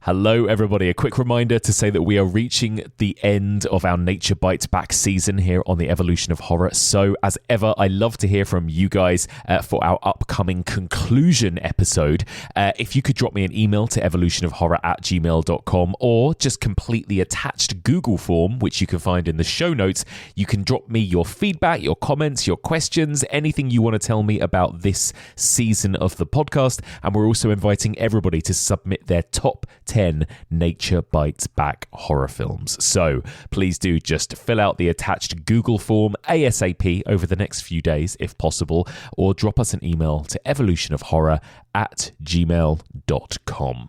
Hello, everybody. A quick reminder to say that we are reaching the end of our Nature Bites Back season here on the Evolution of Horror. So, as ever, I love to hear from you guys for our upcoming conclusion episode. If you could drop me an email to evolutionofhorror@gmail.com or just complete the attached Google form, which you can find in the show notes, you can drop me your feedback, your comments, your questions, anything you want to tell me about this season of the podcast. And we're also inviting everybody to submit their top 10 Nature Bites Back horror films. So please do just fill out the attached Google form ASAP over the next few days, if possible, or drop us an email to evolutionofhorror@gmail.com.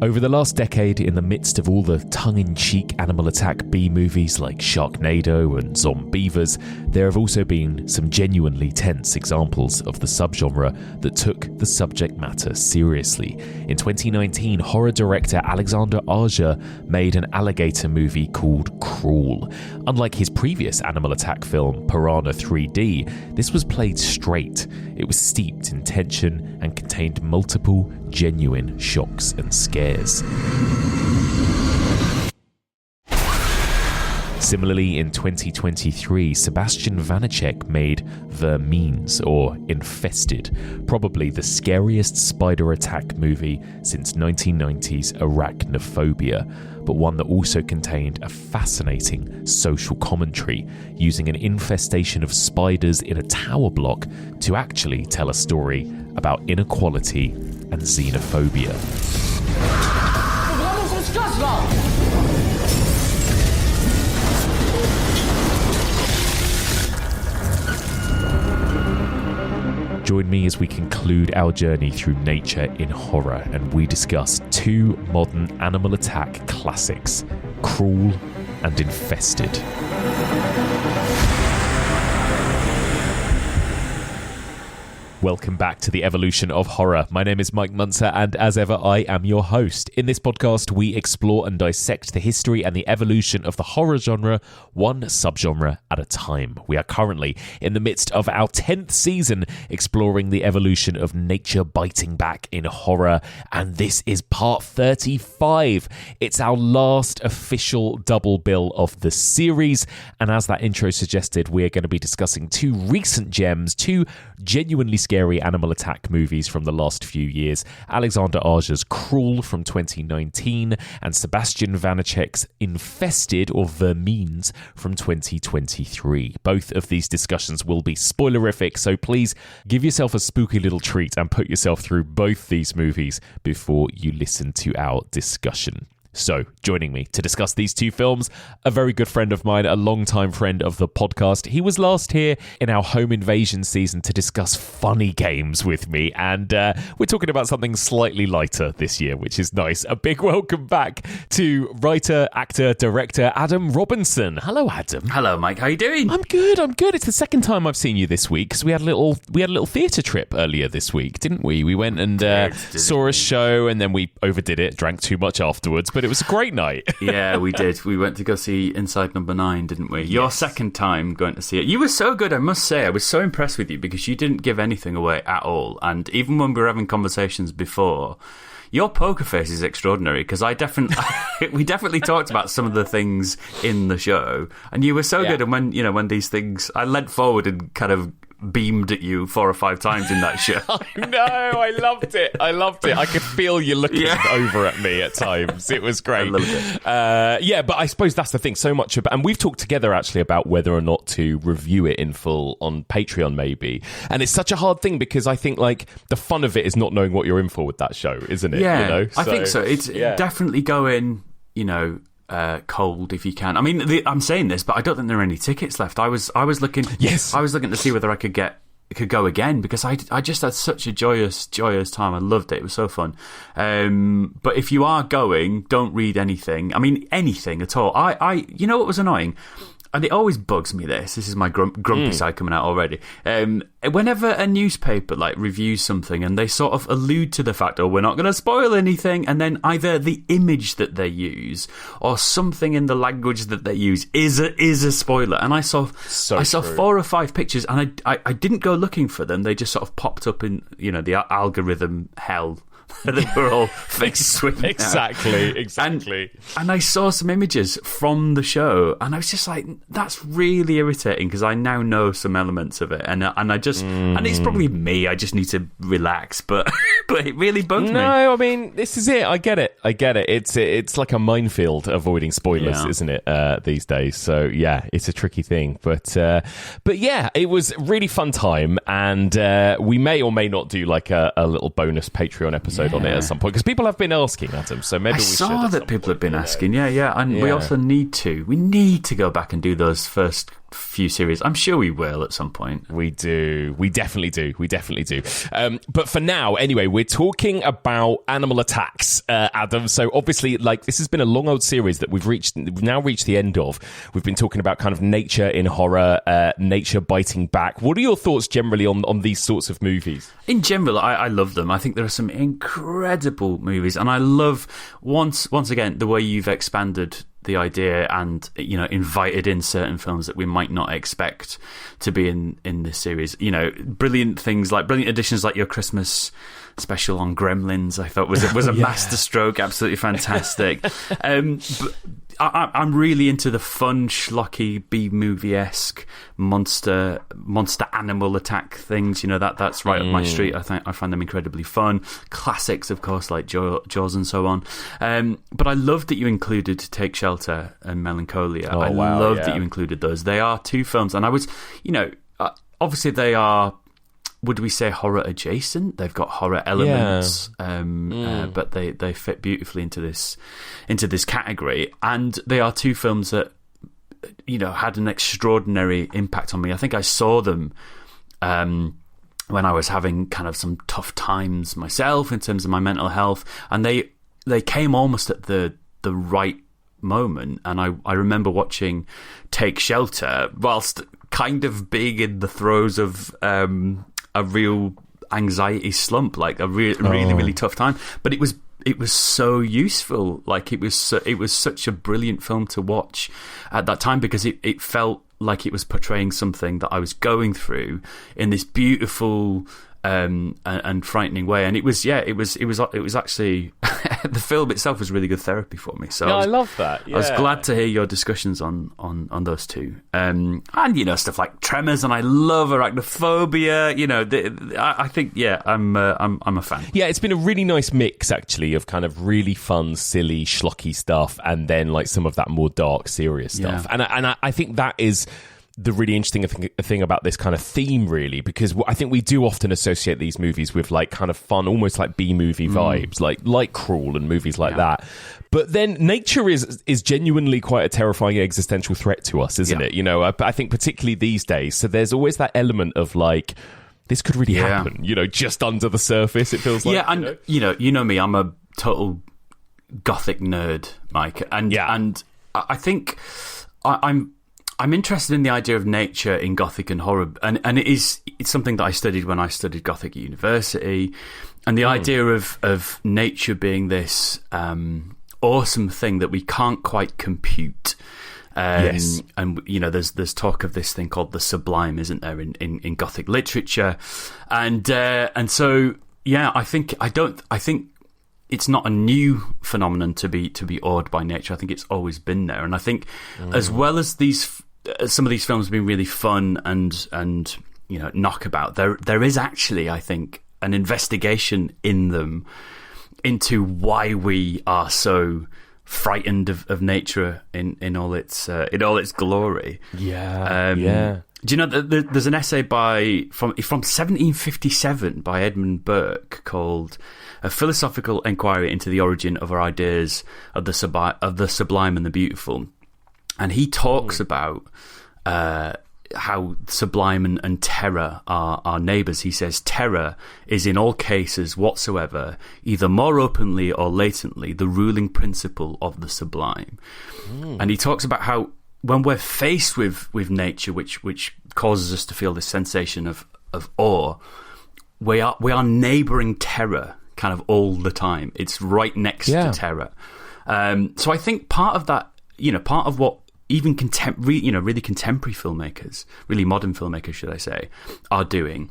Over the last decade, in the midst of all the tongue-in-cheek animal attack B-movies like Sharknado and Zombievers, there have also been some genuinely tense examples of the subgenre that took the subject matter seriously. In 2019, horror director Alexandre made an alligator movie called Cruel. Unlike his previous animal attack film, Piranha 3D, this was played straight. It was steeped in tension and contained multiple genuine shocks and scares. Similarly, in 2023, Sébastien Vaniček made Vermines, or Infested, probably the scariest spider attack movie since 1990's Arachnophobia, but one that also contained a fascinating social commentary, using an infestation of spiders in a tower block to actually tell a story about inequality and xenophobia. Join me as we conclude our journey through nature in horror, and we discuss two modern animal attack classics, Cruel and Infested. Welcome back to the Evolution of Horror. My name is Mike Muncer, and as ever, I am your host. In this podcast, we explore and dissect the history and the evolution of the horror genre, one subgenre at a time. We are currently in the midst of our 10th season, exploring the evolution of nature biting back in horror, and this is part 35. It's our last official double bill of the series, and as that intro suggested, we're going to be discussing two recent gems, two genuinely scary animal attack movies from the last few years, Alexandre Aja's Cruel from 2019 and Sébastien Vaniček's Infested or Vermines from 2023. Both of these discussions will be spoilerific, so please give yourself a spooky little treat and put yourself through both these movies before you listen to our discussion. So, joining me to discuss these two films, a very good friend of mine, a longtime friend of the podcast. He was last here in our home invasion season to discuss funny games with me, and we're talking about something slightly lighter this year, which is nice. A big welcome back to writer, actor, director Adam Robinson. Hello, Adam. Hello, Mike. How you doing? I'm good. It's the second time I've seen you this week, because we had a little theatre trip earlier this week, didn't we? We went and saw a show, and then we overdid it, drank too much afterwards, but it was a great night. Yeah, we did. We went to go see Inside Number 9, didn't we? Your second time going to see it. You were so good, I must say. I was so impressed with you because you didn't give anything away at all. And even when we were having conversations before, your poker face is extraordinary, because we definitely talked about some of the things in the show, and you were so good. And when these things, I leant forward and kind of beamed at you 4 or 5 times in that show. No, I loved it. I could feel you looking over at me at times. It was great. I loved it. But I suppose that's the thing. So much about, and we've talked together actually about whether or not to review it in full on Patreon, maybe. And it's such a hard thing, because I think like the fun of it is not knowing what you're in for with that show, isn't it? Yeah, I think so. It's definitely going, cold if you can. I mean, I'm saying this, but I don't think there are any tickets left. I was looking. Yes, I was looking to see whether I could go again, because I just had such a joyous time. I loved it. It was so fun. But if you are going, don't read anything. I mean, anything at all. You know what was annoying? and it always bugs me, this is my grumpy side coming out already, whenever a newspaper like reviews something and they sort of allude to the fact, oh, we're not going to spoil anything, and then either the image that they use or something in the language that they use is a spoiler. And I saw 4 or 5 pictures, and I didn't go looking for them. They just sort of popped up in, you know, the algorithm hell that we're all faced with now. Exactly. And I saw some images from the show, and I was just like, that's really irritating, because I now know some elements of it, and I just and it's probably me. I just need to relax, but it really bugged me. No, I mean, this is it. I get it. It's like a minefield avoiding spoilers, isn't it? These days. So yeah, it's a tricky thing, but yeah, it was a really fun time, and we may or may not do like a little bonus Patreon episode on it at some point, because people have been asking, Adam, so maybe we should. I saw that people have been asking, and we also need to go back and do those first few series. I'm sure we will at some point. We definitely do. But for now, anyway, we're talking about animal attacks, Adam. So obviously, like, this has been a long old series that we've now reached the end of. We've been talking about kind of nature in horror, nature biting back. What are your thoughts generally on these sorts of movies? In general, I love them. I think there are some incredible movies, and I love once again the way you've expanded the idea and, you know, invited in certain films that we might not expect to be in this series. You know, brilliant additions like your Christmas special on Gremlins, I thought was a masterstroke, absolutely fantastic. But I'm really into the fun, schlocky, B-movie-esque monster animal attack things. You know, that's right up my street. I find them incredibly fun. Classics, of course, like Jaws and so on. But I loved that you included Take Shelter and Melancholia. I love that you included those. They are 2 films, and I was, you know, obviously they are, would we say, horror adjacent? They've got horror elements, but they fit beautifully into this category. And they are 2 films that, you know, had an extraordinary impact on me. I think I saw them when I was having kind of some tough times myself in terms of my mental health, and they came almost at the right moment. And I remember watching Take Shelter whilst kind of being in the throes of a real anxiety slump, like a really tough time. But it was so useful. Like it was such a brilliant film to watch at that time, because it felt like it was portraying something that I was going through in this beautiful and frightening way. And it was actually the film itself was really good therapy for me. So I love that. Yeah. I was glad to hear your discussions on those 2, and you know, stuff like Tremors, and I love Arachnophobia. You know, I think I'm a fan. Yeah, it's been a really nice mix actually of kind of really fun, silly, schlocky stuff, and then like some of that more dark, serious stuff. And I think that is the really interesting thing about this kind of theme, really, because I think we do often associate these movies with like kind of fun, almost like B-movie vibes, like Crawl and movies like that. But then nature is genuinely quite a terrifying existential threat to us, isn't it? You know, I think particularly these days. So there's always that element of like, this could really happen, you know, just under the surface, it feels like. Yeah, and you know me, I'm a total gothic nerd, Mike, and I think I'm interested in the idea of nature in Gothic and horror, and it's something that I studied when I studied Gothic at university, and the idea of nature being this awesome thing that we can't quite compute. And you know, there's talk of this thing called the sublime, isn't there, in Gothic literature, and so I think it's not a new phenomenon to be awed by nature. I think it's always been there, and I think as well as some of these films have been really fun and you know, knockabout, there is actually, I think, an investigation in them into why we are so frightened of nature in all its glory. Do you know there's an essay from 1757 by Edmund Burke called A Philosophical Enquiry into the Origin of Our Ideas of the Sublime and the Beautiful, and he talks about how sublime and terror are neighbours. He says terror is in all cases whatsoever either more openly or latently the ruling principle of the sublime. And he talks about how when we're faced with nature, which causes us to feel this sensation of awe, we are neighbouring terror kind of all the time. It's right next to terror. So I think part of that, part of what even really contemporary filmmakers, really modern filmmakers, should I say, are doing,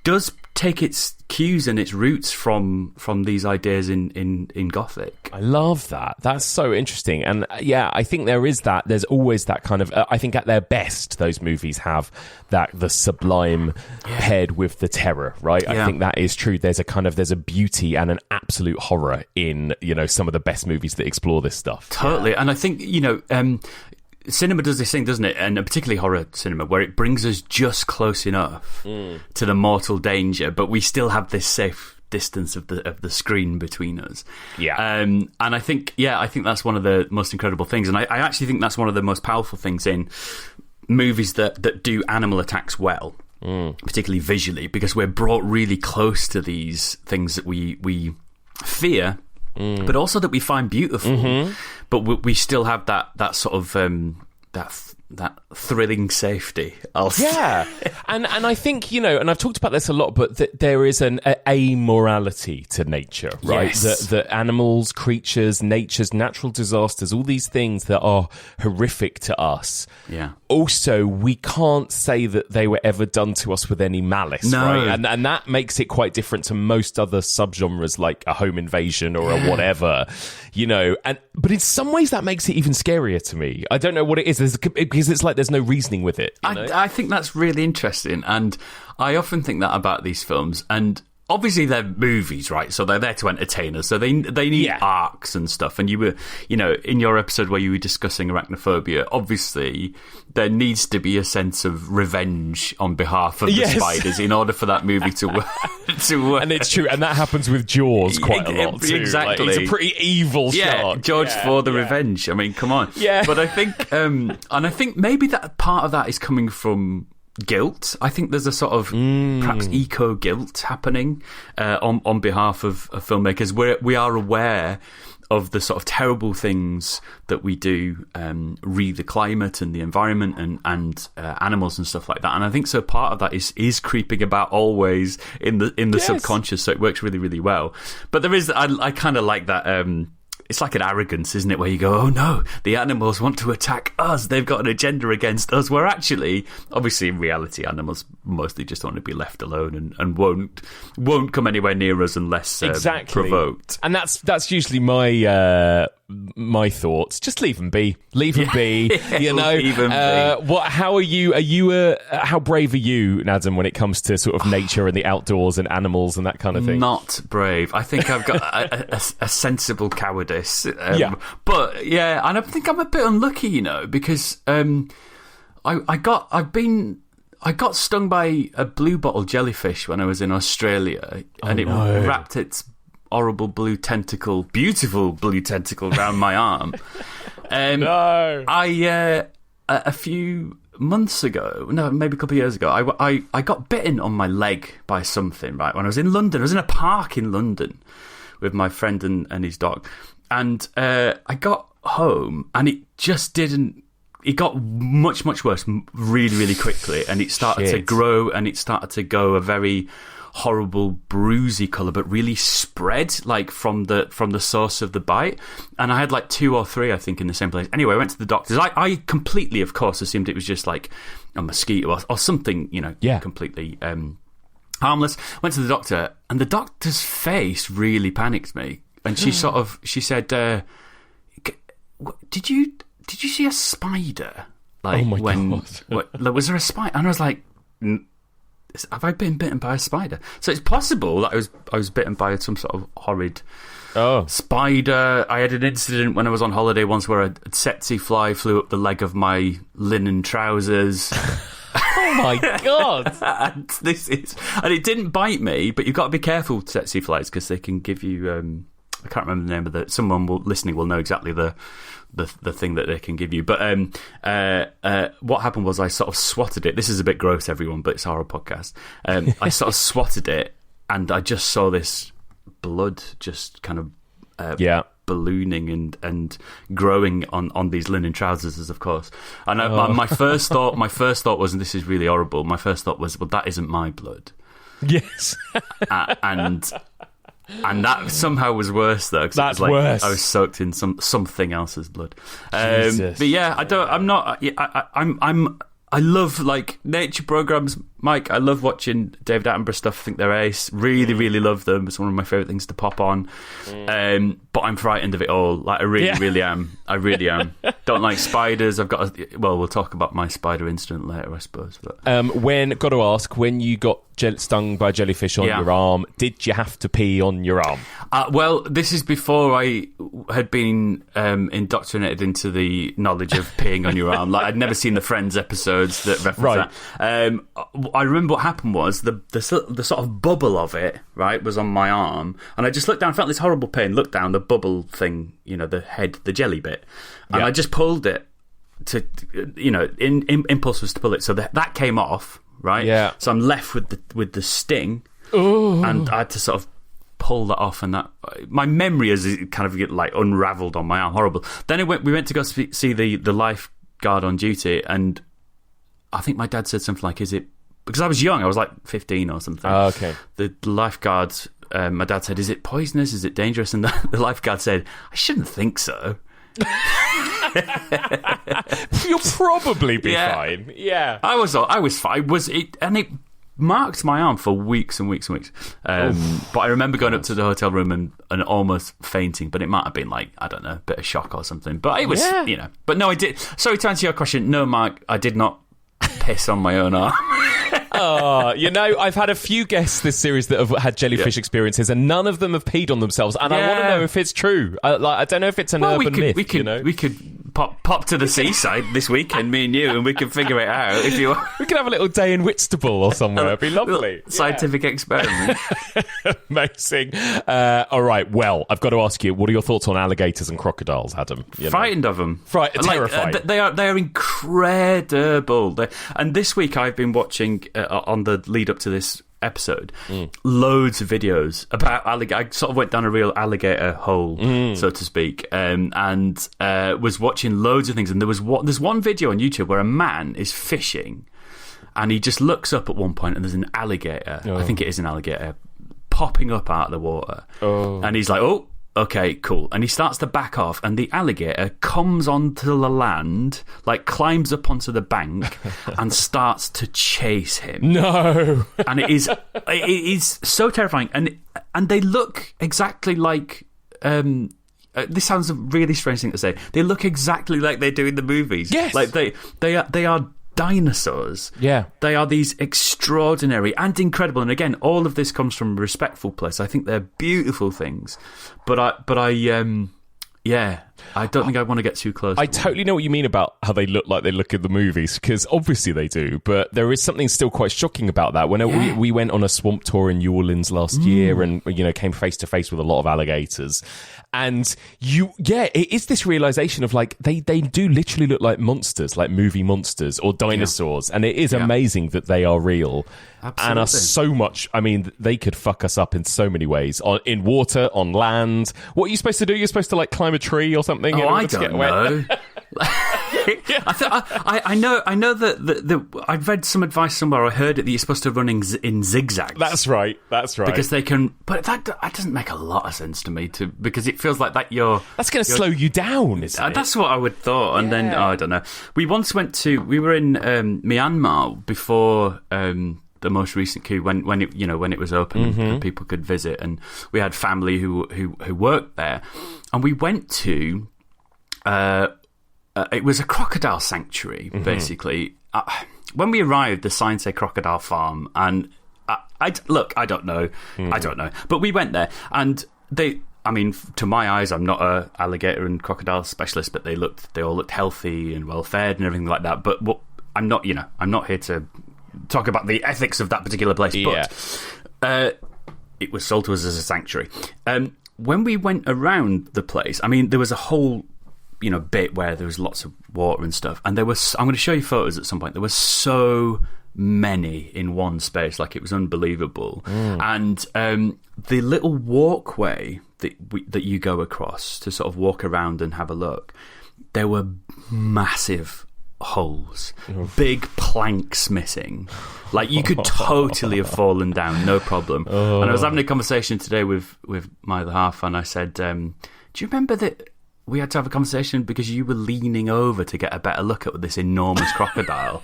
does take its cues and its roots from these ideas in Gothic. I love that. That's so interesting. And I think there is that. There's always that kind of. I think at their best, those movies have the sublime paired with the terror, right? I think that is true. There's a beauty and an absolute horror in some of the best movies that explore this stuff. Totally. And I think cinema does this thing, doesn't it? And particularly horror cinema, where it brings us just close enough to the mortal danger, but we still have this safe distance of the screen between us. And I think that's one of the most incredible things, and I actually think that's one of the most powerful things in movies that do animal attacks well, particularly visually, because we're brought really close to these things that we fear. But also that we find beautiful, but we still have that sort of that thrilling safety. And I think and I've talked about this a lot, but there is an amorality to nature, right? That animals, creatures, nature's natural disasters, all these things that are horrific to us. Also, we can't say that they were ever done to us with any malice, right? And that makes it quite different to most other subgenres, like a home invasion or a whatever, but in some ways that makes it even scarier to me. I don't know what it is, because it's like there's no reasoning with it. I think that's really interesting, and I often think that about these films. And obviously they're movies, right? So they're there to entertain us. So they need arcs and stuff. And you were, in your episode where you were discussing arachnophobia, obviously there needs to be a sense of revenge on behalf of the spiders in order for that movie to work. And it's true, and that happens with Jaws quite a lot too. Exactly, like, he's a pretty evil shark. George for the revenge. I mean, come on. But I think, and I think maybe that part of that is coming from guilt. I think there's a sort of perhaps eco guilt happening on behalf of filmmakers, where we are aware of the sort of terrible things that we do, re the climate and the environment and animals and stuff like that. And I think so part of that is creeping about always in the subconscious. So it works really, really well. But there is, I kind of like that. It's like an arrogance, isn't it? Where you go, oh no, the animals want to attack us. They've got an agenda against us. Where actually, obviously, in reality, animals mostly just want to be left alone and won't come anywhere near us unless provoked. And that's usually my thoughts. Just leave them be. Leave them be. Leave them be. How are you? How brave are you, Nadim, when it comes to sort of nature and the outdoors and animals and that kind of thing? Not brave. I think I've got a sensible cowardice. But and I think I'm a bit unlucky, because I got stung by a blue bottle jellyfish when I was in Australia, and it wrapped its horrible beautiful blue tentacle around my arm. A few months ago, maybe a couple of years ago, I got bitten on my leg by something, right? When I was in London, I was in a park in London with my friend and his dog. And I got home, and it just didn't. It got much, much worse really, really quickly, and it started to grow, and it started to go a very horrible bruisey colour, but really spread like from the source of the bite. And I had like 2 or 3, I think, in the same place. Anyway, I went to the doctors. I completely, of course, assumed it was just like a mosquito or something, completely harmless. Went to the doctor, and the doctor's face really panicked me. And she said, "Did you see a spider? Like, oh my God. Was there a spider?" And I was like, "Have I been bitten by a spider?" So it's possible that I was bitten by some sort of horrid spider. I had an incident when I was on holiday once where a tsetse fly flew up the leg of my linen trousers. Oh my God! And it didn't bite me, but you've got to be careful with tsetse flies because they can give you. I can't remember the name of it. Someone listening will know exactly the thing that they can give you. But what happened was I sort of swatted it. This is a bit gross, everyone, but it's our podcast. I sort of swatted it, and I just saw this blood just kind of ballooning and growing on these linen trousers, of course. And my first thought was, and this is really horrible, my first thought was, well, that isn't my blood. Yes. And that somehow was worse, though. That's worse. I was soaked in something else's blood. Jesus. But yeah, I love like nature programs, Mike. I love watching David Attenborough stuff. I think they're ace. Really, really love them. It's one of my favourite things to pop on. But I'm frightened of it all. Like I really am. I really am. Don't like spiders. We'll talk about my spider incident later, I suppose. But. When you got stung by a jellyfish on your arm, did you have to pee on your arm? Well, this is before I had been indoctrinated into the knowledge of peeing on your arm. Like I'd never seen the Friends episodes that reference that. I remember what happened was the sort of bubble of it, right, was on my arm, and I just looked down, felt this horrible pain, looked down, the bubble thing, the head, the jelly bit, and I just pulled it to, impulse was to pull it, so that came off, right? Yeah. So I'm left with the sting, and I had to sort of pull that off, and that my memory is kind of like unravelled on my arm, horrible. Then we went to go see the lifeguard on duty, and I think my dad said something like, "Is it?" Because I was young, I was like 15 or something. Oh, okay. The lifeguard, my dad said, "Is it poisonous? Is it dangerous?" And the lifeguard said, "I shouldn't think so." You'll probably be fine. Yeah, I was fine. And it marked my arm for weeks and weeks and weeks. But I remember going up to the hotel room and almost fainting. But it might have been like, I don't know, a bit of shock or something. But it was, But no, I did. Sorry to answer your question. No, Mark, I did not piss on my own arm. I've had a few guests this series that have had jellyfish experiences, and none of them have peed on themselves. And I want to know if it's true. I don't know if it's an urban myth. We could pop to the seaside this weekend, me and you, and we can figure it out. If you want. We could have a little day in Whitstable or somewhere. It'd be lovely. Scientific experiment. Amazing. All right. Well, I've got to ask you, what are your thoughts on alligators and crocodiles, Adam? Frightened of them. Terrified. They are incredible. And this week I've been watching on the lead up to this episode loads of videos about alligator. I sort of went down a real alligator hole, so to speak, and was watching loads of things. And there's one video on YouTube where a man is fishing, and he just looks up at one point, and there's an alligator. I think it is an alligator popping up out of the water, and he's like, "Oh, okay, cool." And he starts to back off, and the alligator comes onto the land, like climbs up onto the bank, and starts to chase him. No, and it is so terrifying. And they look exactly like. This sounds a really strange thing to say. They look exactly like they do in the movies. Yes, like they are dinosaurs. Yeah, they are these extraordinary and incredible. And again, all of this comes from a respectful place. I think they're beautiful things, but I don't think I want to get too close. I totally know what you mean about how they look like they look in the movies, because obviously they do, but there is something still quite shocking about that. When we went on a swamp tour in New Orleans last year, and came face to face with a lot of alligators, and it is this realization of like they do literally look like monsters, like movie monsters or dinosaurs, and it is amazing that they are real. Absolutely. And are so much. I mean, they could fuck us up in so many ways. In water, on land. What are you supposed to do? You're supposed to like climb a tree or something. Oh, I don't know. I know that I've read some advice somewhere. I heard it that you're supposed to run in zigzags. That's right. Because they can, but that doesn't make a lot of sense to me. Because it feels like that's going to slow you down. Isn't it? That's what I would thought. And then I don't know. We once we were in Myanmar before. The most recent coup, when it was open and people could visit, and we had family who worked there, and we went to it was a crocodile sanctuary basically. When we arrived, the sign said Crocodile Farm, and I don't know, but we went there, and to my eyes, I'm not a alligator and crocodile specialist, but they all looked healthy and well fed and everything like that. But I'm not here to talk about the ethics of that particular place, but it was sold to us as a sanctuary. When we went around the place, there was a whole bit where there was lots of water and stuff, and I'm going to show you photos at some point. There were so many in one space. Like, it was unbelievable. And the little walkway that you go across to sort of walk around and have a look, there were massive holes, big planks missing. Like, you could totally have fallen down, no problem. And I was having a conversation today with my other half, and I said, do you remember that we had to have a conversation because you were leaning over to get a better look at this enormous crocodile?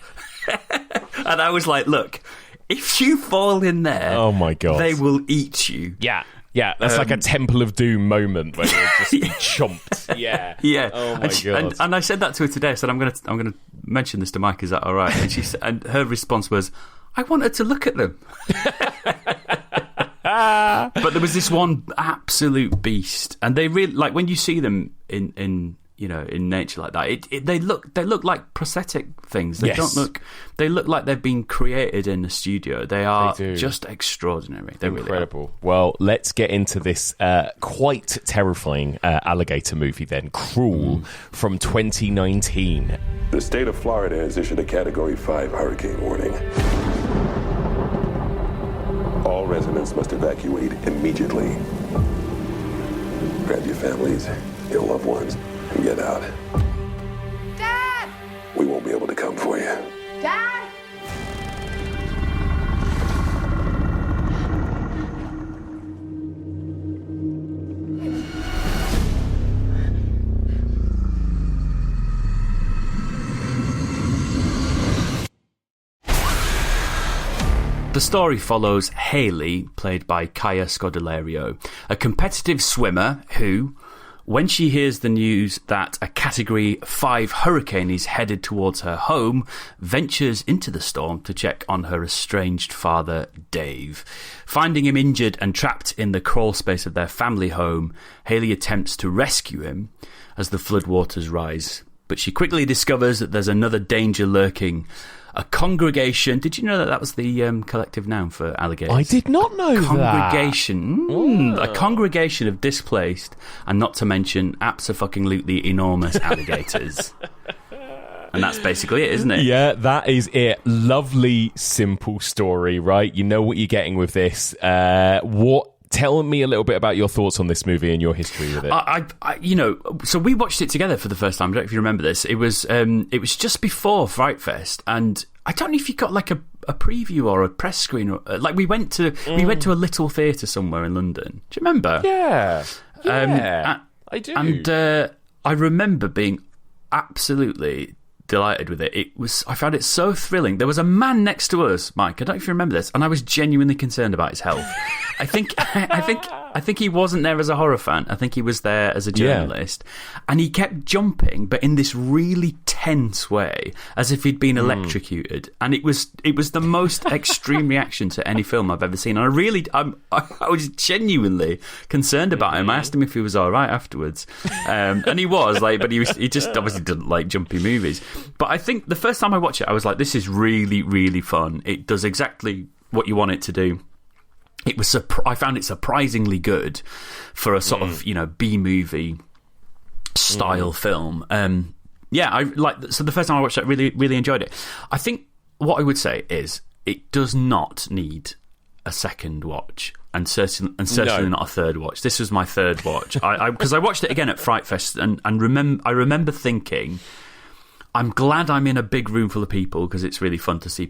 And I was like, look, if you fall in there, oh my God, they will eat you. Yeah, that's like a Temple of Doom moment where you'll just be chomped. Yeah. Oh my God. And I said that to her today. I said, I'm gonna mention this to Mike. Is that all right? And and her response was, I wanted to look at them. But there was this one absolute beast, and they really, like, when you see them in nature like that, they look like prosthetic things. They don't look. They look like they've been created in the studio. They are just extraordinary. They're incredible. Really, well, let's get into this quite terrifying alligator movie then, Cruel, from 2019. The state of Florida has issued a Category 5 hurricane warning. All residents must evacuate immediately. Grab your families, your loved ones, and get out. Dad! We won't be able to come for you. Dad! The story follows Hayley, played by Kaya Scodelario, a competitive swimmer who, when she hears the news that a Category 5 hurricane is headed towards her home, ventures into the storm to check on her estranged father, Dave. Finding him injured and trapped in the crawl space of their family home, Hayley attempts to rescue him as the floodwaters rise. But she quickly discovers that there's another danger lurking. A congregation. Did you know that was the collective noun for alligators? I did not know congregation. A congregation of displaced, and not to mention abso-fucking-lutely enormous alligators. And that's basically it, isn't it? Yeah, that is it. Lovely, simple story, right? You know what you're getting with this. Tell me a little bit about your thoughts on this movie and your history with it. So we watched it together for the first time. I don't know if you remember this. It was just before Fright Fest, and I don't know if you got like a preview or a press screen. Or, like we went to a little theatre somewhere in London. Do you remember? Yeah, I do. And I remember being absolutely delighted with it. I found it so thrilling. There was a man next to us, Mike. I don't know if you remember this, and I was genuinely concerned about his health. I think he wasn't there as a horror fan. I think he was there as a journalist, and he kept jumping, but in this really tense way, as if he'd been electrocuted. And it was the most extreme reaction to any film I've ever seen. And I was genuinely concerned about him. I asked him if he was all right afterwards, and he was but he just obviously didn't like jumpy movies. But I think the first time I watched it, I was like, this is really, really fun. It does exactly what you want it to do. I found it surprisingly good for a sort of B-movie style film. So the first time I watched it, I really, really enjoyed it. I think what I would say is it does not need a second watch, and certainly not a third watch. This was my third watch because I watched it again at Fright Fest, and I remember thinking, I'm glad I'm in a big room full of people because it's really fun to see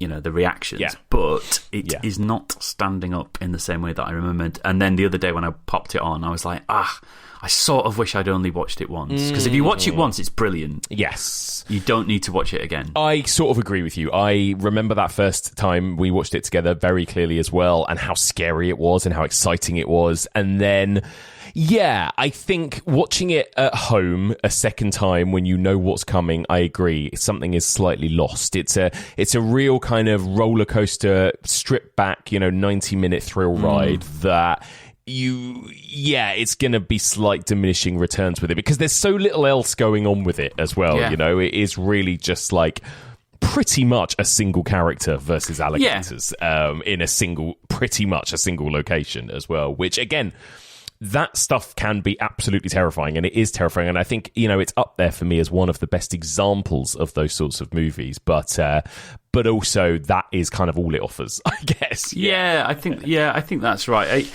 the reactions, but it is not standing up in the same way that I remembered. And then the other day when I popped it on, I was like, I sort of wish I'd only watched it once. Because if you watch it once, it's brilliant. Yes. You don't need to watch it again. I sort of agree with you. I remember that first time we watched it together very clearly as well, and how scary it was and how exciting it was. And then... yeah, I think watching it at home a second time when you know what's coming, I agree, something is slightly lost. It's a real kind of roller coaster, stripped back, 90-minute thrill ride that it's going to be slight diminishing returns with it because there's so little else going on with it as well. Yeah. It is really just like pretty much a single character versus alligators in pretty much a single location as well, which again, that stuff can be absolutely terrifying, and it is terrifying. And I think, it's up there for me as one of the best examples of those sorts of movies. But but also that is kind of all it offers, I guess. I think that's right.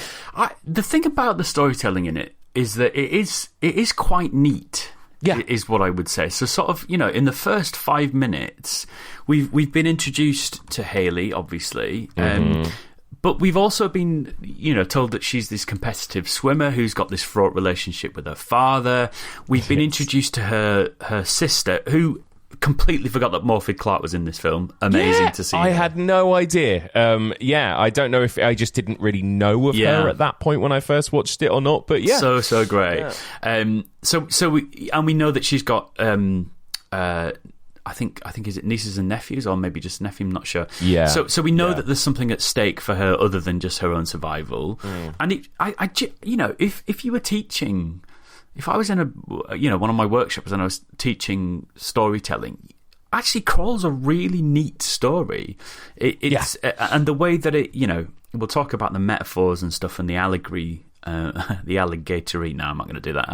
The thing about the storytelling in it is that it is quite neat. Yeah, is what I would say. So sort of, in the first 5 minutes, we've been introduced to Hayley, obviously, but we've also been, told that she's this competitive swimmer who's got this fraught relationship with her father. We've been introduced to her sister, who completely forgot that Morphy Clark was in this film. Amazing to see. I had no idea. I don't know if I just didn't really know of her at that point when I first watched it or not, but so great. Yeah. So we know that she's got I think is it nieces and nephews, or maybe just nephew, I'm not sure. Yeah. So we know that there's something at stake for her other than just her own survival. And if you were teaching, if I was in one of my workshops and I was teaching storytelling, actually Crawl's a really neat story. And the way that it, we'll talk about the metaphors and stuff and the allegory. The alligatory. No, I'm not going to do that.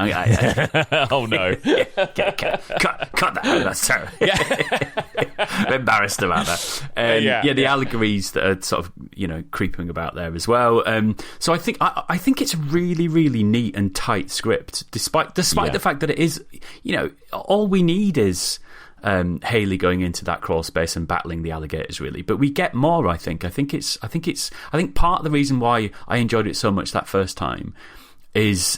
Oh no! Cut that out. That's terrible. I'm embarrassed about that. The allegories that are sort of creeping about there as well. So I think it's a really, really neat and tight script, despite the fact that it is, all we need is Hayley going into that crawl space and battling the alligators, really. But we get more, I think. I think part of the reason why I enjoyed it so much that first time is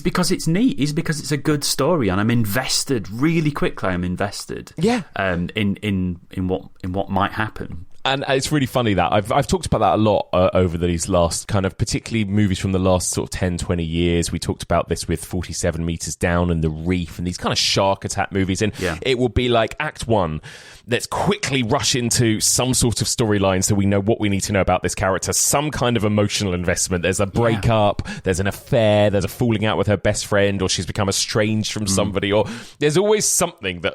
because it's neat, is because it's a good story, and I'm invested really quickly. I'm invested, in what might happen. And it's really funny that I've talked about that a lot over these last kind of, particularly movies from the last sort of 10, 20 years. We talked about this with 47 Meters Down and The Reef and these kind of shark attack movies. And it will be like Act 1, let's quickly rush into some sort of storyline so we know what we need to know about this character, some kind of emotional investment. There's a breakup, there's an affair, there's a falling out with her best friend, or she's become estranged from somebody, or there's always something that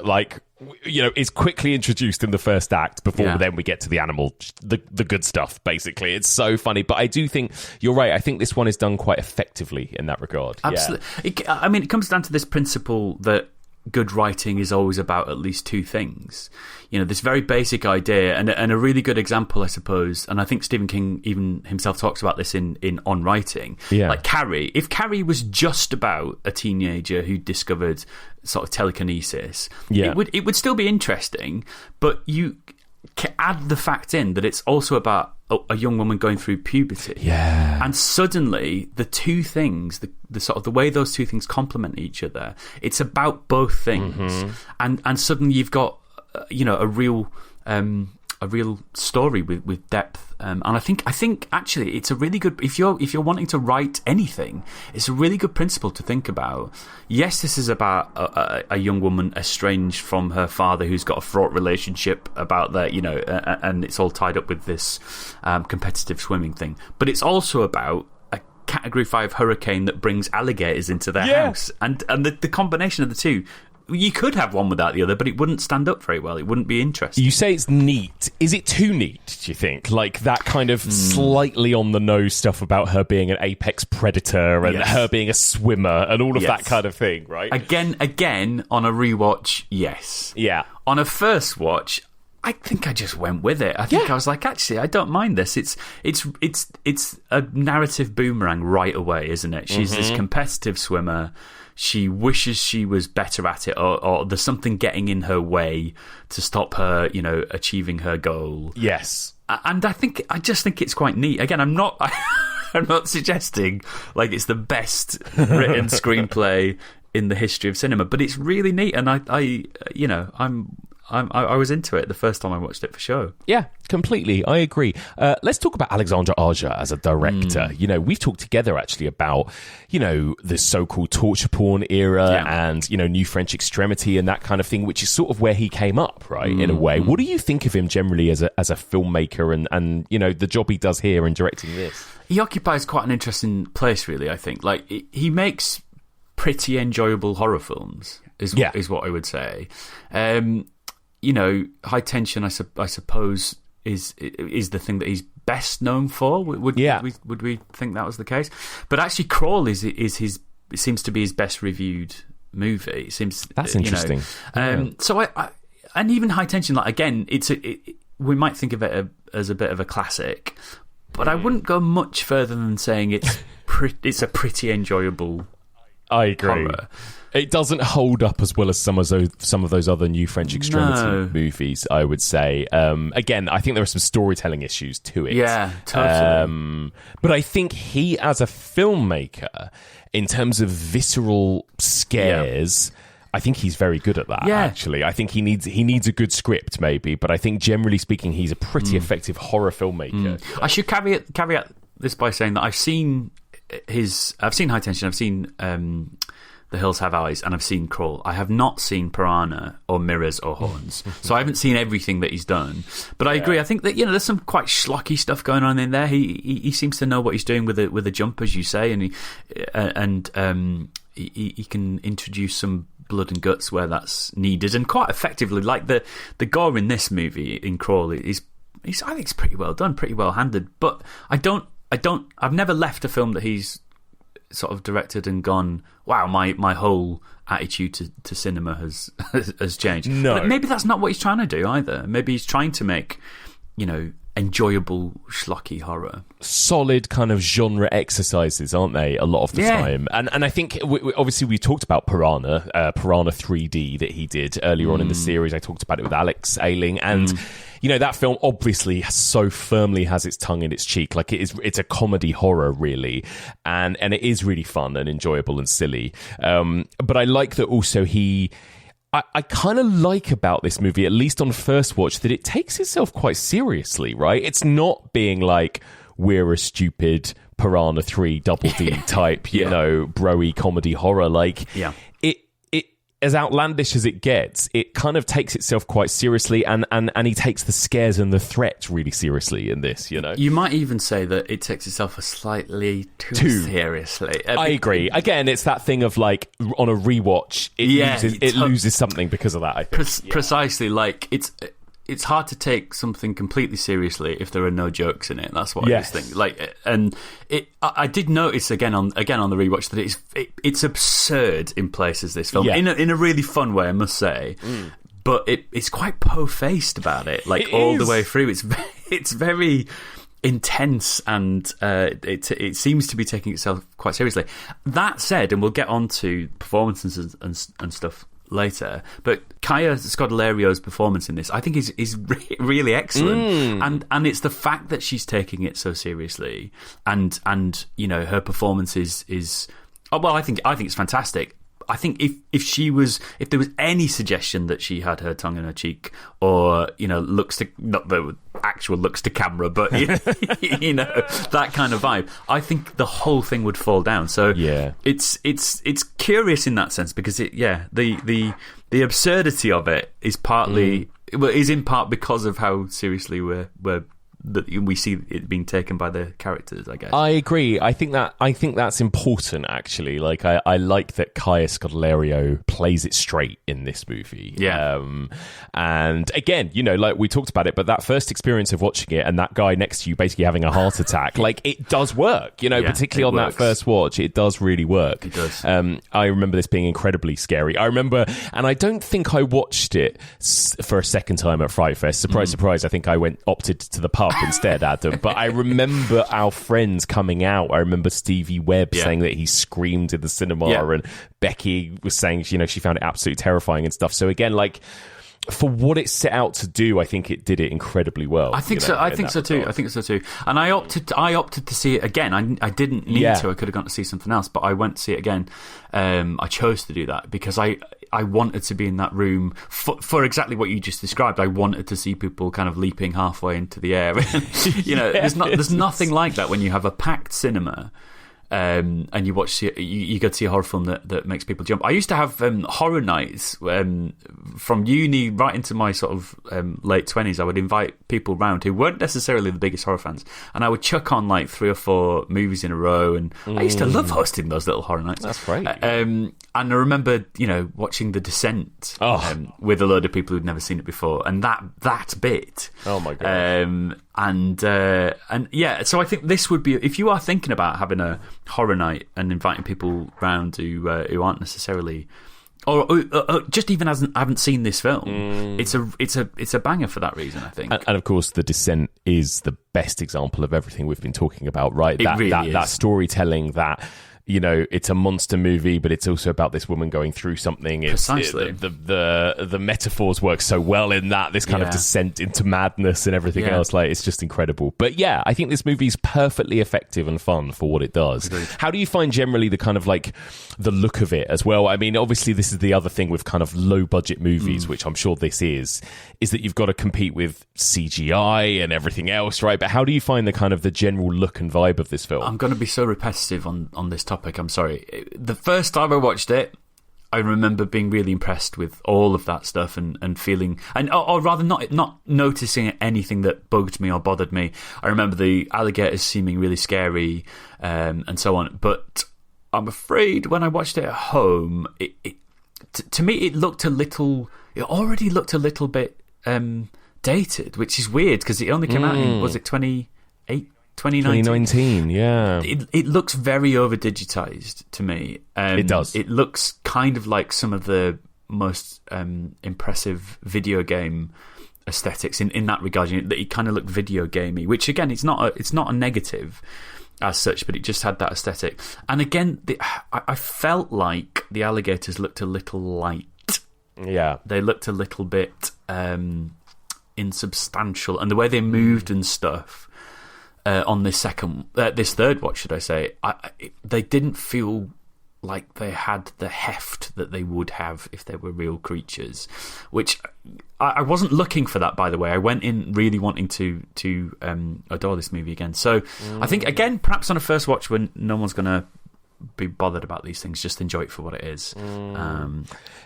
is quickly introduced in the first act before then we get to the animal, the good stuff, basically. It's so funny. But I do think you're right. I think this one is done quite effectively in that regard. Absolutely. Yeah. It comes down to this principle that good writing is always about at least two things. This very basic idea, and a really good example, I suppose, and I think Stephen King even himself talks about this in On Writing. Yeah. Like Carrie. If Carrie was just about a teenager who discovered sort of telekinesis, it would still be interesting, but you add the fact in that it's also about a young woman going through puberty. Yeah. And suddenly the two things, the sort of the way those two things complement each other, it's about both things. And suddenly you've got a real story with depth. And I think actually it's a really good, if you're wanting to write anything, it's a really good principle to think about. Yes, this is about a young woman estranged from her father who's got a fraught relationship about that, and it's all tied up with this competitive swimming thing. But it's also about a Category 5 hurricane that brings alligators into their house. And the combination of the two, you could have one without the other, but it wouldn't stand up very well. It wouldn't be interesting. You say it's neat. Is it too neat, do you think? Like that kind of slightly on the nose stuff about her being an apex predator and her being a swimmer and all of that kind of thing, right? Again, on a rewatch, yes. Yeah. On a first watch, I think I just went with it. I think I was like, actually, I don't mind this. It's a narrative boomerang right away, isn't it? She's this competitive swimmer. She wishes she was better at it, or there's something getting in her way to stop her, achieving her goal. Yes. And I just think it's quite neat. Again, I'm not suggesting like it's the best written screenplay in the history of cinema, but it's really neat, and I was into it the first time I watched it for sure. Yeah, completely. I agree. Let's talk about Alexandre Aja as a director. We've talked together actually about, the so-called torture porn era and, New French Extremity and that kind of thing, which is sort of where he came up, right, in a way. What do you think of him generally as a filmmaker and the job he does here in directing this? He occupies quite an interesting place, really, I think. Like, he makes pretty enjoyable horror films, is what I would say. High Tension, I suppose, is the thing that he's best known for. Would we think that was the case? But actually, Crawl is his. It seems to be his best reviewed movie. It seems that's interesting. So I and even High Tension, like again, we might think of it as a bit of a classic, but I wouldn't go much further than saying it's a pretty enjoyable. I agree. Horror. It doesn't hold up as well as some of those other New French Extremity movies, I would say. Again, I think there are some storytelling issues to it. Yeah, totally. But I think he, as a filmmaker, in terms of visceral scares, I think he's very good at that, actually. I think he needs a good script, maybe, but I think, generally speaking, he's a pretty effective horror filmmaker. I should caveat this by saying that I've seen High Tension, I've seen The Hills Have Eyes, and I've seen Crawl. I have not seen Piranha or Mirrors or Horns, so I haven't seen everything that he's done. But I agree. I think that there's some quite schlocky stuff going on in there. He seems to know what he's doing with a jump, as you say, and he can introduce some blood and guts where that's needed, and quite effectively. Like the gore in this movie in Crawl is I think it's pretty well done, pretty well handled. But I've never left a film that he's sort of directed and gone, wow, my whole attitude to cinema has changed. No. But maybe that's not what he's trying to do either. Maybe he's trying to make, enjoyable, schlocky horror. Solid kind of genre exercises, aren't they, a lot of the time? And I think, obviously, we talked about Piranha 3D that he did earlier on in the series. I talked about it with Alex Ailing, and that film obviously so firmly has its tongue in its cheek. Like, it's a comedy horror, really, and it is really fun and enjoyable and silly. But I like that also I kind of like about this movie, at least on first watch, that it takes itself quite seriously, right? It's not being like, we're a stupid Piranha 3 double D type, bro-y comedy horror. Like, it as outlandish as it gets, it kind of takes itself quite seriously, and he takes the scares and the threats really seriously in this, You might even say that it takes itself a slightly too seriously. I agree. Again, it's that thing of, like, on a rewatch, it loses something because of that, I think. Precisely. Like, it's hard to take something completely seriously if there are no jokes in it. That's what I just think. Like, and I did notice again on the rewatch that it's absurd in places. This film, in a really fun way, I must say. But it's quite po-faced about it. Like, all the way through, it's very intense, and it seems to be taking itself quite seriously. That said, and we'll get on to performances and stuff later, but Kaya Scodelario's performance in this, I think, is really excellent, and it's the fact that she's taking it so seriously, and her performance is I think it's fantastic. I think if there was any suggestion that she had her tongue in her cheek, or looks to, not the actual looks to camera, but that kind of vibe, I think the whole thing would fall down. So it's curious in that sense, because the absurdity of it is partly is in part because of how seriously we see it being taken by the characters, I guess. I agree. I think that's important, actually. Like, I like that Kaya Scodelario plays it straight in this movie. Yeah. And again, like we talked about it, but that first experience of watching it and that guy next to you basically having a heart attack, like, it does work, particularly on that first watch. It does really work. It does. I remember this being incredibly scary. I remember, and I don't think I watched it for a second time at Fright Fest. Surprise, surprise. I think I opted to the pub instead, Adam. But I remember our friends coming out. I remember Stevie Webb saying that he screamed in the cinema, and Becky was saying she found it absolutely terrifying and stuff. So again, like, for what it set out to do, I think it did it incredibly well. I think so. I think so too. And I opted to see it again. I didn't need to. I could have gone to see something else, but I went to see it again. I chose to do that because I wanted to be in that room for exactly what you just described. I wanted to see people kind of leaping halfway into the air. There's nothing like that when you have a packed cinema. And you go to see a horror film that makes people jump. I used to have horror nights from uni right into my sort of late 20s. I would invite people round who weren't necessarily the biggest horror fans, and I would chuck on like 3 or 4 movies in a row, and I used to love hosting those little horror nights. That's great. And I remember watching The Descent with a load of people who'd never seen it before, and that bit. Oh my god. And so I think this would be, if you are thinking about having a horror night and inviting people round who aren't necessarily Or just even as I haven't seen this film, it's a banger for that reason, I think. And of course, The Descent is the best example of everything we've been talking about, right? It really is. That storytelling, that, you know, it's a monster movie, but it's also about this woman going through something. Precisely. The metaphors work so well in that, this kind of descent into madness and everything else. Like, it's just incredible. But yeah, I think this movie's perfectly effective and fun for what it does. Agreed. How do you find generally the kind of like the look of it as well? I mean, obviously this is the other thing with kind of low budget movies, which I'm sure this is that you've got to compete with CGI and everything else, right? But how do you find the kind of the general look and vibe of this film? I'm going to be so repetitive on this topic. I'm sorry. The first time I watched it, I remember being really impressed with all of that stuff and feeling, or rather not noticing anything that bugged me or bothered me. I remember the alligators seeming really scary and so on. But I'm afraid when I watched it at home, to me it already looked a little bit dated, which is weird because it only came out in, was it 2019, yeah. It looks very over-digitized to me. It does. It looks kind of like some of the most impressive video game aesthetics in that regard. It kind of looked video gamey, which again, it's not a negative as such, but it just had that aesthetic. And again, I felt like the alligators looked a little light. Yeah, they looked a little bit insubstantial, and the way they moved and stuff on this third watch, should I say, they didn't feel like they had the heft that they would have if they were real creatures, which I wasn't looking for that, by the way. I went in really wanting to adore this movie again. So I think, again, perhaps on a first watch when no one's going to be bothered about these things, just enjoy it for what it is.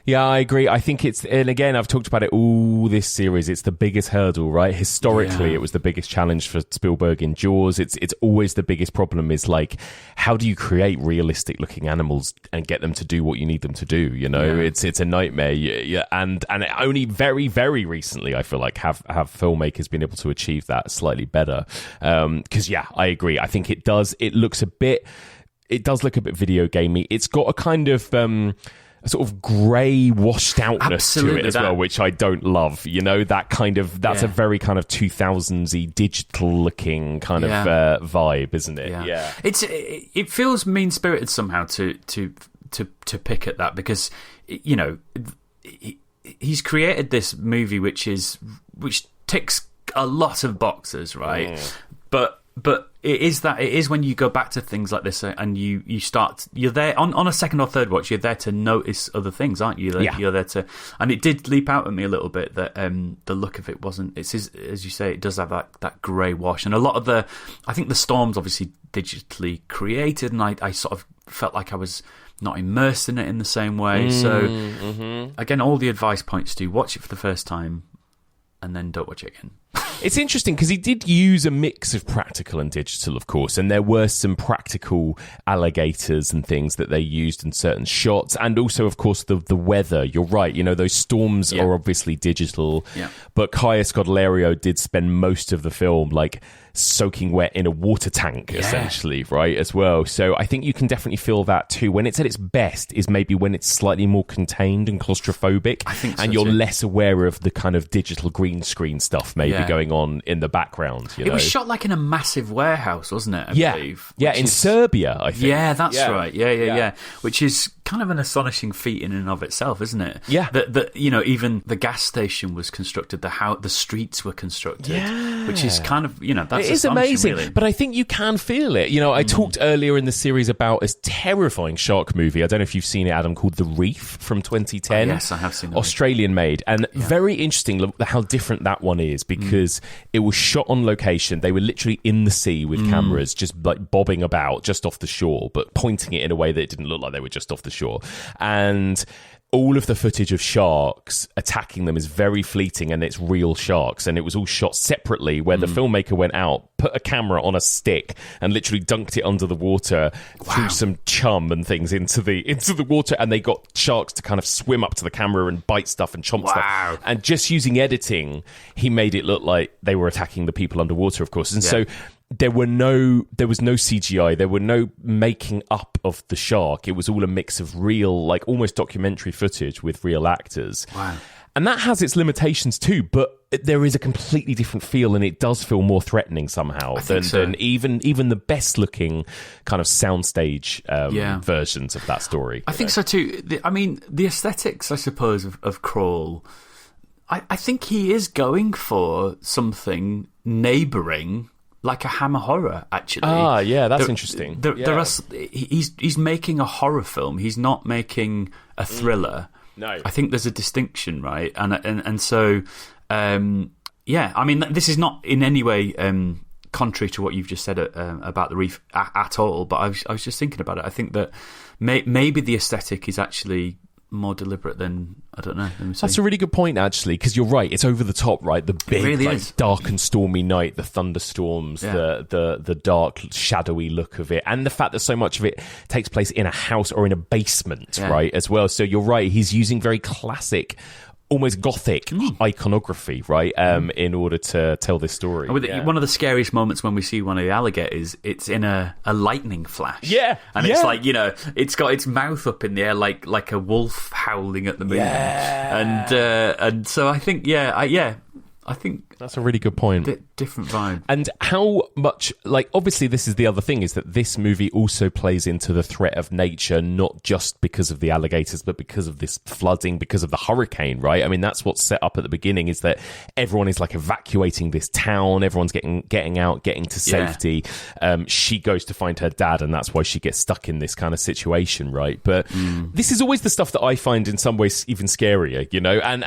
Yeah, I agree. I think and again, I've talked about it all this series, it's the biggest hurdle, right? Historically, it was the biggest challenge for Spielberg in Jaws. It's always the biggest problem is like, how do you create realistic looking animals and get them to do what you need them to do? You know, it's a nightmare. Yeah, and only very, very recently, I feel like, have filmmakers been able to achieve that slightly better. Because I agree. I think it does look a bit video gamey. It's got a kind of a sort of grey washed outness to it as well, which I don't love. You know, that's a very kind of 2000s-y digital looking kind of vibe, isn't it? Yeah. It feels mean spirited somehow to pick at that, because you know he's created this movie which ticks a lot of boxes, right? But it is when you go back to things like this and you're there on a second or third watch, you're there to notice other things, aren't you? You're there to, and it did leap out at me a little bit that the look of it wasn't. It's as you say, it does have that grey wash, and a lot of I think the storm's obviously digitally created, and I sort of felt like I was not immersed in it in the same way. So again, all the advice points to watch it for the first time and then don't watch it again. It's interesting because he did use a mix of practical and digital, of course, and there were some practical alligators and things that they used in certain shots, and also, of course, the weather. You're right, you know, those storms are obviously digital, but Kaya Scodelario did spend most of the film like soaking wet in a water tank, essentially, right, as well. So I think you can definitely feel that too. When it's at its best is maybe when it's slightly more contained and claustrophobic, I think so, and you're too. less aware of the kind of digital green screen stuff maybe going on in the background. You know? It was shot like in a massive warehouse, wasn't it? I believe. Yeah, in Serbia, I think. Yeah, that's right. Yeah. Which is kind of an astonishing feat in and of itself, isn't it? Yeah. That you know, even the gas station was constructed, the streets were constructed, which is kind of, you know, that's it is amazing, really. But I think you can feel it. You know, I talked earlier in the series about a terrifying shark movie. I don't know if you've seen it, Adam, called The Reef from 2010. Yes, I have seen it. Australian made, and very interesting how different that one is, because it was shot on location. They were literally in the sea with cameras, just like bobbing about just off the shore, but pointing it in a way that it didn't look like they were just off the shore. And all of the footage of sharks attacking them is very fleeting, and it's real sharks, and it was all shot separately, where the filmmaker went out, put a camera on a stick and literally dunked it under the water, threw some chum and things into the water, and they got sharks to kind of swim up to the camera and bite stuff and chomp stuff. And just using editing, he made it look like they were attacking the people underwater, of course. And so there was no CGI. There were no making up of the shark. It was all a mix of real, like almost documentary footage with real actors. Wow. And that has its limitations too, but there is a completely different feel, and it does feel more threatening somehow than even the best looking kind of soundstage versions of that story. I think so too. The aesthetics, I suppose, of Crawl, I think he is going for something neighbouring like a Hammer horror, actually. Ah, yeah, that's interesting. He's making a horror film. He's not making a thriller. No, I think there's a distinction, right? And so, this is not in any way contrary to what you've just said about the reef at all. But I was just thinking about it. I think that maybe the aesthetic is actually more deliberate than, I don't know. That's a really good point, actually, because you're right. It's over the top, right? The big, really dark and stormy night, the thunderstorms, the dark, shadowy look of it, and the fact that so much of it takes place in a house or in a basement, right, as well. So you're right. He's using very classic, almost gothic iconography, right, in order to tell this story. One of the scariest moments when we see one of the alligators, it's in a lightning flash. Yeah. And it's like, it's got its mouth up in the air like a wolf howling at the moon. Yeah. And so I think, I think that's a really good point. Different vibe. And how much, obviously this is the other thing, is that this movie also plays into the threat of nature, not just because of the alligators, but because of this flooding, because of the hurricane, right? I mean, that's what's set up at the beginning, is that everyone is evacuating this town, everyone's getting out, getting to safety. She goes to find her dad, and that's why she gets stuck in this kind of situation, right? But this is always the stuff that I find in some ways even scarier, and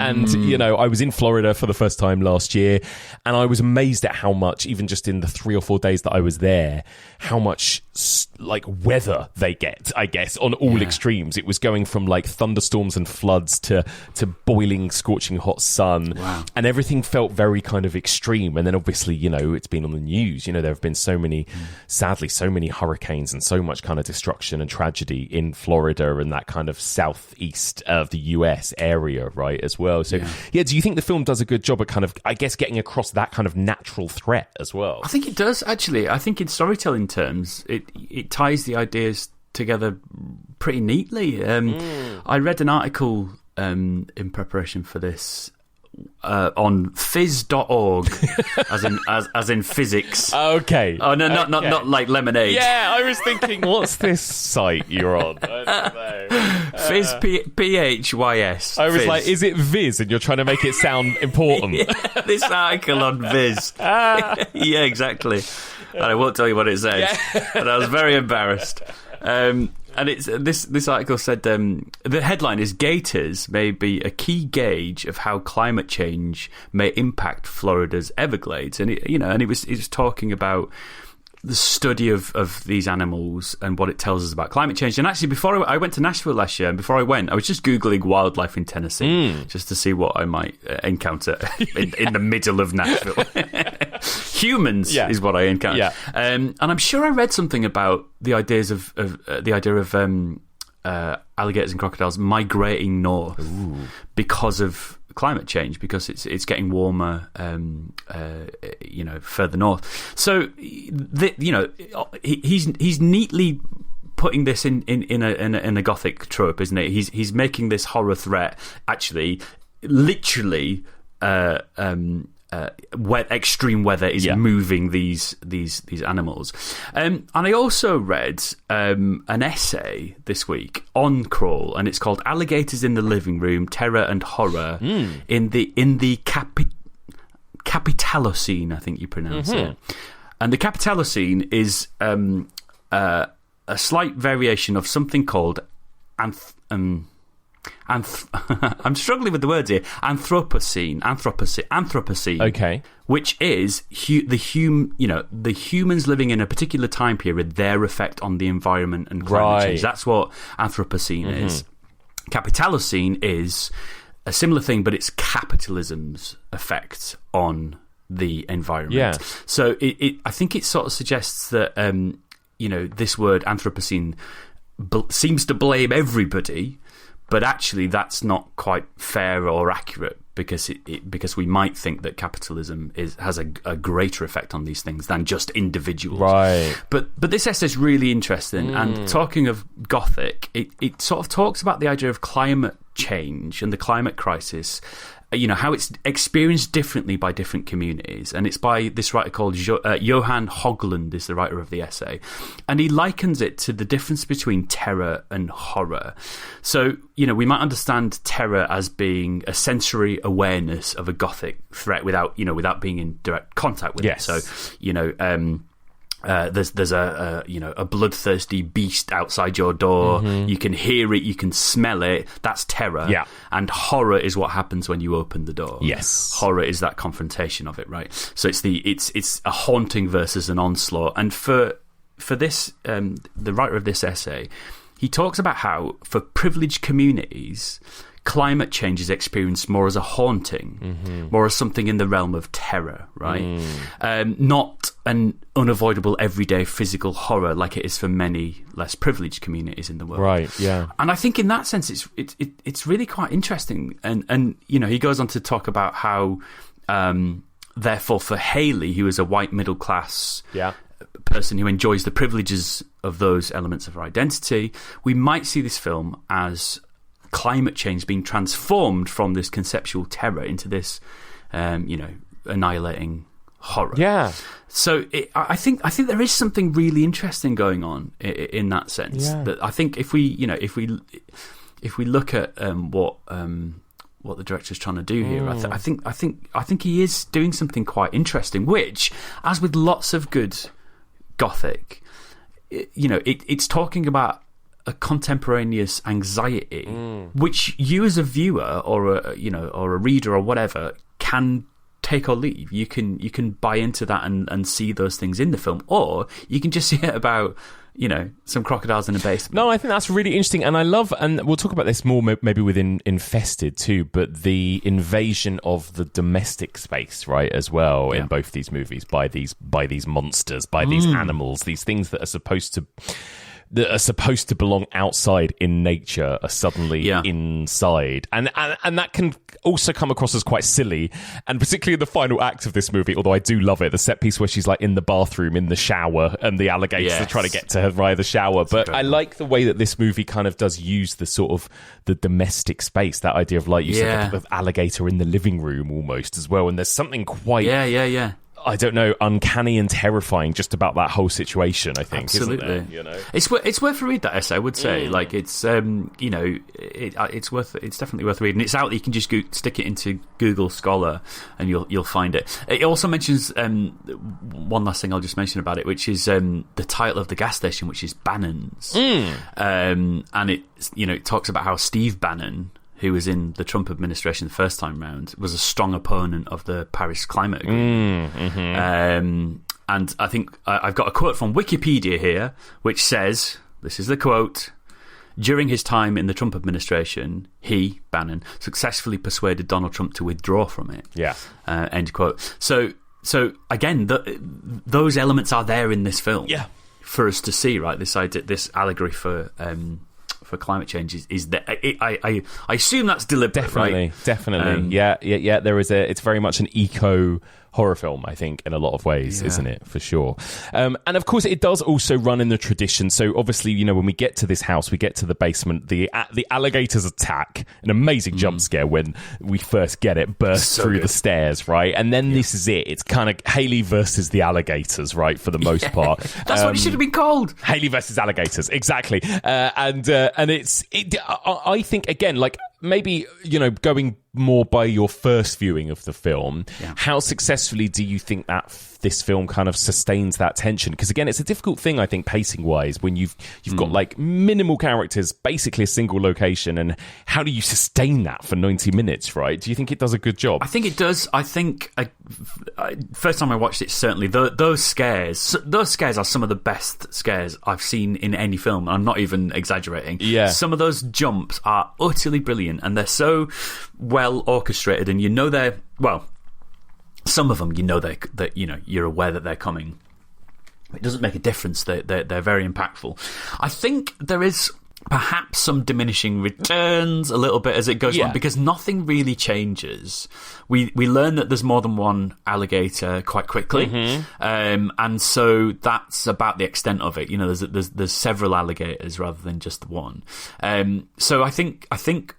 I was in Florida for the first time last year, and I was amazed at how much, even just in the 3 or 4 days that I was there, how much weather they get, I guess, on all extremes. It was going from thunderstorms and floods to boiling, scorching hot sun. Wow. And everything felt very kind of extreme. And then obviously, it's been on the news. There have been so many, sadly, so many hurricanes and so much kind of destruction and tragedy in Florida and that kind of southeast of the US area, right, as well. So, do you think the film does a good job at kind of, I guess, getting across that kind of natural threat as well? I think it does, actually. I think in storytelling terms, it ties the ideas together pretty neatly. I read an article in preparation for this on fizz.org, as in physics. Okay. Oh no, not like lemonade. Yeah, I was thinking, what's this site you're on? I don't know. Fizz, PHYS. I was Fizz. like, is it Viz? And you're trying to make it sound important. This article on Viz. Yeah, exactly. And I won't tell you what it says, but I was very embarrassed. And it's this article said the headline is "Gators may be a key gauge of how climate change may impact Florida's Everglades," and it was talking about the study of these animals and what it tells us about climate change. And actually, before I went to Nashville last year, and before I went, I was just Googling wildlife in Tennessee just to see what I might encounter in the middle of Nashville. Humans is what I encountered. Yeah. And I'm sure I read something about the idea of alligators and crocodiles migrating north because of climate change, because it's getting warmer, further north. So, he's neatly putting this in a gothic trope, isn't it? He's making this horror threat actually, literally. Extreme weather is moving these animals, and I also read an essay this week on Crawl, and it's called "Alligators in the Living Room: Terror and Horror in the Capitalocene," I think you pronounce it. And the Capitalocene is a slight variation of something called I'm struggling with the words here. Anthropocene. Okay. Which is the humans living in a particular time period, their effect on the environment and climate change. That's what Anthropocene is. Capitalocene is a similar thing, but it's capitalism's effect on the environment. Yeah. So I think it sort of suggests that this word Anthropocene seems to blame everybody. But actually, that's not quite fair or accurate, because because we might think that capitalism has a greater effect on these things than just individuals. Right. But this essay is really interesting. And talking of Gothic, it sort of talks about the idea of climate change and the climate crisis. How it's experienced differently by different communities. And it's by this writer called Johan Hogland is the writer of the essay. And he likens it to the difference between terror and horror. So, we might understand terror as being a sensory awareness of a Gothic threat without being in direct contact with it. So, there's a bloodthirsty beast outside your door. You can hear it, you can smell it. That's terror. Yeah. And horror is what happens when you open the door. Yes. Horror is that confrontation of it, right? So it's a haunting versus an onslaught. And for this, the writer of this essay, he talks about how for privileged communities, climate change is experienced more as a haunting, more as something in the realm of terror, right? Not an unavoidable everyday physical horror like it is for many less privileged communities in the world. Right, yeah. And I think in that sense it's really quite interesting. And he goes on to talk about how therefore for Haley, who is a white middle class person who enjoys the privileges of those elements of her identity, we might see this film as climate change being transformed from this conceptual terror into this, annihilating horror. Yeah. So I think there is something really interesting going on in that sense. Yeah. That I think if we look at what the director's trying to do here, I think he is doing something quite interesting. Which, as with lots of good Gothic, it's talking about a contemporaneous anxiety, which you as a viewer or a reader or whatever can take or leave. You can buy into that and see those things in the film, or you can just see it about some crocodiles in a basement. No, I think that's really interesting, and I love, and we'll talk about this more maybe within Infested too, but the invasion of the domestic space, right, as well, in both these movies by these monsters, by these animals, these things that are supposed to belong outside in nature are suddenly inside, and that can also come across as quite silly, and particularly in the final act of this movie, although I do love it, the set piece where she's like in the bathroom in the shower and the alligators are trying to get to her via the shower. That's but incredible. I like the way that this movie kind of does use the sort of the domestic space, that idea of, like you said, the alligator in the living room almost as well, and there's something quite I don't know, uncanny and terrifying just about that whole situation, I think. Absolutely. Isn't there? It's worth a read, that essay, I would say. Like, it's it's definitely worth reading. It's out. You can just stick it into Google Scholar and you'll find it. It also mentions one last thing I'll just mention about it, which is the title of the gas station, which is Bannon's. And it talks about how Steve Bannon, who was in the Trump administration the first time round, was a strong opponent of the Paris Climate Agreement. And I think I've got a quote from Wikipedia here, which says, this is the quote, "During his time in the Trump administration, he, Bannon, successfully persuaded Donald Trump to withdraw from it." Yeah. End quote. So again, those elements are there in this film for us to see, right? This idea, this allegory for climate change is that I assume that's deliberate, right? Definitely. Yeah. There is it's very much an eco horror film, I think, in a lot of ways, isn't it? For sure. And of course, it does also run in the tradition. So obviously, when we get to this house, we get to the basement, the alligators attack, an amazing jump scare when we first get it, burst through the stairs, right? And then this is it. It's kind of Haley versus the alligators, right? For the most part. That's what it should have been called. Haley versus alligators, exactly. And I think, again, like, maybe, going more by your first viewing of the film, how successfully do you think that this film kind of sustains that tension? Because again, it's a difficult thing, I think, pacing wise, when you've got like minimal characters, basically a single location, and how do you sustain that for 90 minutes, right? Do you think it does a good job? I think it does. I think first time I watched it, certainly those scares are some of the best scares I've seen in any film. I'm not even exaggerating. Yeah, some of those jumps are utterly brilliant, and they're so well orchestrated, and they're some of them, you're aware that they're coming. It doesn't make a difference. They're very impactful. I think there is perhaps some diminishing returns a little bit as it goes on, because nothing really changes. We learn that there's more than one alligator quite quickly, and so that's about the extent of it. You know, there's several alligators rather than just one. So I think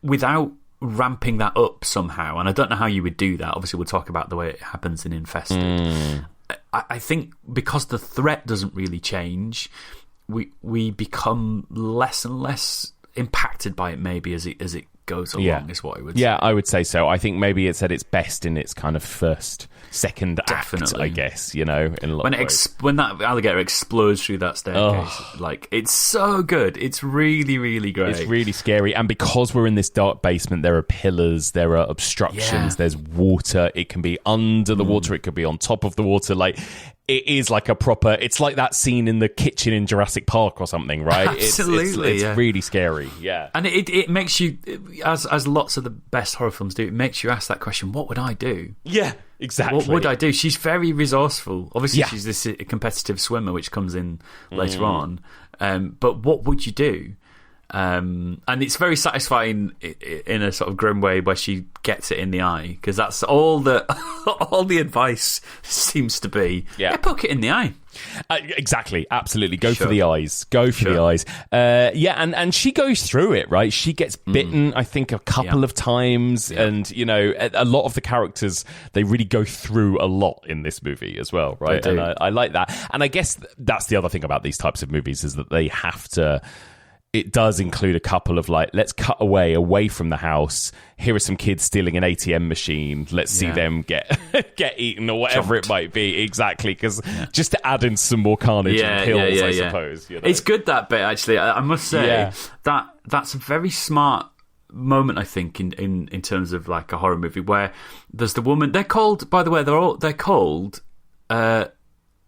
without ramping that up somehow, and I don't know how you would do that. Obviously, we'll talk about the way it happens in Infested. I think because the threat doesn't really change, we become less and less impacted by it, maybe as it goes along, is what I would say. Yeah, I would say so. I think maybe it's at its best in its kind of second act, I guess, you know, in a lot of ways. When that alligator explodes through that staircase, like, it's so good. It's really, really great. It's really scary. And because we're in this dark basement, there are pillars, there are obstructions, there's water. It can be under the water, it could be on top of the water. Like, it is like a proper... It's like that scene in the kitchen in Jurassic Park or something, right? Absolutely, it's really scary, yeah. And it makes you, as lots of the best horror films do, it makes you ask that question, what would I do? Yeah, exactly. What would I do? She's very resourceful. Obviously, she's this competitive swimmer, which comes in later on. But what would you do? And it's very satisfying in a sort of grim way where she gets it in the eye, because that's all the advice seems to be. Poke it in the eye. Exactly, absolutely. Go for the eyes. Go for the eyes. And she goes through it, right? She gets bitten, I think, a couple of times, and you know, a lot of the characters, they really go through a lot in this movie as well, right? And I like that. And I guess that's the other thing about these types of movies, is that they have to... It does include a couple of, like, let's cut away from the house. Here are some kids stealing an ATM machine. Let's see them get eaten or whatever it might be. Exactly, because just to add in some more carnage and kills, I suppose. You know? It's good, that bit, actually. I must say that's a very smart moment, I think, in terms of like a horror movie, where there's the woman. They're called, by the way, they're called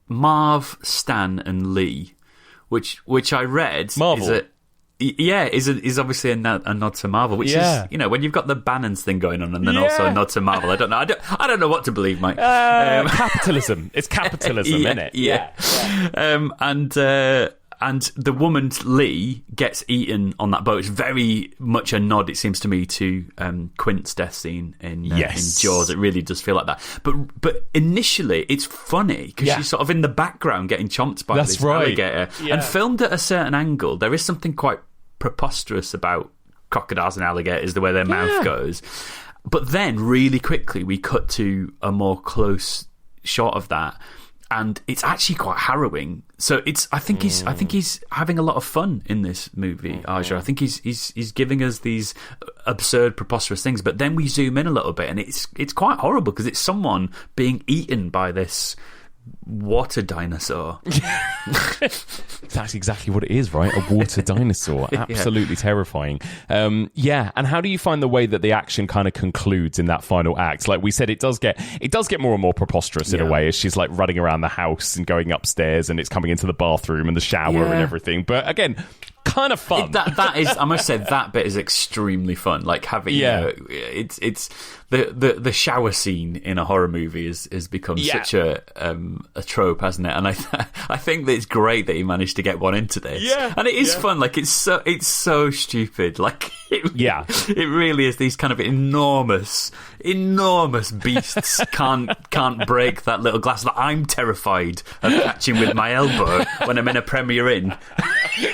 Marv, Stan, and Lee, which I read Marvel. is obviously a nod to Marvel, which is, you know, when you've got the Bannons thing going on and then also a nod to Marvel. I don't know. I don't know what to believe, Mike. Capitalism. It's capitalism, isn't it? Yeah. And the woman Lee gets eaten on that boat. It's very much a nod, it seems to me, to Quint's death scene in Jaws. It really does feel like that. But initially, it's funny because she's sort of in the background getting chomped by this alligator, and filmed at a certain angle. There is something quite preposterous about crocodiles and alligators, the way their mouth goes. But then, really quickly, we cut to a more close shot of that. And it's actually quite harrowing. So I think he's having a lot of fun in this movie, Aja. I think he's giving us these absurd, preposterous things. But then we zoom in a little bit, and it's quite horrible because it's someone being eaten by this water dinosaur. That's exactly what it is, right? A water dinosaur. Absolutely terrifying. And how do you find the way that the action kind of concludes in that final act? Like we said, it does get more and more preposterous in a way, as she's like running around the house and going upstairs, and it's coming into the bathroom and the shower and everything. But again, kind of fun. That is, I must say, that bit is extremely fun. Like having, it's the shower scene in a horror movie has become such a trope, hasn't it? And I think that it's great that he managed to get one into this. Yeah, and it is fun. Like it's so stupid. Like it really is. These kind of enormous beasts can't break that little glass that I'm terrified of catching with my elbow when I'm in a Premier Inn.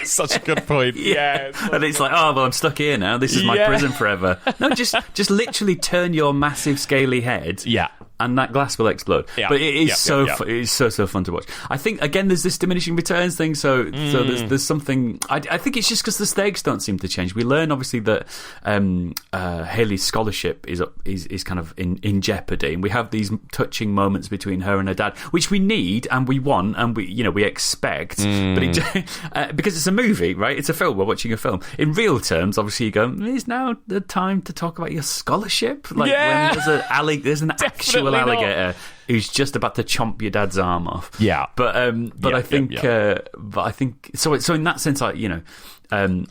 Such a good point. Yeah. And it's like, oh, well, I'm stuck here now. This is my prison forever. No, just literally turn your massive scaly head. Yeah. And that glass will explode. Yeah. But it is it is so fun to watch. I think, again, there's this diminishing returns thing. So there's something. I think it's just because the stakes don't seem to change. We learn obviously that Haley's scholarship is kind of in jeopardy, and we have these touching moments between her and her dad, which we need and we want and we expect. But because it's a movie, right? It's a film. We're watching a film. In real terms, obviously, you go, is now the time to talk about your scholarship? Like when there's an actual alligator who's just about to chomp your dad's arm off. Yeah, but I think so. In that sense, I'm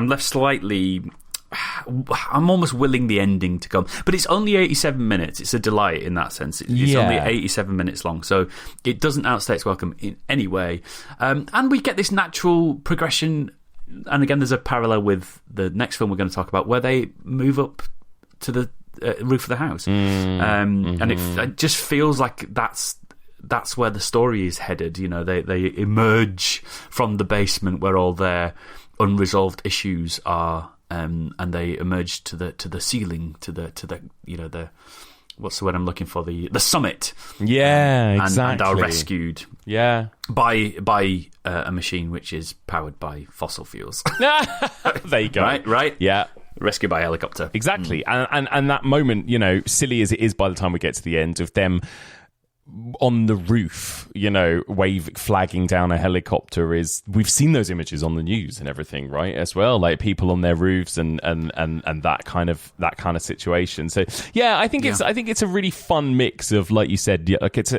left slightly I'm almost willing the ending to come. But it's only 87 minutes. It's a delight in that sense. It's only 87 minutes long, so it doesn't outstay its welcome in any way. And we get this natural progression. And again, there's a parallel with the next film we're going to talk about, where they move up to the roof of the house. And it just feels like that's where the story is headed. You know, they emerge from the basement where all their unresolved issues are, and they emerge to the ceiling, to the you know, the, what's the word I'm looking for, the summit. Yeah, exactly. And are rescued. Yeah, by a machine which is powered by fossil fuels. There you go. Right. Yeah. Rescued by helicopter. Exactly. And that moment, you know, silly as it is by the time we get to the end, of them on the roof, you know, flagging down a helicopter, is, we've seen those images on the news and everything, right, as well, like people on their roofs and that kind of situation. So yeah, I think it's a really fun mix of, like you said, like at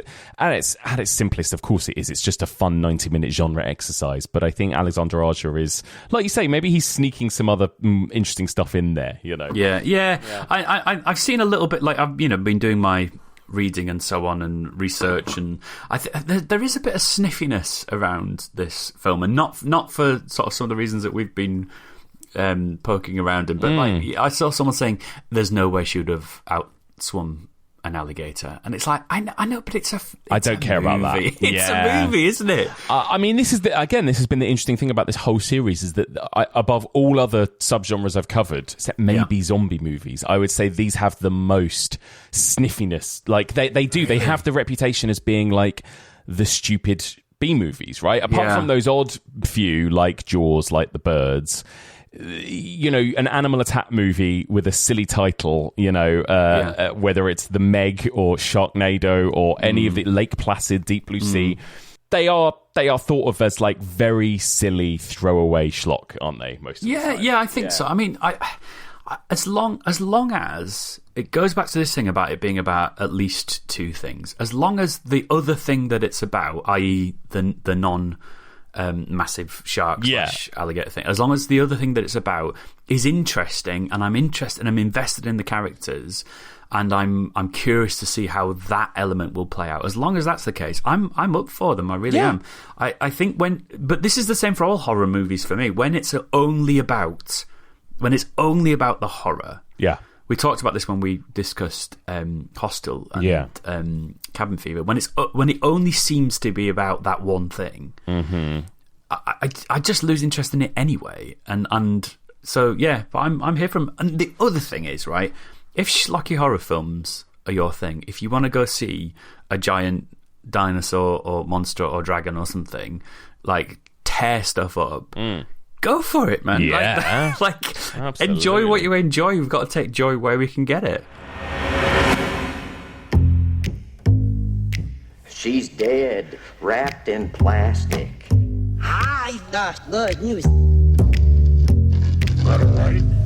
its simplest, of course it is. It's just a fun 90-minute genre exercise. But I think Alexandre Aja is, like you say, maybe he's sneaking some other interesting stuff in there, you know. Yeah. I've seen a little bit, like, I've been doing my reading and so on and research, and there is a bit of sniffiness around this film, and not for sort of some of the reasons that we've been poking around in, but like, I saw someone saying there's no way she would have outswum an alligator, and it's like, I know, but I don't care about that. It's a movie, isn't it? I mean, this has been the interesting thing about this whole series, is that above all other subgenres I've covered, except maybe zombie movies, I would say these have the most sniffiness. Like they have the reputation as being like the stupid B movies, right? Apart from those odd few, like Jaws, like The Birds. You know, an animal attack movie with a silly title, you know, whether it's The Meg or Sharknado or any of the Lake Placid, Deep Blue Sea, they are thought of as like very silly throwaway schlock, aren't they? Most of the time. I think so. I mean, I as long as it goes back to this thing about it being about at least two things, as long as the other thing that it's about, i.e. the non massive shark / alligator thing, as long as the other thing that it's about is interesting, and I'm invested in the characters, and I'm curious to see how that element will play out, as long as that's the case, I'm up for them. I really am. I think but this is the same for all horror movies for me, when it's only about the horror. We talked about this when we discussed Hostel and Cabin Fever. When it only seems to be about that one thing, I just lose interest in it anyway. And so but I'm here from. And the other thing is, right, if schlocky horror films are your thing, if you want to go see a giant dinosaur or monster or dragon or something, like tear stuff up. Go for it, man. Yeah. Like enjoy what you enjoy. We've got to take joy where we can get it. She's dead, wrapped in plastic. Good news.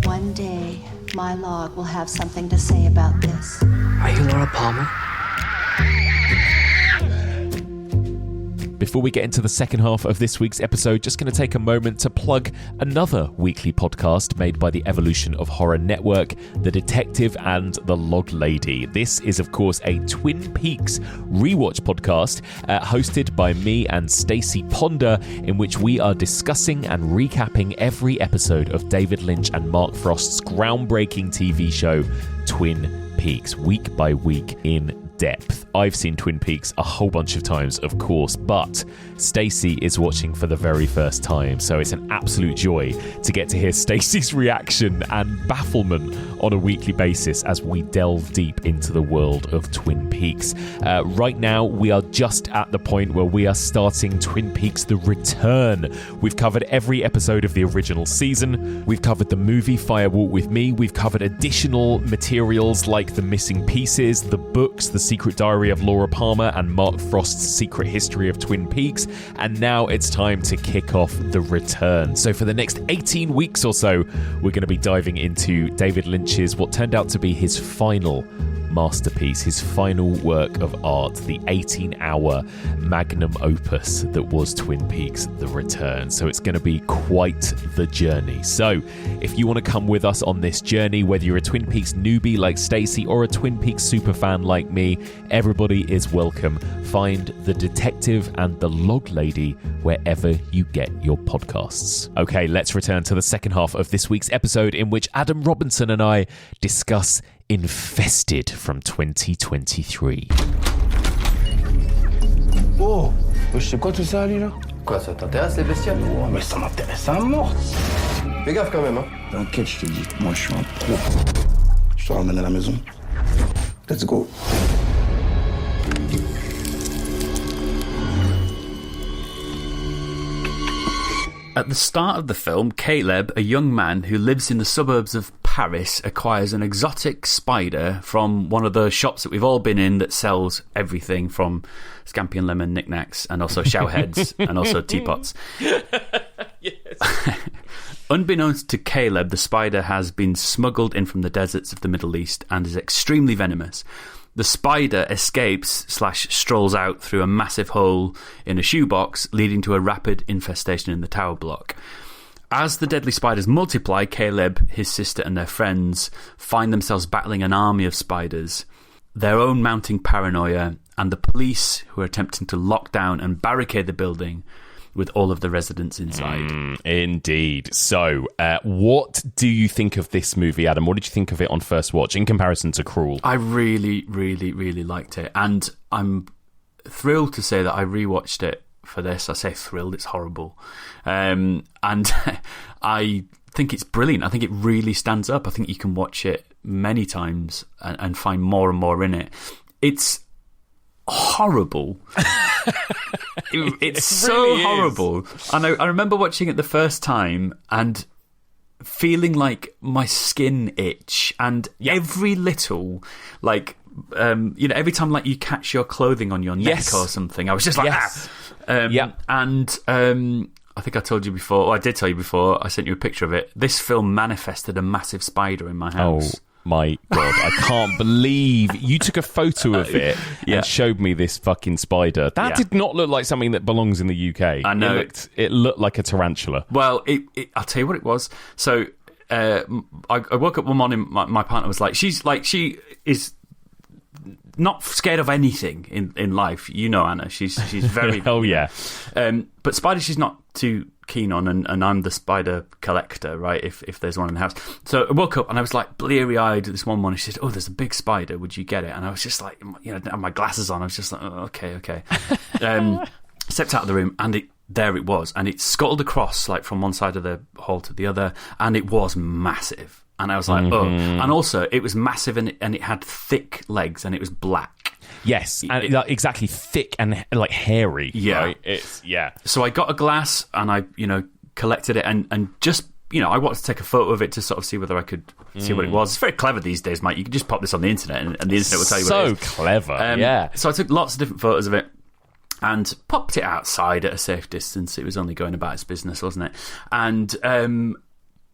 One day, my log will have something to say about this. Are you Laura Palmer? Before we get into the second half of this week's episode, just going to take a moment to plug another weekly podcast made by the Evolution of Horror Network, The Detective and the Log Lady. This is, of course, a Twin Peaks rewatch podcast hosted by me and Stacey Ponder, in which we are discussing and recapping every episode of David Lynch and Mark Frost's groundbreaking TV show, Twin Peaks, week by week in depth. I've seen Twin Peaks a whole bunch of times, of course, but Stacey is watching for the very first time, so it's an absolute joy to get to hear Stacey's reaction and bafflement on a weekly basis as we delve deep into the world of Twin Peaks. Right now, we are just at the point where we are starting Twin Peaks The Return. We've covered every episode of the original season. We've covered the movie Fire Walk with Me. We've covered additional materials like The Missing Pieces, the books, The Secret Diary of Laura Palmer and Mark Frost's Secret History of Twin Peaks, and now it's time to kick off The Return. So for the next 18 weeks or so, we're going to be diving into David Lynch's, what turned out to be his final masterpiece, his final work of art, the 18-hour magnum opus that was Twin Peaks: The Return. So it's going to be quite the journey. So if you want to come with us on this journey, whether you're a Twin Peaks newbie like Stacey or a Twin Peaks superfan like me, everybody is welcome. Find The Detective and The Log Lady wherever you get your podcasts. Okay, let's return to the second half of this week's episode, in which Adam Robinson and I discuss Infested from 2023. Oh, c'est quoi tout ça, Ali, là? Quoi, ça t'intéresse les bestioles? Oh, mais ça m'intéresse à mort. Fais gaffe quand même, hein. T'inquiète, je te dis, moi je suis un pro. Je te ramène à la maison. Let's go. At the start of the film, Caleb, a young man who lives in the suburbs of Paris, acquires an exotic spider from one of the shops that we've all been in that sells everything from Scampi and Lemon knickknacks and also shower heads and also teapots. Yes. Unbeknownst to Caleb, the spider has been smuggled in from the deserts of the Middle East and is extremely venomous. The spider escapes/strolls out through a massive hole in a shoebox, leading to a rapid infestation in the tower block. As the deadly spiders multiply, Caleb, his sister and their friends find themselves battling an army of spiders, their own mounting paranoia, and the police who are attempting to lock down and barricade the building with all of the residents inside. Indeed. So, what do you think of this movie, Adam? What did you think of it on first watch in comparison to Cruel? I really, really, really liked it. And I'm thrilled to say that I rewatched it for this. I say thrilled, it's horrible. And I think it's brilliant. I think it really stands up. I think you can watch it many times and find more and more in it. It's horrible. It's so really horrible. And I remember watching it the first time and feeling like my skin itch, and every little, like, every time like you catch your clothing on your neck or something, I was just like, And I think I told you before, or I did tell you before, I sent you a picture of it. This film manifested a massive spider in my house. Oh my God, I can't believe you took a photo of it and showed me this fucking spider. That did not look like something that belongs in the UK. I know. It looked like a tarantula. Well, I'll tell you what it was. So I woke up one morning, my partner was like, she is not scared of anything in life. You know, Anna, she's very... Oh, yeah. But spiders she's not too keen on, and I'm the spider collector, right, if there's one in the house. So I woke up and I was like bleary-eyed this one morning. She said, oh, there's a big spider, would you get it? And I was just like, I had my glasses on. I was just like, oh, okay. Stepped out of the room and there it was. And it scuttled across like from one side of the hall to the other, and it was massive. And I was like, oh. And also, it was massive and it had thick legs and it was black. Yes, and exactly, thick and like hairy. Yeah. Right? So I got a glass and I, collected it and just, I wanted to take a photo of it to sort of see whether I could see what it was. It's very clever these days, mate. You can just pop this on the internet and the internet will tell you what it is. So clever, So I took lots of different photos of it and popped it outside at a safe distance. It was only going about its business, wasn't it? And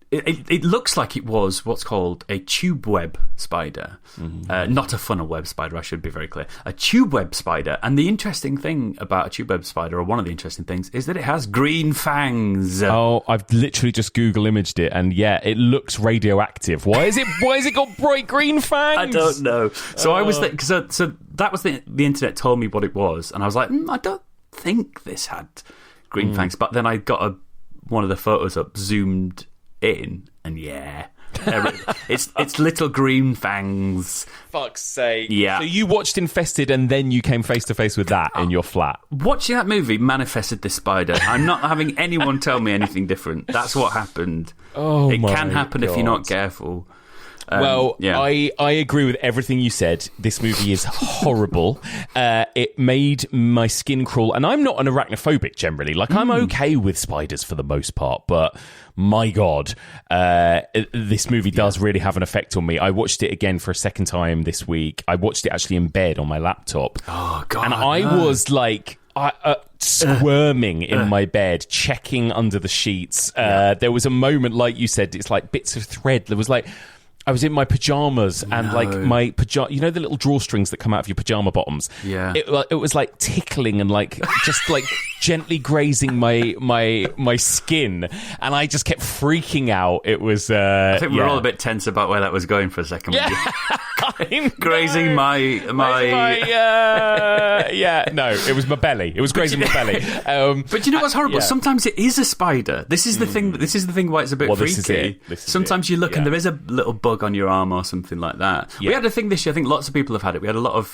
it looks like it was what's called a tube web spider. Not a funnel web spider, I should be very clear. A tube web spider. And the interesting thing about a tube web spider, or one of the interesting things, is that it has green fangs. Oh, I've literally just Google imaged it, and it looks radioactive. Why is it got bright green fangs? I don't know. So I was so that was the internet told me what it was, and I was like, I don't think this had green fangs. But then I got one of the photos up, zoomed in, and it's little green fangs. Fuck's sake. Yeah. So you watched Infested and then you came face to face with that in your flat. Watching that movie manifested this spider. I'm not having anyone tell me anything different. That's what happened. Oh, it can happen if you're not careful. I agree with everything you said. This movie is horrible. It made my skin crawl, and I'm not an arachnophobic generally. Like, I'm okay with spiders for the most part, but my God, this movie does really have an effect on me. I watched it again for a second time this week. I watched it actually in bed on my laptop. Oh, God. And I was like... squirming in my bed, checking under the sheets. There was a moment, like you said, it's like bits of thread. There was like... I was in my pajamas and like my you know the little drawstrings that come out of your pajama bottoms. Yeah, it was like tickling and like just like gently grazing my skin, and I just kept freaking out. It was. I think we were all a bit tense about where that was going for a second. Yeah, grazing my. No, it was my belly. It was grazing my belly. But you know what's horrible? Yeah. Sometimes it is a spider. This is the thing. This is the thing why it's a bit freaky. Sometimes you look and there is a little bug on your arm or something like that. Yeah. We had a thing this year. I think lots of people have had it. We had a lot of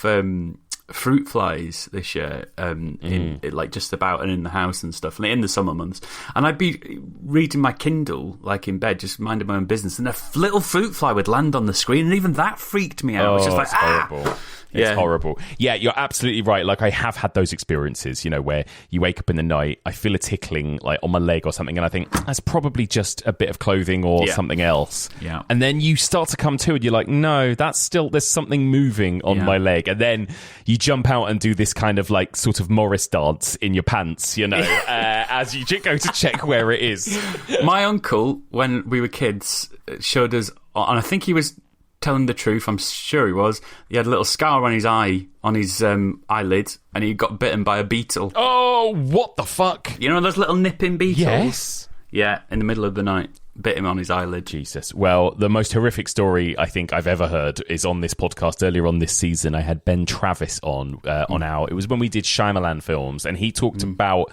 fruit flies this year, in like just about and in the house and stuff, like in the summer months. And I'd be reading my Kindle, like in bed, just minding my own business, and a little fruit fly would land on the screen, and even that freaked me out. It's just like horrible. It's horrible. Yeah, you're absolutely right. Like, I have had those experiences, you know, where you wake up in the night, I feel a tickling like on my leg or something, and I think that's probably just a bit of clothing or something else. Yeah. And then you start to come to and you're like, no, that's still, there's something moving on my leg. And then you jump out and do this kind of like sort of Morris dance in your pants, you know, as you go to check where it is. My uncle, when we were kids, showed us, and I think he was telling the truth, I'm sure he was. He had a little scar on his eye, on his eyelid, and he got bitten by a beetle. Oh, what the fuck? You know those little nipping beetles? Yes. Yeah, in the middle of the night. Bit him on his eyelid. Jesus. Well, the most horrific story I think I've ever heard is on this podcast earlier on this season. I had Ben Travis on our... It was when we did Shyamalan films, and he talked about...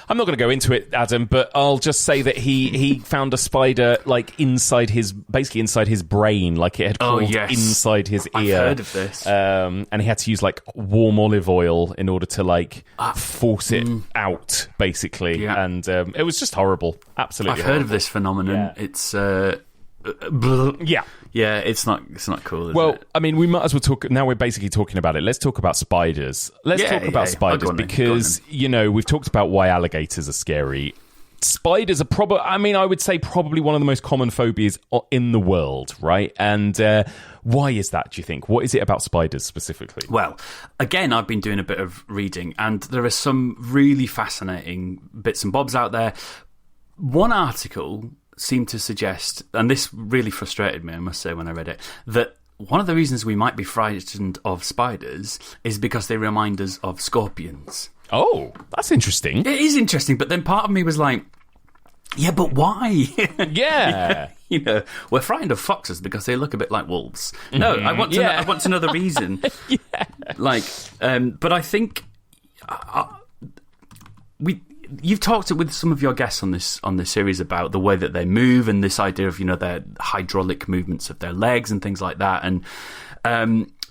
I'm not going to go into it, Adam, but I'll just say that he found a spider like inside his brain, like it had crawled inside his ear. I've heard of this. And he had to use like warm olive oil in order to like force it out, basically. Yeah. And it was just horrible. Absolutely. I've heard of this phenomenon. Yeah. It's yeah, it's not cool, is it? I mean, we might as well talk... Now we're basically talking about it. Let's talk about spiders. Let's talk about spiders because, you know, we've talked about why alligators are scary. Spiders are probably... I mean, I would say probably one of the most common phobias in the world, right? And why is that, do you think? What is it about spiders specifically? Well, again, I've been doing a bit of reading, and there are some really fascinating bits and bobs out there. One article seemed to suggest, and this really frustrated me, I must say, when I read it, that one of the reasons we might be frightened of spiders is because they remind us of scorpions. Oh, that's interesting. It is interesting, but then part of me was like, yeah, but why? Yeah. You know, we're frightened of foxes because they look a bit like wolves. No, I want to know the reason. Like, but I think you've talked with some of your guests on this series about the way that they move and this idea of, you know, their hydraulic movements of their legs and things like that, and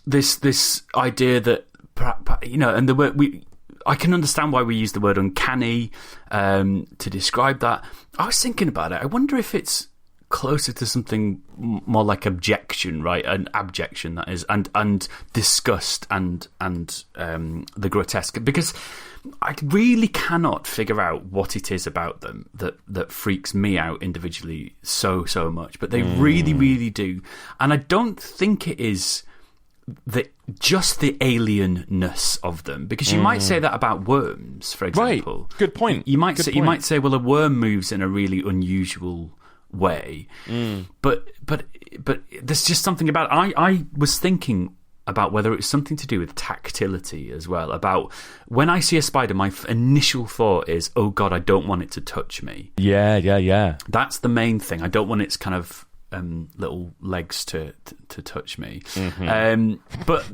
this idea that, you know, and the word I can understand why we use the word uncanny to describe that. I was thinking about it. I wonder if it's closer to something more like abjection, right? An abjection, that is, and disgust and the grotesque, because I really cannot figure out what it is about them that freaks me out individually so much, but they really, really do. And I don't think it is just the alienness of them, because you might say that about worms, for example. Right. Good point. You might say, well, a worm moves in a really unusual way, but there's just something about it. I was thinking about whether it's something to do with tactility as well. About when I see a spider, my initial thought is, oh God, I don't want it to touch me. Yeah. That's the main thing. I don't want its kind of little legs to touch me. But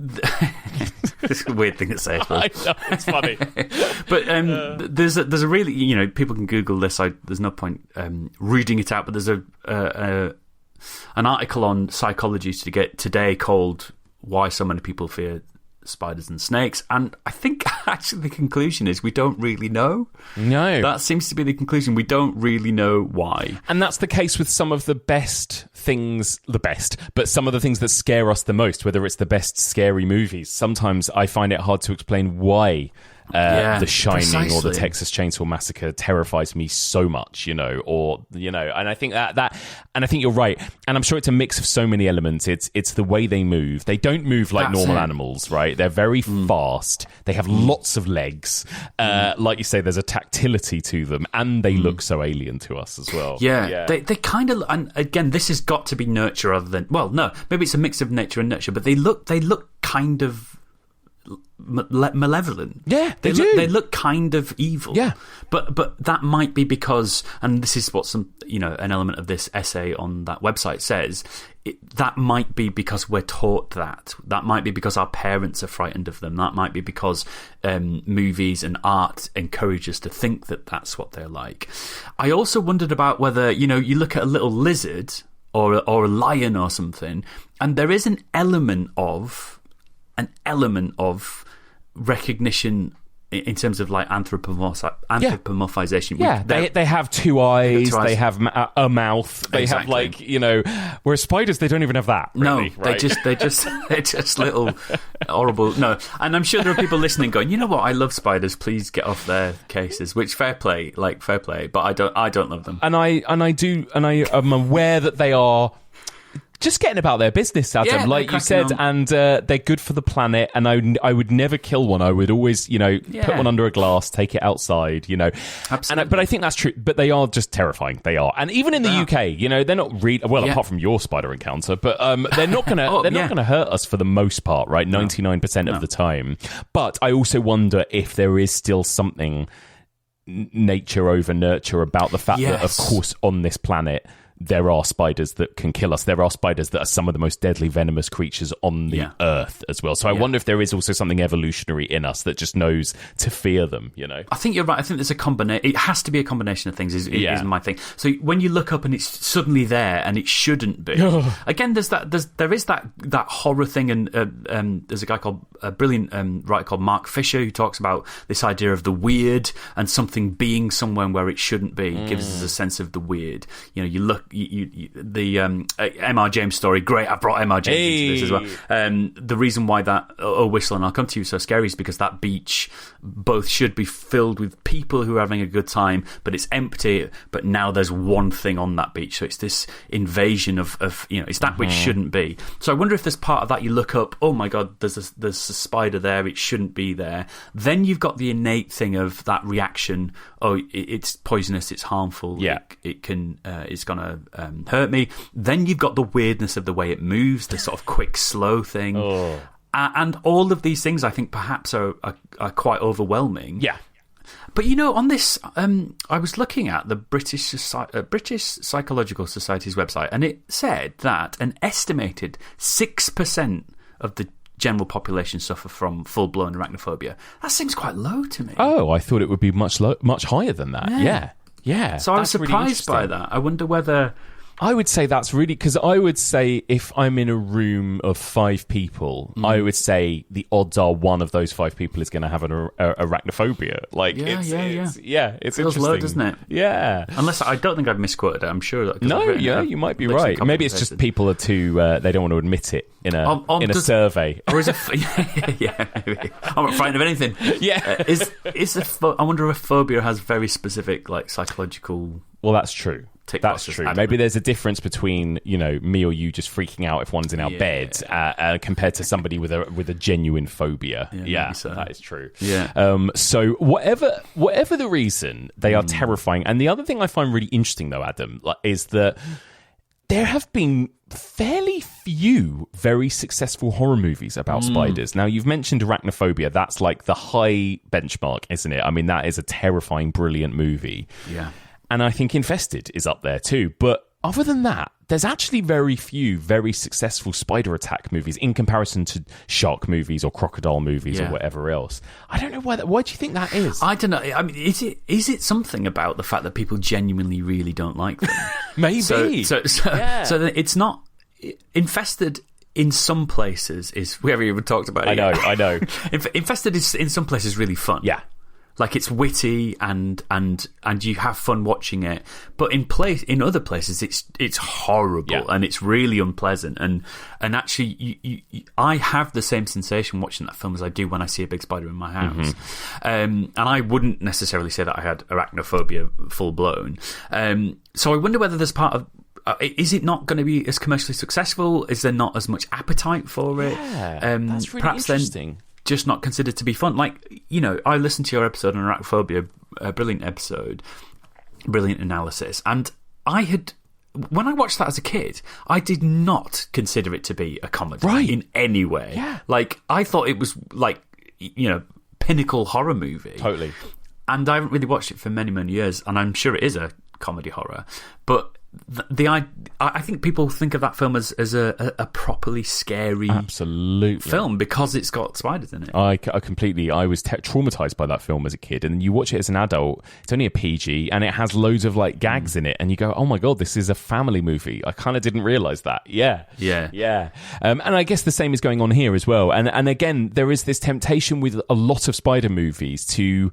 it's a weird thing to say. I know, it's funny. But there's a really, you know, people can Google this. There's no point reading it out. But there's an article on Psychology today called "Why So Many People Fear Spiders and Snakes," and I think actually the conclusion is we don't really know. No, that seems to be the conclusion. We don't really know why, and that's the case with some of the best things. But some of the things that scare us the most, whether it's the best scary movies. Sometimes I find it hard to explain why The Shining or the precisely. Texas Chainsaw Massacre terrifies me so much, and I think and I think you're right. And I'm sure it's a mix of so many elements. It's the way they move. They don't move like normal animals, right? They're very fast. They have lots of legs. Like you say, there's a tactility to them, and they look so alien to us as well. Yeah. They kind of, and again, this has got to be nurture rather than, well, no, maybe it's a mix of nature and nurture, but they look kind of malevolent. Yeah, they do. They look kind of evil. Yeah, but that might be because, and this is what an element of this essay on that website says. That might be because we're taught that. That might be because our parents are frightened of them. That might be because movies and art encourage us to think that that's what they're like. I also wondered about whether you look at a little lizard or a lion or something, and there is an element of recognition in terms of like anthropomorphization. Yeah, they have two eyes, they have a mouth, they have whereas spiders, they don't even have that. Really, no, right? they're just little horrible. No, and I'm sure there are people listening going, you know what? I love spiders. Please get off their cases. Which fair play, but I don't love them. And I am aware that they are just getting about their business, Adam, yeah, like you said, and they're good for the planet, and I would never kill one. I would always, put one under a glass, take it outside, Absolutely. But I think that's true. But they are just terrifying. They are. And even in the UK, they're not really, apart from your spider encounter, but they're not going to not going to hurt us for the most part, right? 99% of the time. But I also wonder if there is still something nature over nurture about the fact that, of course, on this planet, there are spiders that can kill us. There are spiders that are some of the most deadly venomous creatures on the earth as well. So I wonder if there is also something evolutionary in us that just knows to fear them, I think you're right. I think there's a combination. It has to be a combination of things is my thing. So when you look up and it's suddenly there and it shouldn't be. Again, there is that horror thing, and there's a guy called a brilliant writer called Mark Fisher who talks about this idea of the weird and something being somewhere where it shouldn't be. It gives us a sense of the weird. You look. The M.R. James story, great. I brought M.R. James into this as well. The reason why that Whistle and I'll Come to You is so scary is because that beach both should be filled with people who are having a good time, but it's empty. But now there's one thing on that beach, so it's this invasion of it's that which shouldn't be. So I wonder if there's part of that. You look up, oh my god, there's a spider there. It shouldn't be there. Then you've got the innate thing of that reaction. Oh, it's poisonous. It's harmful. Yeah, it can. It's gonna hurt me. Then you've got the weirdness of the way it moves, the sort of quick, slow thing, and all of these things I think perhaps are quite overwhelming. Yeah, but on this, I was looking at the British Psychological Society's website, and it said that an estimated 6% of the general population suffer from full-blown arachnophobia. That seems quite low to me. Oh, I thought it would be much higher than that. Yeah. So I was surprised by that. I wonder whether... I would say that's really... Because I would say if I'm in a room of 5 people, I would say the odds are one of those 5 people is going to have an arachnophobia. It's feels interesting. low, doesn't it? Yeah. Unless I don't think I've misquoted it. I'm sure that... you might be right. Maybe it's just people are too... they don't want to admit it in a survey. Or is it... maybe. I'm not frightened of anything. Yeah. I wonder if phobia has very specific psychological... Well, that's true. That's true. Maybe there's a difference between me or you just freaking out if one's in our bed compared to somebody with a genuine phobia. Yeah, so. That is true. Yeah. So whatever the reason, they are terrifying. And the other thing I find really interesting, though, Adam, is that there have been fairly few very successful horror movies about spiders. Now, you've mentioned Arachnophobia. That's like the high benchmark, isn't it? I mean, that is a terrifying, brilliant movie. Yeah. And I think Infested is up there too. But other than that, there's actually very few very successful spider attack movies in comparison to shark movies or crocodile movies or whatever else. I don't know why. Why do you think that is? I don't know. I mean, is it something about the fact that people genuinely really don't like them? Maybe. So it's not Infested. In some places is we haven't even talked about it. I know. Infested is in some places really fun. Yeah. Like, it's witty and you have fun watching it, but in other places it's horrible and it's really unpleasant. And actually, I have the same sensation watching that film as I do when I see a big spider in my house. And I wouldn't necessarily say that I had arachnophobia full blown. So I wonder whether there's part of. Is it not going to be as commercially successful? Is there not as much appetite for it? Yeah, that's really perhaps interesting. Then just not considered to be fun. Like, you know, I listened to your episode on arachnophobia, a brilliant episode, brilliant analysis, and when I watched that as a kid, I did not consider it to be a comedy in any way. Yeah. Like, I thought it was like, you know, pinnacle horror movie. Totally. And I haven't really watched it for many, many years, and I'm sure it is a comedy horror, but I think people think of that film as a properly scary film because it's got spiders in it. I completely. I was traumatized by that film as a kid, and you watch it as an adult. It's only a PG, and it has loads of like gags in it, and you go, "Oh my god, this is a family movie." I kind of didn't realize that. Yeah. And I guess the same is going on here as well. And again, there is this temptation with a lot of spider movies to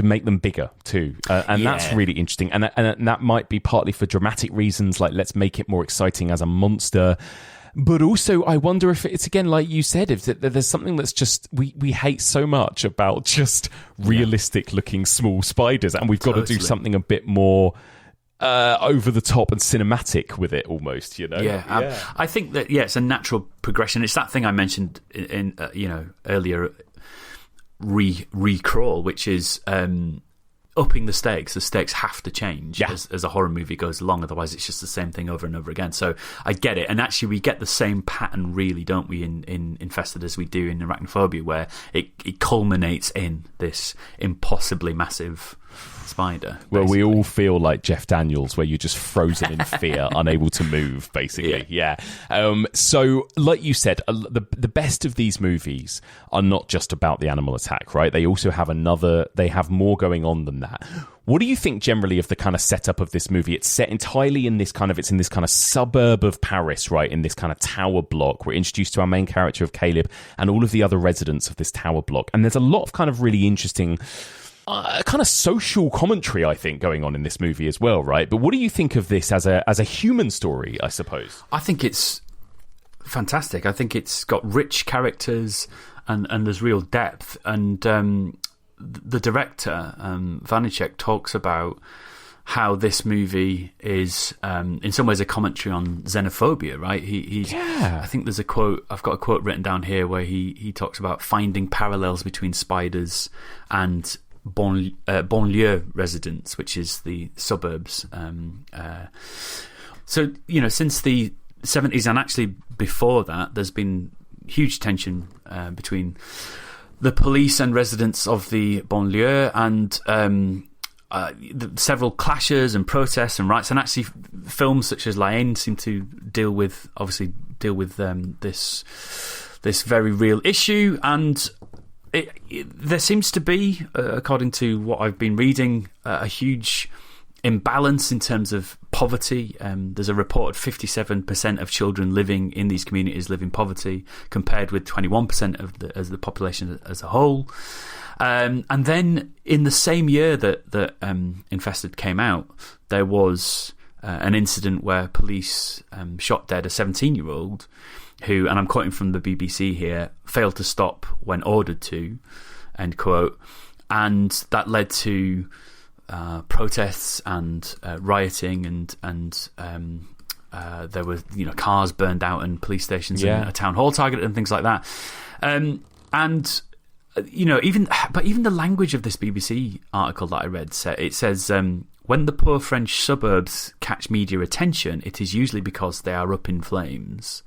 make them bigger too, and that's really interesting, and that might be partly for dramatic reasons, like let's make it more exciting as a monster, but also I wonder if it's, again, like you said, if there's something that's just we hate so much about just realistic looking small spiders, and we've got to do something a bit more over the top and cinematic with it, almost, you know. I think that it's a natural progression. It's that thing I mentioned in earlier, recrawl, which is upping the stakes. The stakes have to change as a horror movie goes along, otherwise it's just the same thing over and over again. So I get it, and actually we get the same pattern, really, don't we, in Infested as we do in Arachnophobia, where it culminates in this impossibly massive spider. Well, we all feel like Jeff Daniels, where you're just frozen in fear, unable to move, basically. So, like you said, the best of these movies are not just about the animal attack, right? They also have they have more going on than that. What do you think generally of the kind of setup of this movie? It's set entirely in this kind of suburb of Paris, right? In this kind of tower block. We're introduced to our main character of Caleb and all of the other residents of this tower block. And there's a lot of kind of really interesting kind of social commentary, I think, going on in this movie as well, right? But what do you think of this as a human story, I suppose? I think it's fantastic. I think it's got rich characters and there's real depth. And the director, Vaniček, talks about how this movie is, in some ways, a commentary on xenophobia, right? I think there's a quote, I've got a quote written down here where he talks about finding parallels between spiders and banlieue residents, which is the suburbs. So, you know, since the 70s, and actually before that, there's been huge tension between the police and residents of the banlieue, and several clashes and protests and riots. And actually, films such as La Haine seem to deal with this very real issue. And there seems to be, according to what I've been reading, a huge imbalance in terms of poverty. There's a reported 57% of children living in these communities live in poverty, compared with 21% of the population as a whole. And then in the same year that Infested came out, there was an incident where police shot dead a 17-year-old who, and I'm quoting from the BBC here, failed to stop when ordered to, end quote. And that led to protests and rioting, and there were, you know, cars burned out and police stations and a town hall targeted and things like that. And you know, even the language of this BBC article that I read, it says, when the poor French suburbs catch media attention, it is usually because they are up in flames.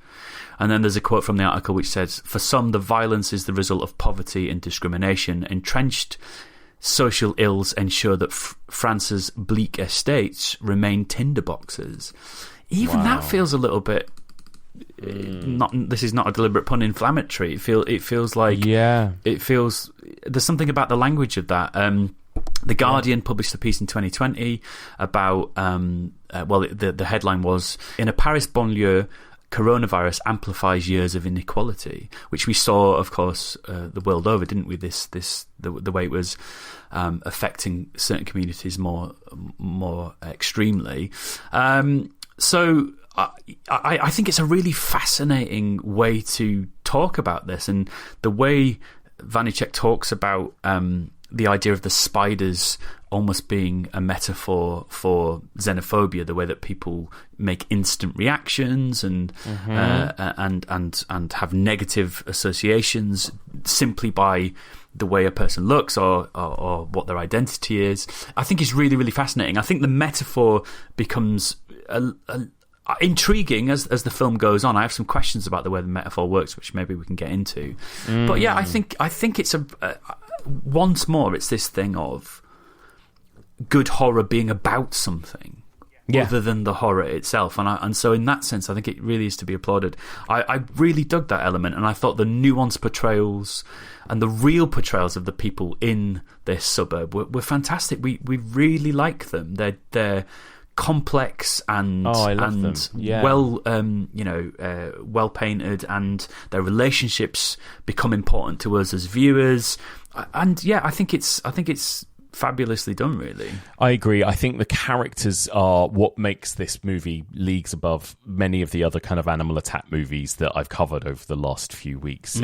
And then there's a quote from the article which says, for some, the violence is the result of poverty and discrimination. Entrenched social ills ensure that France's bleak estates remain tinderboxes. Even that feels a little bit... This is not a deliberate pun, inflammatory. It feels like there's something about the language of that. The Guardian published a piece in 2020 about the headline was, in a Paris banlieue, coronavirus amplifies years of inequality, which we saw, of course, the world over, didn't we? The way it was affecting certain communities more extremely. So I think it's a really fascinating way to talk about this, and the way Vaniček talks about the idea of the spiders almost being a metaphor for xenophobia, the way that people make instant reactions and have negative associations simply by the way a person looks or what their identity is. I think is really, really fascinating. I think the metaphor becomes intriguing as the film goes on. I have some questions about the way the metaphor works, which maybe we can get into. But yeah, I think it's once more, it's this thing of good horror being about something other than the horror itself. And so in that sense, I think it really is to be applauded. I really dug that element, and I thought the nuanced portrayals and the real portrayals of the people in this suburb were fantastic. We really like them. They're complex and well well painted, and their relationships become important to us as viewers. And yeah, I think it's fabulously done, really. I agree. I think the characters are what makes this movie leagues above many of the other kind of animal attack movies that I've covered over the last few weeks,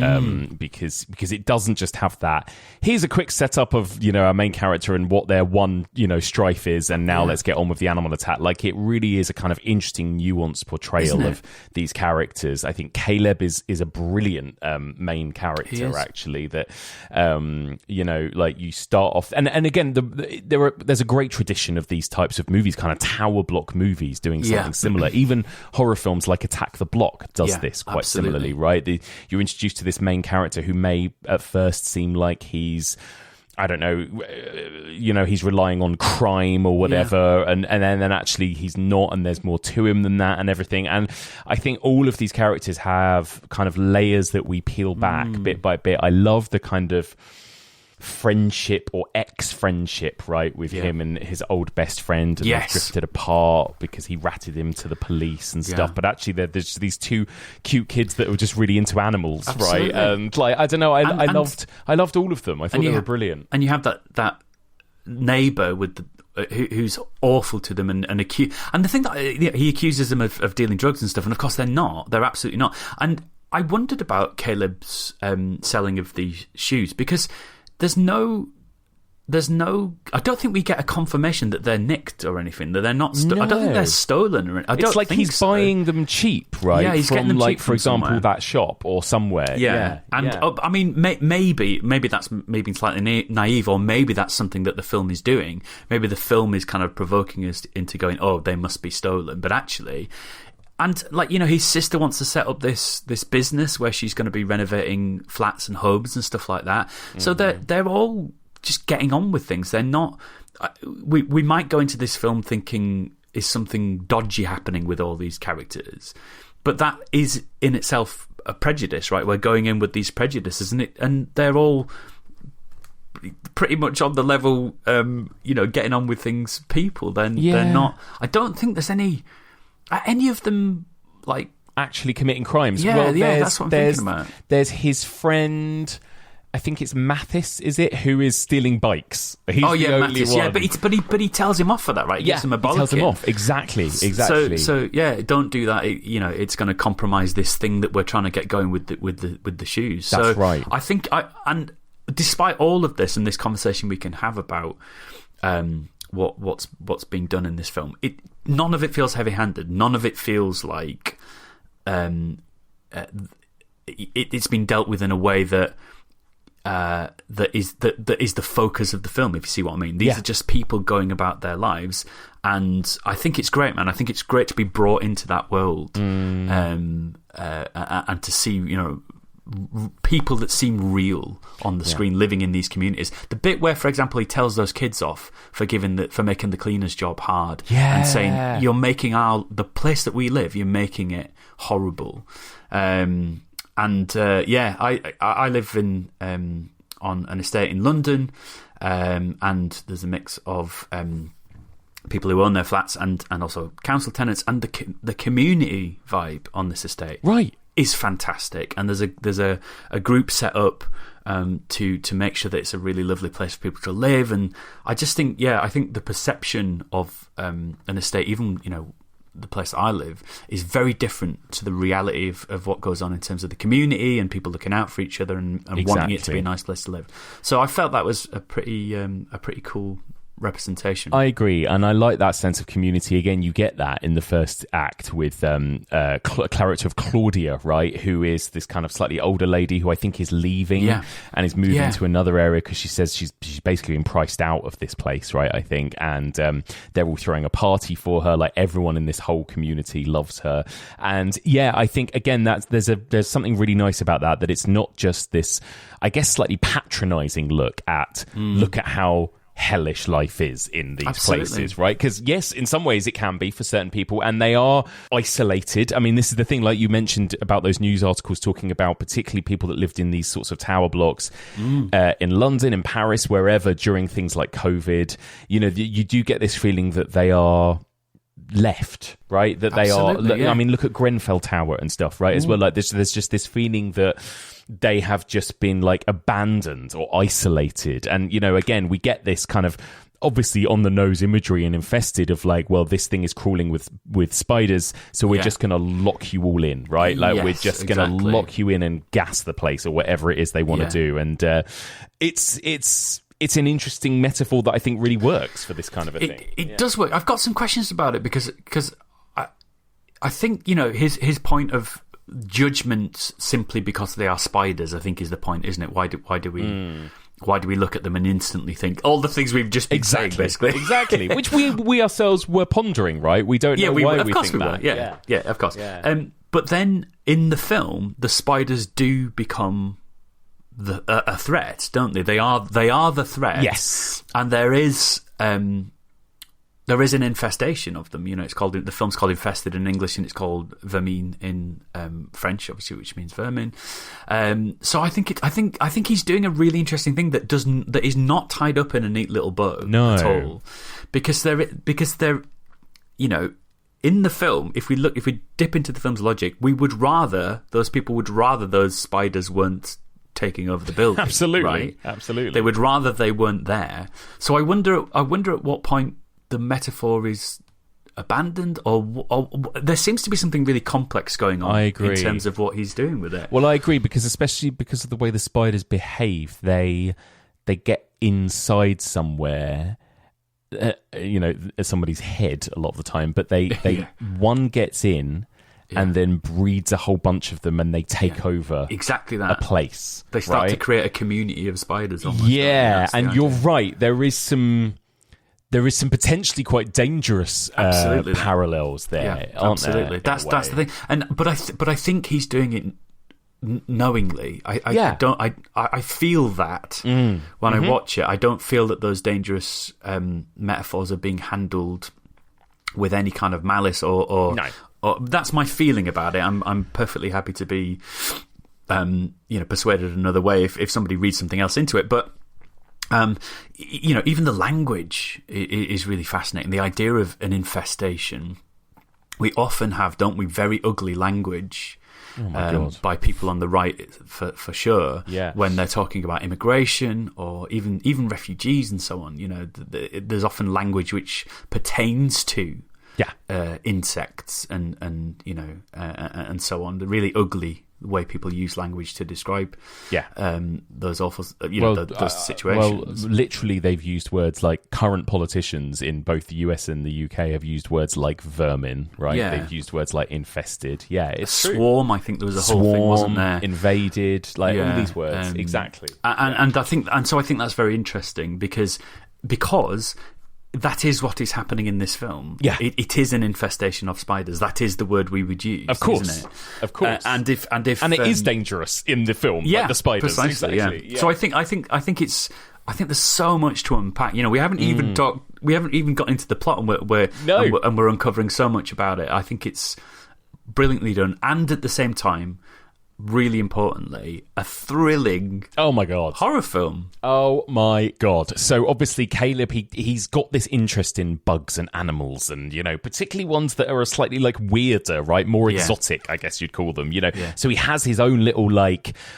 because it doesn't just have that. Here's a quick setup of our main character and what their one strife is, and now let's get on with the animal attack. Like, it really is a kind of interesting, nuanced portrayal of these characters. I think Caleb is a brilliant main character, actually. That like, you start off and again. There's a great tradition of these types of movies, kind of tower block movies, doing something similar. Even horror films like Attack the Block does this quite similarly, right? You're introduced to this main character who may at first seem like he's, I don't know, he's relying on crime or whatever, and then actually he's not, and there's more to him than that and everything. And I think all of these characters have kind of layers that we peel back bit by bit. I love the kind of friendship or ex-friendship, right, with him and his old best friend, and they've drifted apart because he ratted him to the police and stuff. But actually there's these two cute kids that were just really into animals. Absolutely. Right? And like, I don't know, I loved all of them. I thought they were brilliant. And you have that neighbour with the who's awful to them and the thing that he accuses them of dealing drugs and stuff, and of course they're not. They're absolutely not. And I wondered about Caleb's selling of these shoes, because there's no. I don't think we get a confirmation that they're nicked or anything. That they're not. I don't think they're stolen. Or it's like he's buying them cheap, right? Yeah, he's getting them cheap, for example, somewhere. That shop or somewhere. Yeah. I mean, maybe that's maybe slightly naive, or maybe that's something that the film is doing. Maybe the film is kind of provoking us into going, "Oh, they must be stolen," but actually. And like, his sister wants to set up this business where she's going to be renovating flats and homes and stuff like that. Mm-hmm. So they're all just getting on with things. They're not. We might go into this film thinking, is something dodgy happening with all these characters, but that is in itself a prejudice, right? We're going in with these prejudices, and they're all pretty much on the level, getting on with things. People, they're not. I don't think there's any of them like actually committing crimes. That's what I'm thinking about. There's his friend, I think it's Mathis, is it, who is stealing bikes? He's Mathis. One. Yeah, but he tells him off for that, right? He gives him a bollocking. He tells him off. Exactly. So yeah, don't do that. It's going to compromise this thing that we're trying to get going with the shoes. That's right. I think and despite all of this and this conversation we can have about what's being done in this film, none of it feels heavy-handed. None of it feels like it's been dealt with in a way that is the focus of the film, if you see what I mean. These are just people going about their lives, and I think it's great, man. I think it's great to be brought into that world, and to see people that seem real on the screen living in these communities. The bit where, for example, he tells those kids off for making the cleaner's job hard, and saying, you're making the place that we live, you're making it horrible. I live in on an estate in London, and there's a mix of people who own their flats and also council tenants, and the community vibe on this estate is fantastic. And there's a group set up to make sure that it's a really lovely place for people to live. And I just think, I think the perception of an estate, even, you know, the place that I live, is very different to the reality of what goes on in terms of the community and people looking out for each other and wanting it to be a nice place to live. So I felt that was a pretty cool representation. I agree, and I like that sense of community. Again, you get that in the first act with a character of Claudia, right, who is this kind of slightly older lady who I think is leaving and is moving to another area because she says she's basically been priced out of this place, right, I think, and they're all throwing a party for her. Like, everyone in this whole community loves her. And I think, again, there's something really nice about that it's not just this, I guess, slightly patronising look at how hellish life is in these places, right? Because yes, in some ways it can be for certain people, and they are isolated. I mean, this is the thing, like you mentioned about those news articles talking about particularly people that lived in these sorts of tower blocks in London, in Paris, wherever, during things like COVID. You know, you do get this feeling that they are left, right? That they are. I mean, look at Grenfell Tower and stuff, right? As well, like there's just this feeling that they have just been like abandoned or isolated. And, you know, again, we get this kind of obviously on the nose imagery and Infested of like, well, this thing is crawling with spiders, so we're just going to lock you all in, right? Like, we're just going to lock you in and gas the place or whatever it is they want to do. And it's an interesting metaphor that I think really works for this kind of a thing. It does work. I've got some questions about it because I think, you know, his point of judgment simply because they are spiders, I think, is the point, isn't it? Why do we look at them and instantly think all the things we've just been saying, basically? Exactly. Which we ourselves were pondering, right? We don't know why we think that. Yeah, of course. Yeah. But then in the film, the spiders do become a threat, don't they? They are the threat. Yes. And there is an infestation of them. You know, the film's called Infested in English, and it's called Vermine in French, obviously, which means vermin. So I think he's doing a really interesting thing that is not tied up in a neat little bow at all, because they're you know, in the film, if we dip into the film's logic, those people would rather those spiders weren't taking over the building. Absolutely, right? Absolutely. They would rather they weren't there. So I wonder at what point the metaphor is abandoned, or there seems to be something really complex going on. I agree. In terms of what he's doing with it. Well, I agree, because especially because of the way the spiders behave, they get inside somewhere, you know, somebody's head a lot of the time, but they one gets in and then breeds a whole bunch of them, and they take over exactly that a place. They start to create a community of spiders. Almost, and you're right. There is some potentially quite dangerous parallels there, aren't there? That's the thing. But I think he's doing it knowingly. I feel that when I watch it. I don't feel that those dangerous metaphors are being handled with any kind of malice or that's my feeling about it. I'm perfectly happy to be persuaded another way if somebody reads something else into it. But you know, even the language is really fascinating. The idea of an infestation. We often have, don't we, very ugly language by people on the right, for sure. Yeah. When they're talking about immigration or even refugees and so on. You know, there's often language which pertains to insects and you know and so on. The really ugly way people use language to describe those awful those situations. Well, literally, they've used words like current politicians in both the US and the UK have used words like vermin, right? Yeah. They've used words like infested. Yeah, it's swarm. True. I think there was a whole thing, wasn't there? Invaded, like all these words, exactly. And I think that's very interesting because that is what is happening in this film. Yeah, it is an infestation of spiders. That is the word we would use, of course, isn't it? Of course. And if it is dangerous in the film, like the spiders, precisely. Exactly. Yeah. So I think there's so much to unpack. You know, we haven't even got into the plot, and we're uncovering so much about it. I think it's brilliantly done, and at the same time, really importantly, a thrilling Oh my God. horror film. Oh my God. So obviously Caleb, he's got this interest in bugs and animals and, particularly ones that are slightly like weirder, right? More exotic, I guess you'd call them, So he has his own little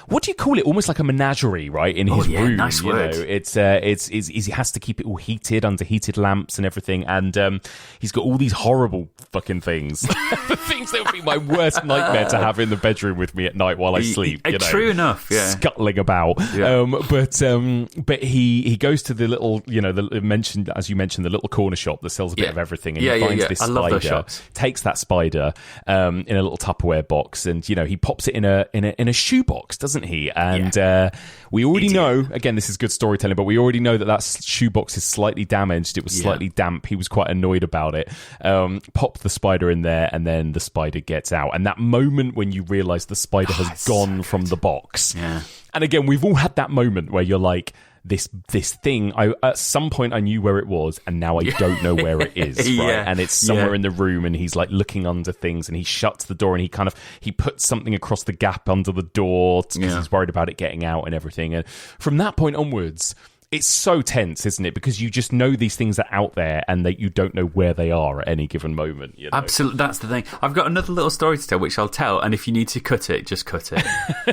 what do you call it? Almost like a menagerie, right? In his room. Nice word. It's he has to keep it all heated under heated lamps and everything. And he's got all these horrible fucking things. The things that would be my worst nightmare to have in the bedroom with me at night while I sleep. True enough, yeah. Scuttling about. Yeah. But he goes to the little, as you mentioned, the little corner shop that sells a bit of everything, and he finds this I love those spider. shops. Takes that spider in a little Tupperware box, and he pops it in a shoebox, doesn't he? And we already know. Again, this is good storytelling, but we already know that shoebox is slightly damaged. It was slightly damp. He was quite annoyed about it. Popped the spider in there, and then the spider gets out. And that moment when you realise the spider has gone from the box. Yeah. And again, we've all had that moment where you're like, this thing, at some point I knew where it was, and now I don't know where it is, right? And it's somewhere in the room, and he's like looking under things, and he shuts the door, and he puts something across the gap under the door because he's worried about it getting out and everything. And from that point onwards, it's so tense, isn't it? Because you just know these things are out there and that you don't know where they are at any given moment. Absolutely, that's the thing. I've got another little story to tell, which I'll tell, and if you need to cut it, just cut it.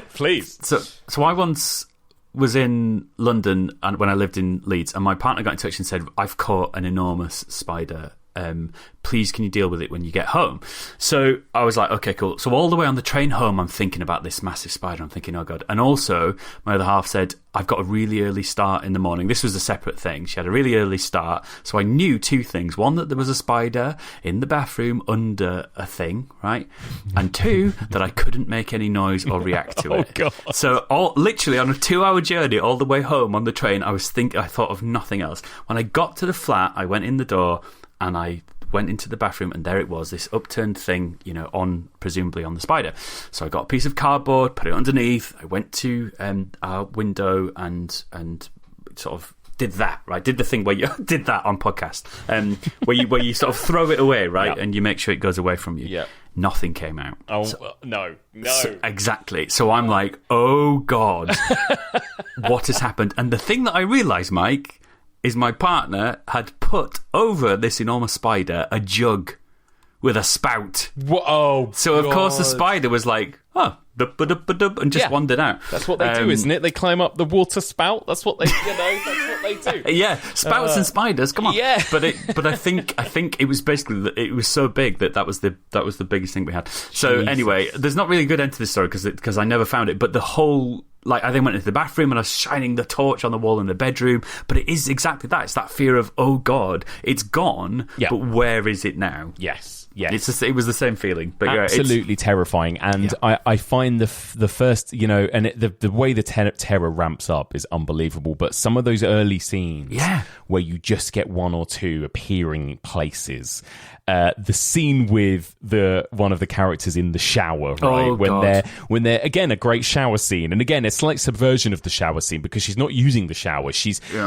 Please. So I once was in London and when I lived in Leeds, and my partner got in touch and said, I've caught an enormous spider. Please, can you deal with it when you get home? So I was like, okay, cool. So all the way on the train home, I'm thinking about this massive spider. I'm thinking, oh God. And also, my other half said, I've got a really early start in the morning. This was a separate thing. She had a really early start. So I knew two things. One, that there was a spider in the bathroom under a thing, right? And two, that I couldn't make any noise or react to it. God. So literally on a 2-hour journey all the way home on the train, I thought of nothing else. When I got to the flat, I went in the door, and I went into the bathroom, and there it was, this upturned thing, presumably on the spider. So I got a piece of cardboard, put it underneath. I went to our window and sort of did that, right? Did the thing where you did that on podcast, where you sort of throw it away, right? Yeah. And you make sure it goes away from you. Yeah. Nothing came out. Oh, no. Exactly. So I'm like, oh God, what has happened? And the thing that I realised, Mike, is my partner had put over this enormous spider a jug with a spout. Whoa! So of course the spider was like, and just wandered out. That's what they do, isn't it? They climb up the water spout. That's what they, that's what they do. Yeah, spouts and spiders. Come on. Yeah. But I think it was basically it was so big that was the biggest thing we had. So Jesus. Anyway, there's not really a good end to this story because I never found it. But the whole. I then went into the bathroom and I was shining the torch on the wall in the bedroom. But it is exactly that. It's that fear of, oh God, it's gone, but where is it now? Yes. It was the same feeling. But absolutely terrifying. And I find the first, and the way the terror ramps up is unbelievable. But some of those early scenes where you just get one or two appearing places. The scene with one of the characters in the shower, right? When they're again, a great shower scene, and again, it's like subversion of the shower scene because she's not using the shower.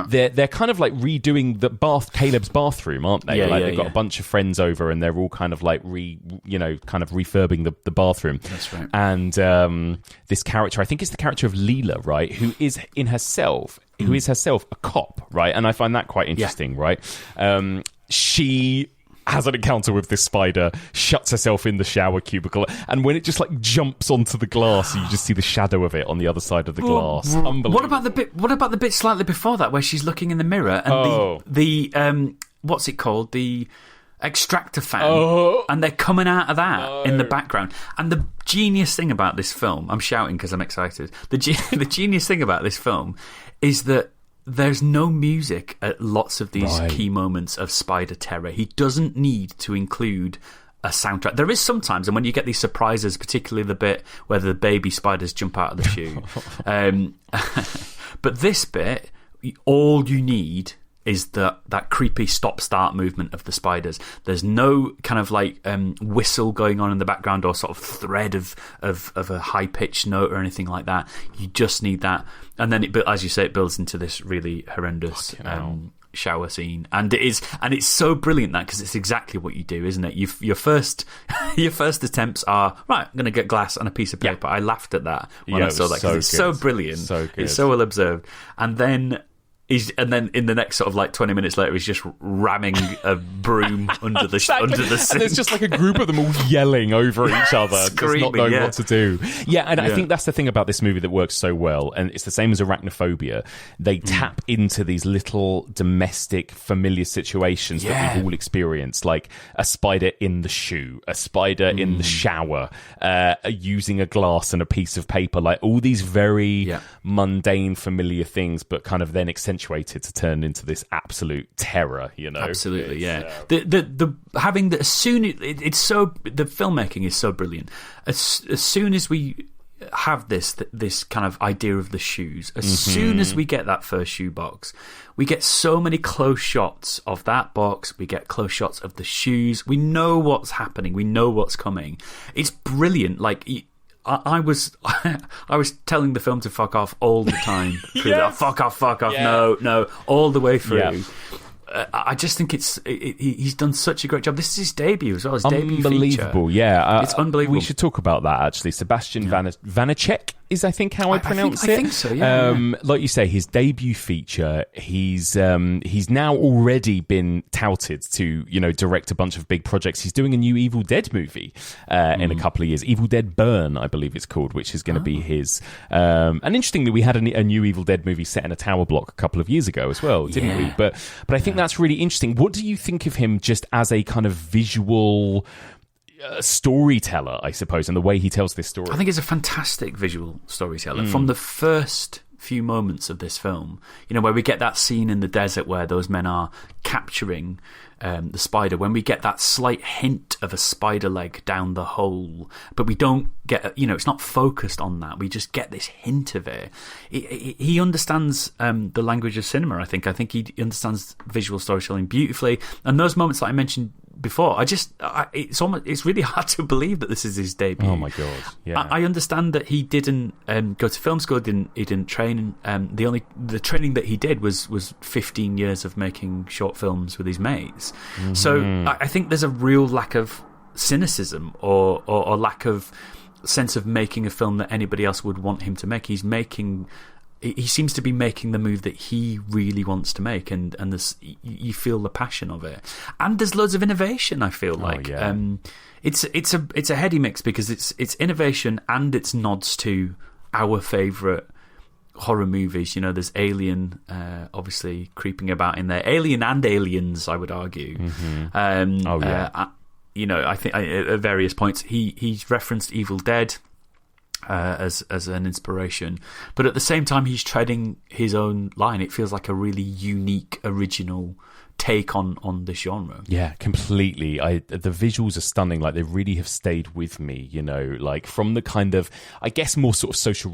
They're kind of like redoing Caleb's bathroom, aren't they? They've got a bunch of friends over, and they're all kind of like refurbing the bathroom. That's right. And this character, I think it's the character of Leela, right? Who is herself a cop, right? And I find that quite interesting, right? She has an encounter with this spider, shuts herself in the shower cubicle, and when it just like jumps onto the glass, you just see the shadow of it on the other side of the glass. Unbelievable. What about the bit slightly before that where she's looking in the mirror and the what's it called, the extractor fan, and they're coming out of that in the background. And the genius thing about this film, I'm shouting because I'm excited. The genius thing about this film is that there's no music at lots of these key moments of spider terror. He doesn't need to include a soundtrack. There is sometimes, and when you get these surprises, particularly the bit where the baby spiders jump out of the shoe. But this bit, all you need is that creepy stop-start movement of the spiders. There's no kind of like whistle going on in the background or sort of thread of a high-pitched note or anything like that. You just need that. And then, as you say, it builds into this really horrendous shower scene, and it's so brilliant that because it's exactly what you do, isn't it? Your first attempts are right. I'm going to get glass and a piece of paper. I laughed at that when I saw that because it's so brilliant. So good. It's so well observed, and then in the next sort of like 20 minutes later, he's just ramming a broom under the sink. And there's just like a group of them all yelling over each other, just not knowing what to do. Yeah, and I think that's the thing about this movie that works so well, and it's the same as Arachnophobia. They tap into these little domestic, familiar situations that we've all experienced, like a spider in the shoe, a spider in the shower, using a glass and a piece of paper, like all these very mundane, familiar things, but kind of then accentuated to turn into this absolute terror, Absolutely, The having the it's so the filmmaking is so brilliant. As soon as we have this kind of idea of the shoes, as soon as we get that first shoe box, we get so many close shots of that box. We get close shots of the shoes. We know what's happening. We know what's coming. It's brilliant. Like. I was telling the film to fuck off all the time. Fuck off, no, all the way through. Yeah. I just think he's done such a great job. This is his debut as well. His unbelievable debut feature. It's unbelievable. We should talk about that actually. Sébastien Vaniček is, I think, how I pronounce it. I think so. Yeah. Like you say, his debut feature. He's now already been touted to direct a bunch of big projects. He's doing a new Evil Dead movie in a couple of years. Evil Dead Burn, I believe it's called, which is going to be his. And interestingly, we had a new Evil Dead movie set in a tower block a couple of years ago as well, didn't we? But I think that's really interesting. What do you think of him just as a kind of visual storyteller, I suppose, and the way he tells this story? I think he's a fantastic visual storyteller. From the first few moments of this film, where we get that scene in the desert where those men are capturing the spider, when we get that slight hint of a spider leg down the hole, but we don't get, it's not focused on that. We just get this hint of it. He understands the language of cinema, I think. I think he understands visual storytelling beautifully. And those moments that I mentioned before, it's really hard to believe that this is his debut. Oh my god! Yeah, I understand that he didn't go to film school. He didn't train. The training that he did was 15 years of making short films with his mates. Mm-hmm. So I think there's a real lack of cynicism or lack of sense of making a film that anybody else would want him to make. He seems to be making the move that he really wants to make, and this, you feel the passion of it. And there's loads of innovation, I feel like. It's a heady mix because it's innovation and it's nods to our favourite horror movies. There's Alien, obviously creeping about in there. Alien and Aliens, I would argue. Mm-hmm. I think at various points he's referenced Evil Dead as an inspiration, but at the same time he's treading his own line. It feels like a really unique, original take on this genre. Yeah, completely. The visuals are stunning. Like, they really have stayed with me, like from the kind of, I guess, more sort of social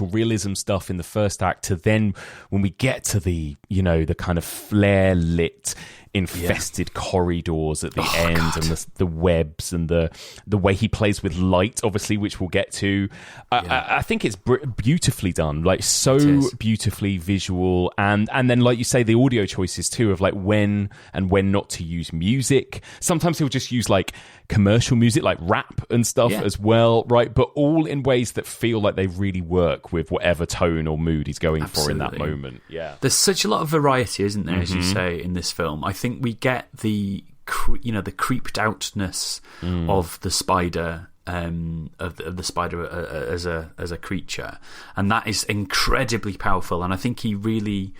realism stuff in the first act to then when we get to the the kind of flare lit infested corridors at the end, and the webs and the way he plays with light, obviously, which we'll get to. I think it's beautifully done, like so beautifully visual, and then, like you say, the audio choices too, of like when not to use music. Sometimes he'll just use like commercial music, like rap and stuff as well, right? But all in ways that feel like they really work with whatever tone or mood he's going for in that moment. Yeah, there's such a lot of variety, isn't there, as you say, in this film. I think we get the the creeped outness of the spider, of the spider as a creature, and that is incredibly powerful. And I think he really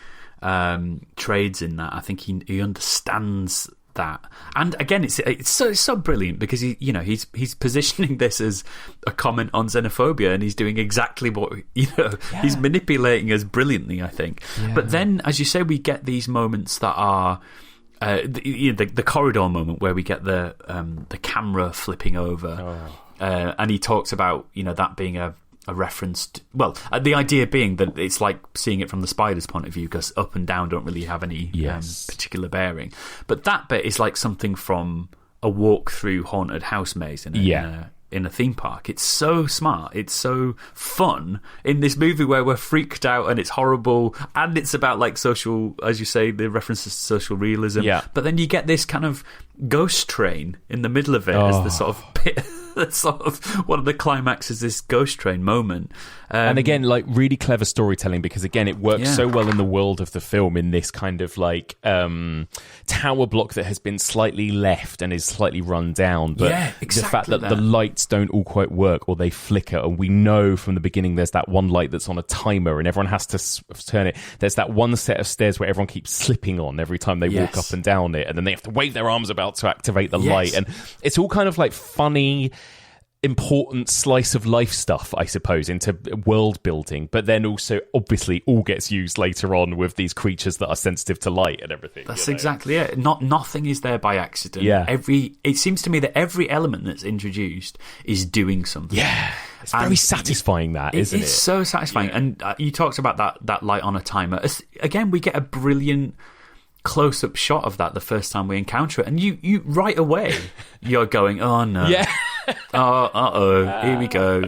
trades in that. I think he understands that. And again, it's so brilliant because he's positioning this as a comment on xenophobia, and he's doing exactly what he's manipulating us brilliantly, I think. But then, as you say, we get these moments that are the corridor moment where we get the camera flipping over, and he talks about that being a reference to, well, the idea being that it's like seeing it from the spider's point of view, because up and down don't really have any particular bearing. But that bit is like something from a walk through haunted house maze in in a theme park. It's so smart. It's so fun in this movie where we're freaked out and it's horrible, and it's about like social, as you say, the references to social realism. Yeah. But then you get this kind of ghost train in the middle of it as the sort of bit. That's sort of one of the climaxes, this ghost train moment. And again, like really clever storytelling, because again, it works so well in the world of the film, in this kind of like tower block that has been slightly left and is slightly run down. But the fact that the lights don't all quite work, or they flicker, and we know from the beginning there's that one light that's on a timer and everyone has to turn it. There's that one set of stairs where everyone keeps slipping on every time they walk up and down it, and then they have to wave their arms about to activate the light. And it's all kind of like funny, important slice of life stuff, I suppose, into world building, but then also obviously all gets used later on with these creatures that are sensitive to light and everything. That's exactly it. Nothing is there by accident. It seems to me that every element that's introduced is doing something. It's very satisfying, isn't it? It's so satisfying. And you talked about that light on a timer. Again, we get a brilliant close-up shot of that the first time we encounter it, and you right away you're going, oh no, here we go,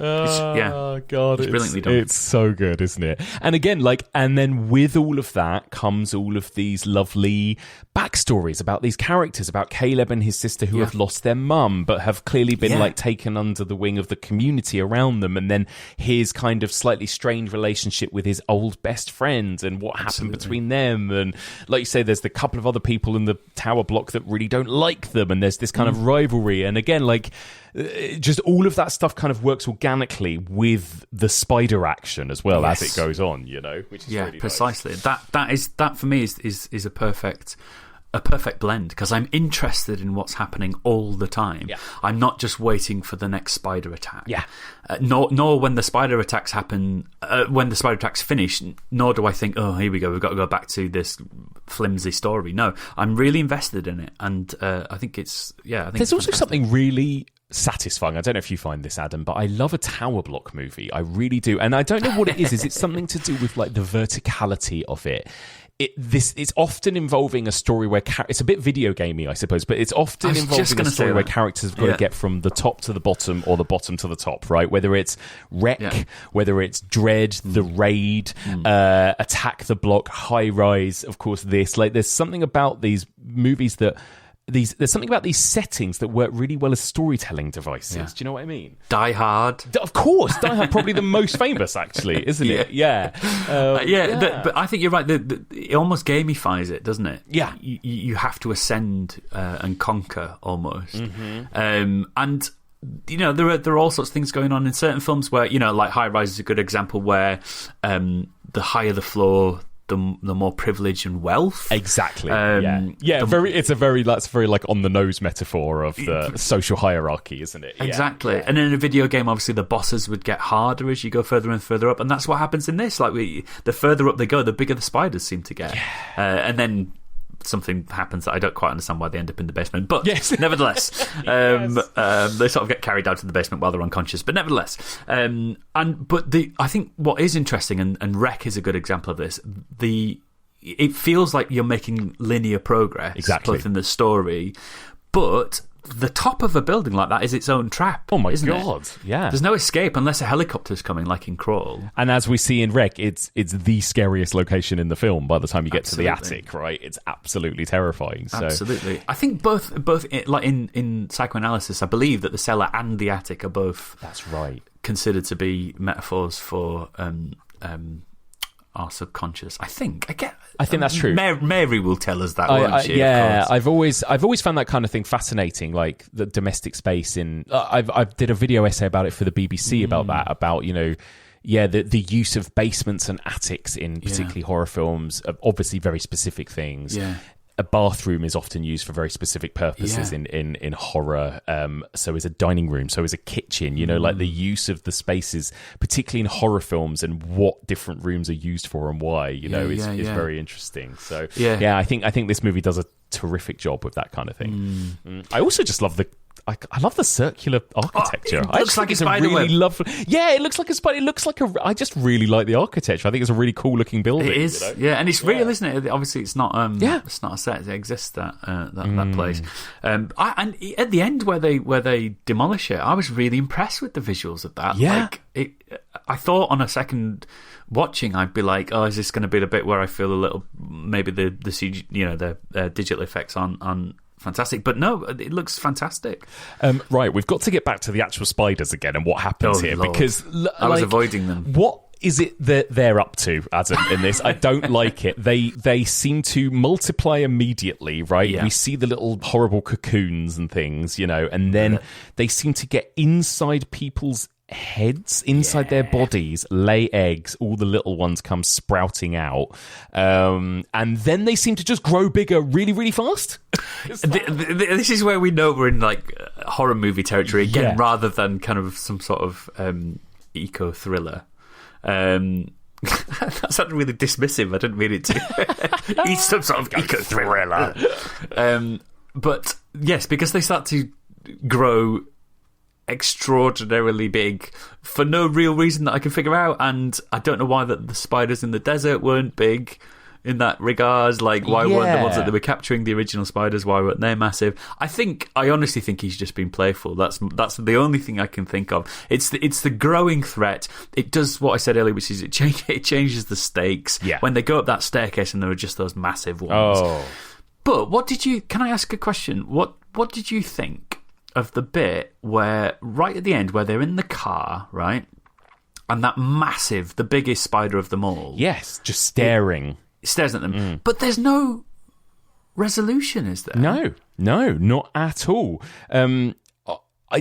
God, it's brilliantly done. It's so good, isn't it? And again, and then with all of that comes all of these lovely backstories about these characters, about Caleb and his sister who have lost their mum but have clearly been like taken under the wing of the community around them, and then his kind of slightly strained relationship with his old best friend and what happened between them. And like you say, there's the couple of other people in the tower block that really don't like them, and there's this kind of rivalry. And again, like, just all of that stuff kind of works organically with the spider action as well as it goes on, which is really precisely nice. That for me is a perfect blend, because I'm interested in what's happening all the time. I'm not just waiting for the next spider attack. Nor when the spider attacks happen, when the spider attacks finish, nor do I think, oh, here we go, we've got to go back to this flimsy story. No, I'm really invested in it, and I think it's there's also something really satisfying. I don't know if you find this, Adam, but I love a tower block movie. I really do. And I don't know what it is. Is it something to do with like the verticality of it? It's often involving a story where it's a bit video gamey, I suppose, but it's often involving a story where characters have got to get from the top to the bottom, or the bottom to the top, right? Whether it's Wreck, whether it's Dread, The Raid, Attack the Block, High Rise, of course, this. Like, there's something about these movies that there's something about these settings that work really well as storytelling devices. Do you know what I mean? Die Hard. Of course, Die Hard, probably the most famous, actually, isn't it? But I think you're right. It almost gamifies it, doesn't it? Yeah. You have to ascend and conquer almost. And there are all sorts of things going on in certain films where, like High Rise is a good example, where the higher the floor, the more privilege and wealth. Exactly. That's a very like on the nose metaphor of the social hierarchy, isn't it? Exactly. And in a video game, obviously the bosses would get harder as you go further and further up, and that's what happens in this. Like, the further up they go, the bigger the spiders seem to get. And then something happens that I don't quite understand why they end up in the basement, but nevertheless, they sort of get carried out to the basement while they're unconscious. But nevertheless, I think what is interesting, and Wreck is a good example of this. It feels like you're making linear progress, both in the story, but the top of a building like that is its own trap. Oh my God! It? Yeah, there's no escape unless a helicopter's coming, like in Crawl. And as we see in Wreck, it's the scariest location in the film. By the time you get to the attic, right, it's absolutely terrifying. So. Absolutely, I think both like in psychoanalysis, I believe that the cellar and the attic are both. That's right. Considered to be metaphors for our subconscious. I think that's true. Mary will tell us that, won't she? I've always found that kind of thing fascinating, like the domestic space. I did a video essay about it for the BBC about that, about the use of basements and attics in particularly horror films, obviously very specific things. A bathroom is often used for very specific purposes in horror. So is a dining room, so is a kitchen. Like the use of the spaces, particularly in horror films, and what different rooms are used for and why. Is very interesting. So I think this movie does a terrific job with that kind of thing. I also just love I love the circular architecture. It looks like a spider really web. lovely. Yeah, it looks like a spider. It looks like I just really like the architecture. I think it's a really cool looking building. It is, yeah, and it's real, isn't it? Obviously, it's not. It's not a set. It exists that place. And at the end where they demolish it, I was really impressed with the visuals of that. Yeah. I thought on a second watching, I'd be like, "Oh, is this going to be the bit where I feel a little maybe the CG, the digital effects on fantastic?" But no, it looks fantastic. Right, we've got to get back to the actual spiders again and what happens here, Lord. because I was avoiding them. What is it that they're up to, Adam, in this? I don't like it. They seem to multiply immediately, right? Yeah. We see the little horrible cocoons and things, and then they seem to get inside people's heads, inside their bodies, lay eggs, all the little ones come sprouting out, and then they seem to just grow bigger really, really fast. This is where we know we're in like horror movie territory again, rather than kind of some sort of eco thriller. That sounded really dismissive. I didn't mean it to. It's some sort of eco thriller. But yes, because they start to grow extraordinarily big for no real reason that I can figure out, and I don't know why that the spiders in the desert weren't big in that regard. Like, why weren't the ones that they were capturing, the original spiders, why weren't they massive? I honestly think he's just been playful. That's the only thing I can think of. It's the growing threat. It does what I said earlier, which is it changes the stakes. Yeah. When they go up that staircase and there are just those massive ones. Oh. But can I ask a question? What did you think of the bit where, right at the end, where they're in the car, right? And that massive, the biggest spider of them all. Yes, just staring. It stares at them. But there's no resolution, is there? No, not at all. I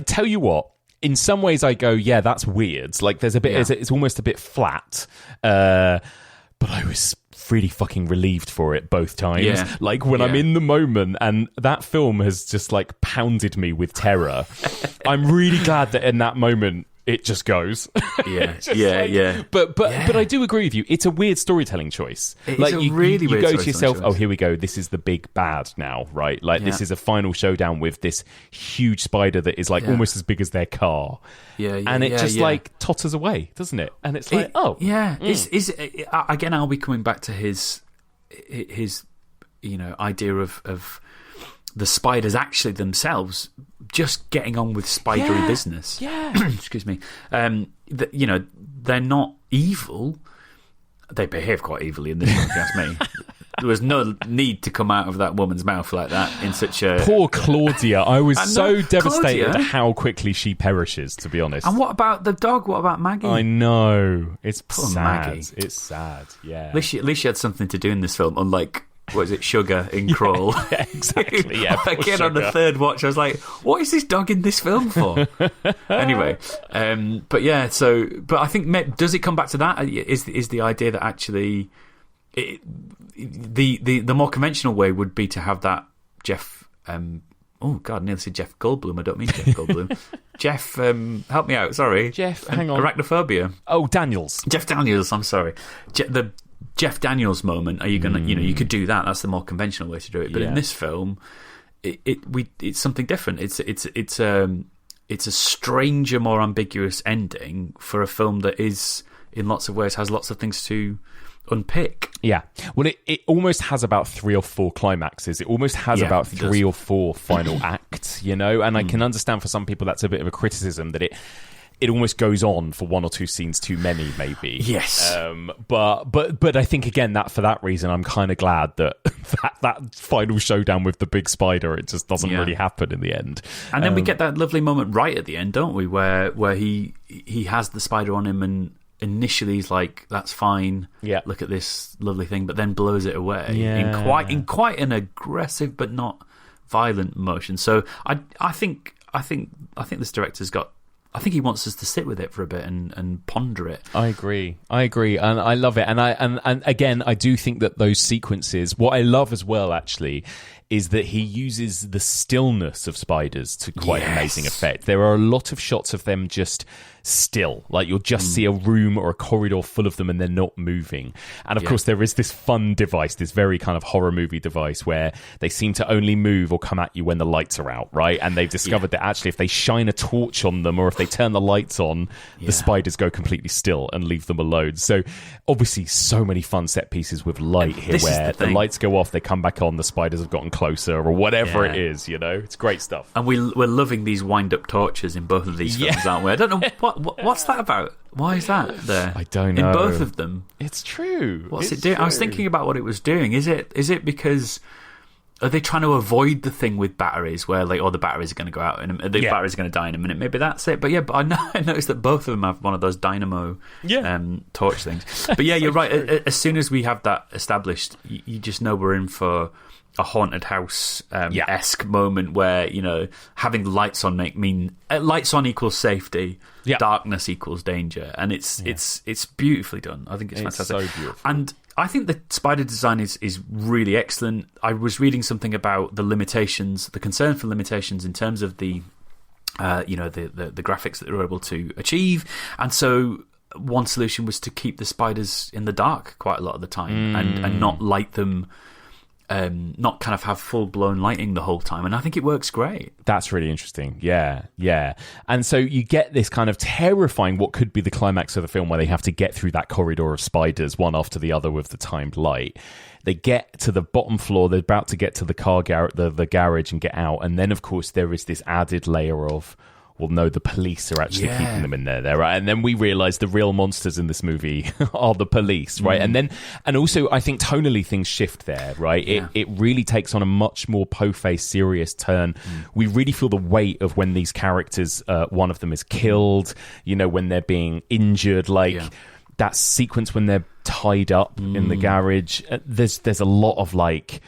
tell you what, in some ways I go, yeah, that's weird. Like, there's a bit, it's almost a bit flat. But I was really fucking relieved for it both times. Yeah. Like, when I'm in the moment, and that film has just like pounded me with terror. I'm really glad that in that moment it just goes. Yeah, But I do agree with you. It's a weird storytelling choice. It's like, a you really weird go to storytelling yourself, choice. oh, here we go. This is the big bad now, right? Like, this is a final showdown with this huge spider that is like almost as big as their car. And it just like totters away, doesn't it? And it's like, again, I'll be coming back to his idea of the spiders actually themselves just getting on with spidery business. Yeah. Excuse me. They're not evil. They behave quite evilly in this one, if you ask me. There was no need to come out of that woman's mouth like that in such a... Poor Claudia. I was so devastated Claudia? at how quickly she perishes, to be honest. And what about the dog? What about Maggie? I know. It's Poor sad. Maggie. It's sad, yeah. At least she had something to do in this film, unlike... What is it, Sugar in Crawl? Yeah, exactly. Yeah, poor Again, on the Sugar. third watch, I was like, what is this dog in this film for? Anyway, but yeah, but I think, does it come back to that? Is the idea that actually the more conventional way would be to have that Jeff... oh, God, I nearly said Jeff Goldblum. I don't mean Jeff Goldblum. Jeff, help me out, sorry. Jeff, hang on. Arachnophobia. Oh, Daniels. Jeff Daniels, I'm sorry. The Jeff Daniels moment, are you gonna you could do that, that's the more conventional way to do it, but in this film it's something different. It's a stranger, more ambiguous ending for a film that is in lots of ways has lots of things to unpick. Yeah. Well, it almost has about 3 or 4 climaxes. It almost has about 3 or 4 final acts, and I can understand for some people that's a bit of a criticism, that it almost goes on for 1 or 2 scenes too many, maybe. Yes. But I think, again, that for that reason, I'm kind of glad that that final showdown with the big spider, it just doesn't really happen in the end. And then we get that lovely moment right at the end, don't we, where he has the spider on him, and initially he's like, that's fine, look at this lovely thing, but then blows it away in quite an aggressive but not violent motion. So I think this director's got... I think he wants us to sit with it for a bit and ponder it. I agree, and I love it. And again, I do think that those sequences. What I love as well, actually, is that he uses the stillness of spiders to quite amazing effect. There are a lot of shots of them just still. Like, you'll just see a room or a corridor full of them and they're not moving. And of course, there is this fun device, this very kind of horror movie device where they seem to only move or come at you when the lights are out, right? And they've discovered that actually if they shine a torch on them or if they turn the lights on, the spiders go completely still and leave them alone. So obviously so many fun set pieces with light here where the lights go off, they come back on, the spiders have gotten closer or whatever it is, you know? It's great stuff. And we're loving these wind-up torches in both of these films, aren't we? I don't know, what's that about? Why is that there? I don't know. In both of them. It's true. What's it doing? I was thinking about what it was doing. Is it because... Are they trying to avoid the thing with batteries where, like, the batteries are going to go out and the batteries are going to die in a minute? Maybe that's it. But I noticed that both of them have one of those dynamo torch things. But yeah, you're right. As soon as we have that established, you just know we're in for a haunted house esque moment where, you know, having the lights on lights on equals safety, darkness equals danger, and it's beautifully done. I think it's fantastic. So beautiful. And I think the spider design is really excellent. I was reading something about the limitations, the concern for limitations in terms of the graphics that they were able to achieve, and so one solution was to keep the spiders in the dark quite a lot of the time and not light them. Not kind of have full-blown lighting the whole time, and I think it works great. That's really interesting. Yeah. And so you get this kind of terrifying, what could be the climax of the film, where they have to get through that corridor of spiders, one after the other with the timed light. They get to the bottom floor, they're about to get to the the garage and get out, and then, of course, there is this added layer of... Well, no, the police are actually keeping them in there, right? And then we realise the real monsters in this movie are the police, right? And also, I think tonally things shift there, right? It really takes on a much more po-faced, serious turn. We really feel the weight of when these characters, one of them is killed, you know, when they're being injured, like that sequence when they're tied up in the garage. There's a lot of like...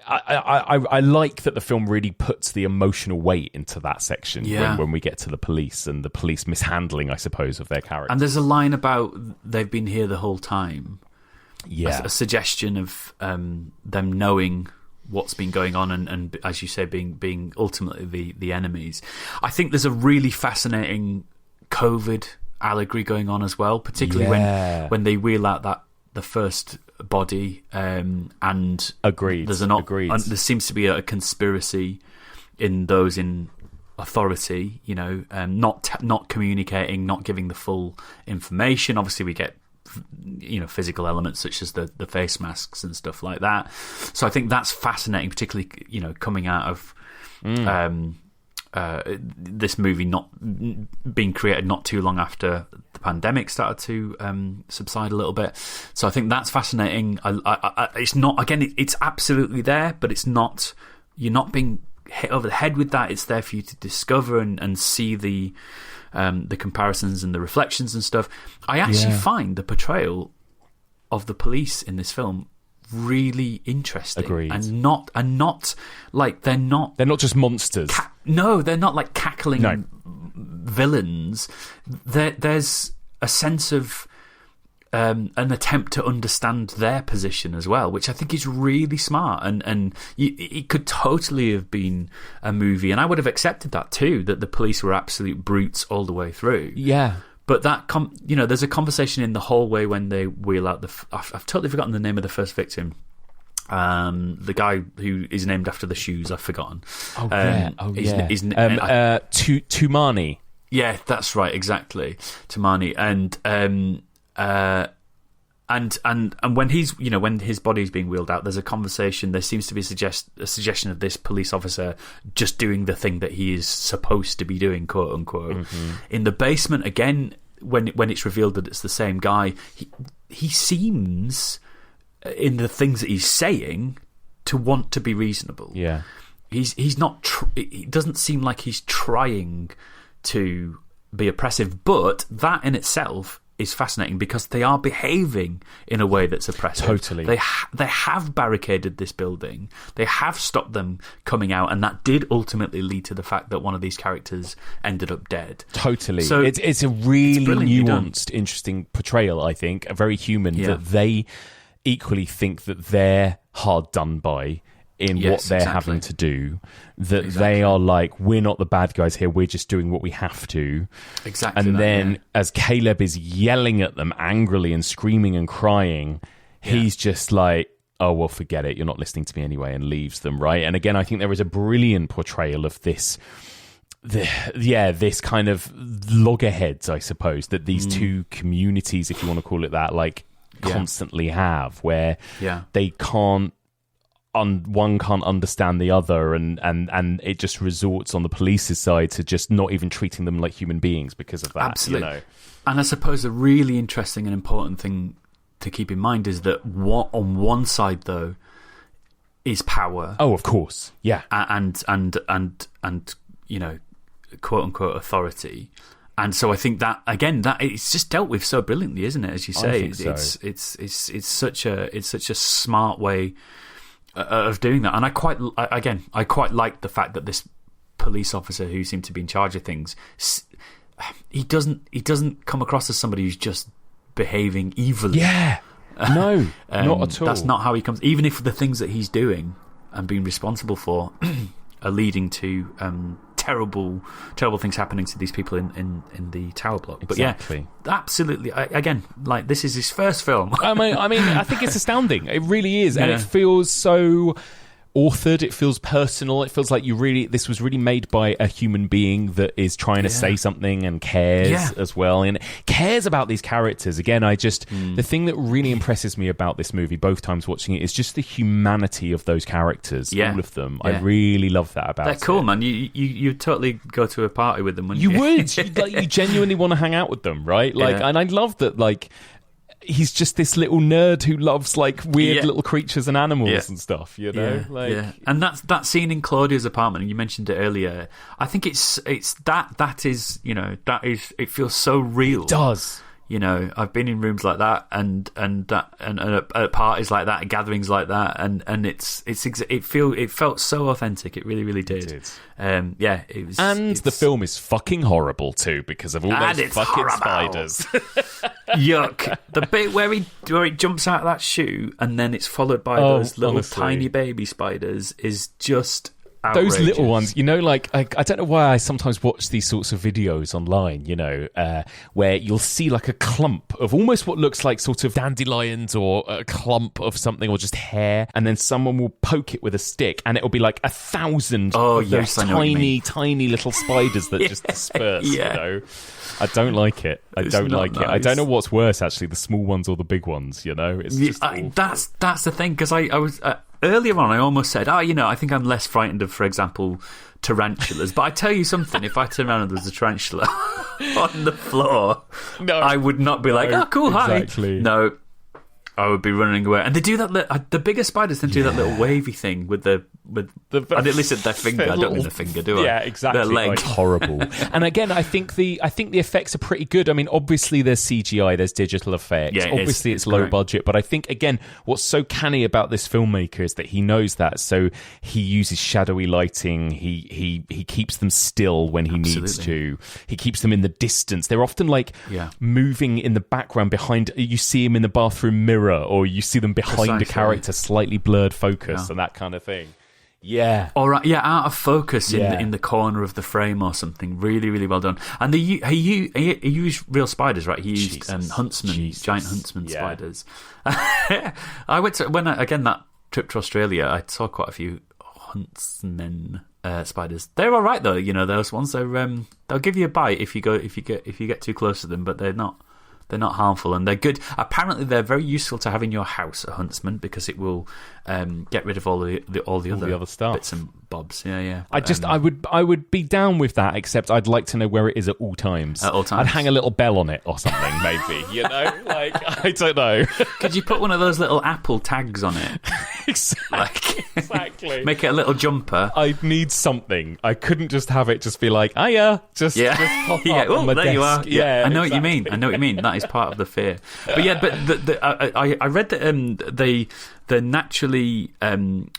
I like that the film really puts the emotional weight into that section when we get to the police and the police mishandling, I suppose, of their characters. And there's a line about they've been here the whole time. Yeah. A suggestion of them knowing what's been going on and as you say, being ultimately the enemies. I think there's a really fascinating COVID allegory going on as well, particularly when they wheel out the first body, and agreed. There seems to be a conspiracy in those in authority, you know, not communicating, not giving the full information. Obviously, we get, you know, physical elements such as the face masks and stuff like that. So I think that's fascinating, particularly, you know, coming out of this movie not being created not too long after the pandemic started to subside a little bit. So I think that's fascinating. It's not, again, it's absolutely there, but it's not, you're not being hit over the head with that. It's there for you to discover and see the comparisons and the reflections and stuff. I actually find the portrayal of the police in this film really interesting. Agreed. And not like they're not just monsters. No, they're not like cackling villains. There's a sense of an attempt to understand their position as well, which I think is really smart. And it could totally have been a movie, and I would have accepted that too, that the police were absolute brutes all the way through. Yeah. But that, you know, there's a conversation in the hallway when they wheel out I've totally forgotten the name of the first victim. The guy who is named after the shoes, I've forgotten. Tumani. Yeah, that's right, exactly. Tumani. And when he's, you know, when his body's being wheeled out, there's a conversation. There seems to be a suggestion of this police officer just doing the thing that he is supposed to be doing, quote unquote. In the basement, again, when it's revealed that it's the same guy, he seems, in the things that he's saying, to want to be reasonable. Yeah, he's not. It doesn't seem like he's trying to be oppressive, but that in itself is fascinating because they are behaving in a way that's oppressive. Totally. They have barricaded this building. They have stopped them coming out, and that did ultimately lead to the fact that one of these characters ended up dead. Totally. So it's a really nuanced, interesting portrayal, I think, very human, that they equally think that they're hard done by in what they're having to do, that they are like, we're not the bad guys here, we're just doing what we have to. Exactly. And then as Caleb is yelling at them angrily and screaming and crying, he's just like, oh, well, forget it, you're not listening to me anyway, and leaves them, right? And again, I think there is a brilliant portrayal of this kind of loggerheads, I suppose, that these two communities, if you want to call it that, like constantly have, where they can't, one can't understand the other, and it just resorts on the police's side to just not even treating them like human beings because of that. Absolutely. You know? And I suppose a really interesting and important thing to keep in mind is that on one side, though, is power. Oh, of course, yeah, and you know, quote unquote authority. And so I think that again, that it's just dealt with so brilliantly, isn't it? As you say, it's such a smart way of doing that. And I quite like the fact that this police officer who seemed to be in charge of things, he doesn't come across as somebody who's just behaving evilly. Yeah, no, not at all. That's not how he comes. Even if the things that he's doing and being responsible for are leading to terrible things happening to these people in the tower block. But exactly. Yeah, absolutely. Again, like, this is his first film. I mean, I think it's astounding. It really is, and it feels so authored. It feels personal. It feels like this was really made by a human being that is trying to say something and cares as well, and cares about these characters. Again, the thing that really impresses me about this movie, both times watching it, is just the humanity of those characters. All of them. I really love that about it. They're cool, man. You totally go to a party with them, wouldn't you? You would. You genuinely want to hang out with them, right? Like, and I love that. Like, he's just this little nerd who loves like weird little creatures and animals and stuff, you know. And that scene in Claudia's apartment, and you mentioned it earlier. I think it's that is, you know, it feels so real. It does. You know, I've been in rooms like that, and at parties like that, at gatherings like that, and it felt so authentic. It really, really did. It did. It was. And the film is fucking horrible too because of all those fucking spiders. Yuck! The bit where he jumps out of that shoe and then it's followed by those little tiny baby spiders is just outrageous. Those little ones, you know, like I don't know why I sometimes watch these sorts of videos online, you know, where you'll see like a clump of almost what looks like sort of dandelions or a clump of something or just hair, and then someone will poke it with a stick and it'll be like 1,000 of those tiny little spiders that just disperse, you know. I don't like it. I don't like it. I don't know what's worse, actually, the small ones or the big ones, you know? It's just that's the thing, because I was... earlier on, I almost said, you know, I think I'm less frightened of, for example, tarantulas. But I tell you something, if I turn around and there's a tarantula on the floor, I would not be like, oh, cool, exactly. Hi. No, I would be running away. And they do that. The bigger spiders tend to do that little wavy thing with at least at their finger. I don't mean the finger, do I? Yeah, exactly. Their leg. Like, horrible. And again, I think the effects are pretty good. I mean, obviously there's CGI, there's digital effects. Yeah, obviously it's low budget, but I think again, what's so canny about this filmmaker is that he knows that. So he uses shadowy lighting. He keeps them still when he needs to. He keeps them in the distance. They're often like moving in the background behind. You see him in the bathroom mirror, or you see them behind a character, slightly blurred focus and that kind of thing. Yeah. All right. Yeah, out of focus in the corner of the frame or something. Really, really well done. And he used real spiders, right? He used huntsmen, giant huntsman spiders. I went to that trip to Australia. I saw quite a few huntsmen spiders. They're all right though. You know, those ones. They'll give you a bite if you get too close to them, but they're not. They're not harmful, and they're good. Apparently, they're very useful to have in your house, a huntsman, because it will get rid of all the other stuff, bits and bobs. Yeah. But, I would be down with that, except I'd like to know where it is at all times. At all times, I'd hang a little bell on it or something, maybe. You know, like I don't know. Could you put one of those little Apple tags on it? Exactly. Make it a little jumper. I'd need something. I couldn't just have it just be like, just pop up on my there desk. You are. Yeah, I know what you mean. That is part of the fear. But I read that they're naturally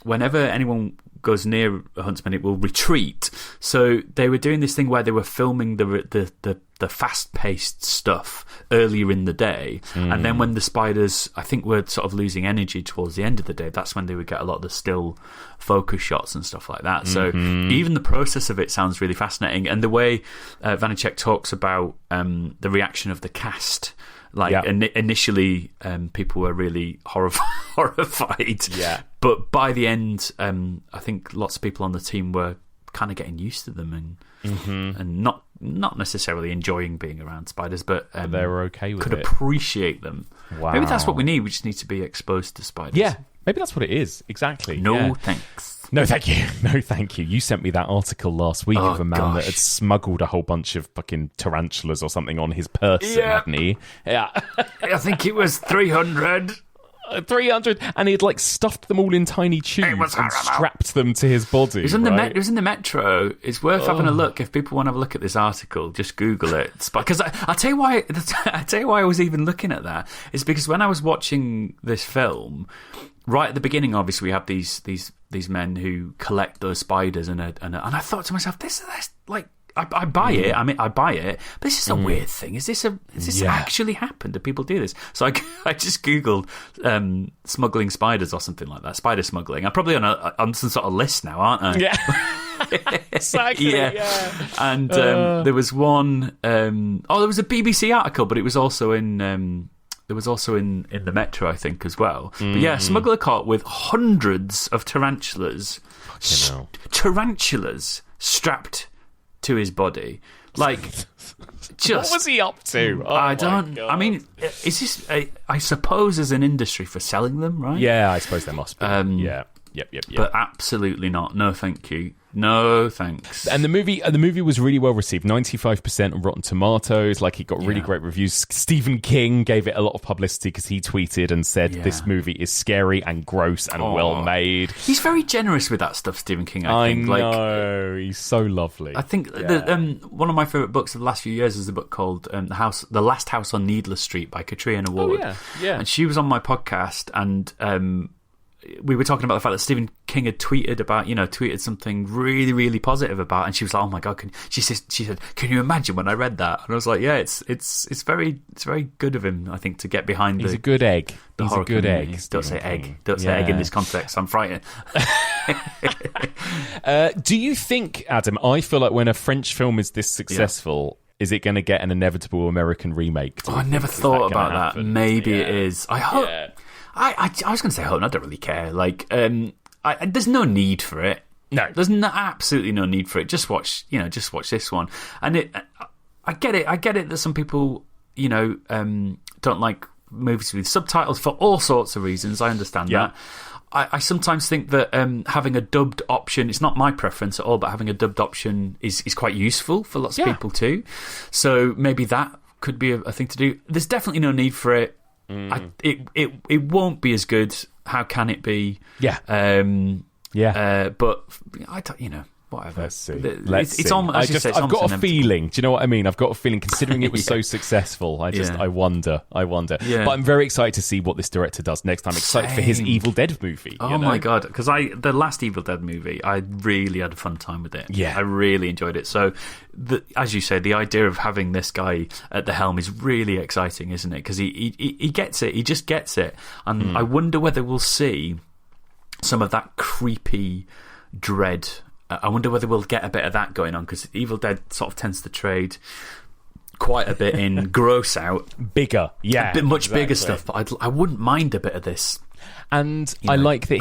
whenever anyone goes near a huntsman, it will retreat. So they were doing this thing where they were filming the fast-paced stuff earlier in the day, and then when the spiders, I think, were sort of losing energy towards the end of the day, that's when they would get a lot of the still focus shots and stuff like that. So even the process of it sounds really fascinating, and the way Vaniček talks about the reaction of the cast. Initially, people were really horrified. Yeah. But by the end, I think lots of people on the team were kind of getting used to them and not necessarily enjoying being around spiders, but they were okay with could it. Appreciate them. Wow. Maybe that's what we need. We just need to be exposed to spiders. Yeah, maybe that's what it is. Exactly. No, thanks. No, thank you. No, thank you. You sent me that article last week of a man that had smuggled a whole bunch of fucking tarantulas or something on his person, hadn't he? Yeah. I think it was 300. 300, and he'd like stuffed them all in tiny tubes and strapped them to his body. It was in the metro. It's worth having a look. If people want to have a look at this article, just Google it. Because I'll tell you why. I tell you why I was even looking at that. It's because when I was watching this film, right at the beginning, obviously we have these men who collect those spiders, and I thought to myself, this like. I buy it. I mean, I buy it. But this is a weird thing. Is this actually happened? Do people do this? So I just googled smuggling spiders or something like that. Spider smuggling. I'm probably on some sort of list now, aren't I? Yeah, exactly. Yeah. And there was one. There was a BBC article, but it was also in. There was also in the Metro, I think, as well. But yeah, smuggler caught with hundreds of tarantulas. Tarantulas strapped to his body, like just what was he up to? I don't. God. I mean, is this? I suppose there's an industry for selling them, right? Yeah, I suppose there must be. Yep. But absolutely not. No, thank you. No, thanks. And the movie was really well received. 95% on Rotten Tomatoes. Like, it got really great reviews. Stephen King gave it a lot of publicity because he tweeted and said this movie is scary and gross and well made. He's very generous with that stuff, Stephen King. I think. I know. He's so lovely. I think one of my favourite books of the last few years is a book called The Last House on Needless Street by Catriona Ward. Oh, yeah. And she was on my podcast, and we were talking about the fact that Stephen King had tweeted something really, really positive about, and she was like, "Oh my god!" She said, "Can you imagine when I read that?" And I was like, "Yeah, it's very good of him, I think, to get behind." He's a good egg. He's a good egg. Don't say egg. Don't say egg in this context. I'm frightened. Do you think, Adam? I feel like when a French film is this successful. Is it going to get an inevitable American remake? I never thought about that. Maybe it is. I hope. Yeah. I was going to say hope, and I don't really care. Like, there's no need for it. No, there's absolutely no need for it. Just watch this one. And I get it. I get it that some people, don't like movies with subtitles for all sorts of reasons. I understand that. I sometimes think that having a dubbed option, it's not my preference at all, but having a dubbed option is quite useful for lots of people too. So maybe that could be a thing to do. There's definitely no need for it. It won't be as good. How can it be? Yeah. But I don't, whatever. Let's see. It's almost. I've got a feeling. Do you know what I mean? I've got a feeling. Considering it was so successful, I wonder. Yeah. But I'm very excited to see what this director does next time. Excited for his Evil Dead movie. Oh my god! Because the last Evil Dead movie, I really had a fun time with it. Yeah, I really enjoyed it. So, as you say, the idea of having this guy at the helm is really exciting, isn't it? Because he gets it. He just gets it. And I wonder whether we'll see some of that creepy dread. I wonder whether we'll get a bit of that going on, because Evil Dead sort of tends to trade quite a bit in gross out, bigger, much bigger stuff. But I wouldn't mind a bit of this. And I like that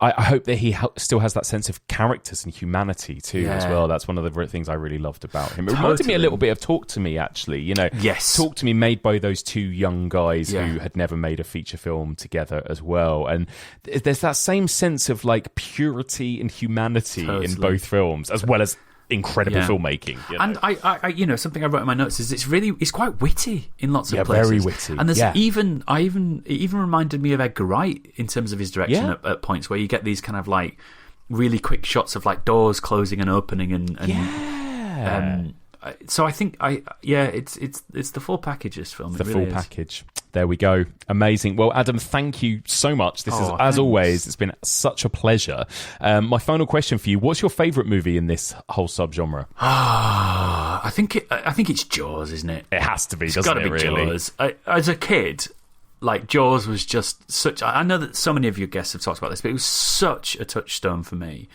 I hope that he still has that sense of characters and humanity too, as well. That's one of the things I really loved about him. It reminded me a little bit of Talk to Me, actually. Yes, Talk to Me, made by those two young guys who had never made a feature film together as well. And there's that same sense of like purity and humanity in both films, as well as incredible filmmaking. And I something I wrote in my notes is it's quite witty in lots of places. Very witty. And there's it even reminded me of Edgar Wright in terms of his direction at points where you get these kind of like really quick shots of like doors closing and opening and So I think it's the full package. This film, The it really full is. package. There we go. Amazing. Well, Adam, thank you so much. This is, as always, it's been such a pleasure. My final question for you: what's your favourite movie in this whole subgenre? I think it's Jaws, isn't it? It has to be. It's doesn't got to it? be Really? Jaws. As a kid, like Jaws was just such. I know that so many of your guests have talked about this, but it was such a touchstone for me.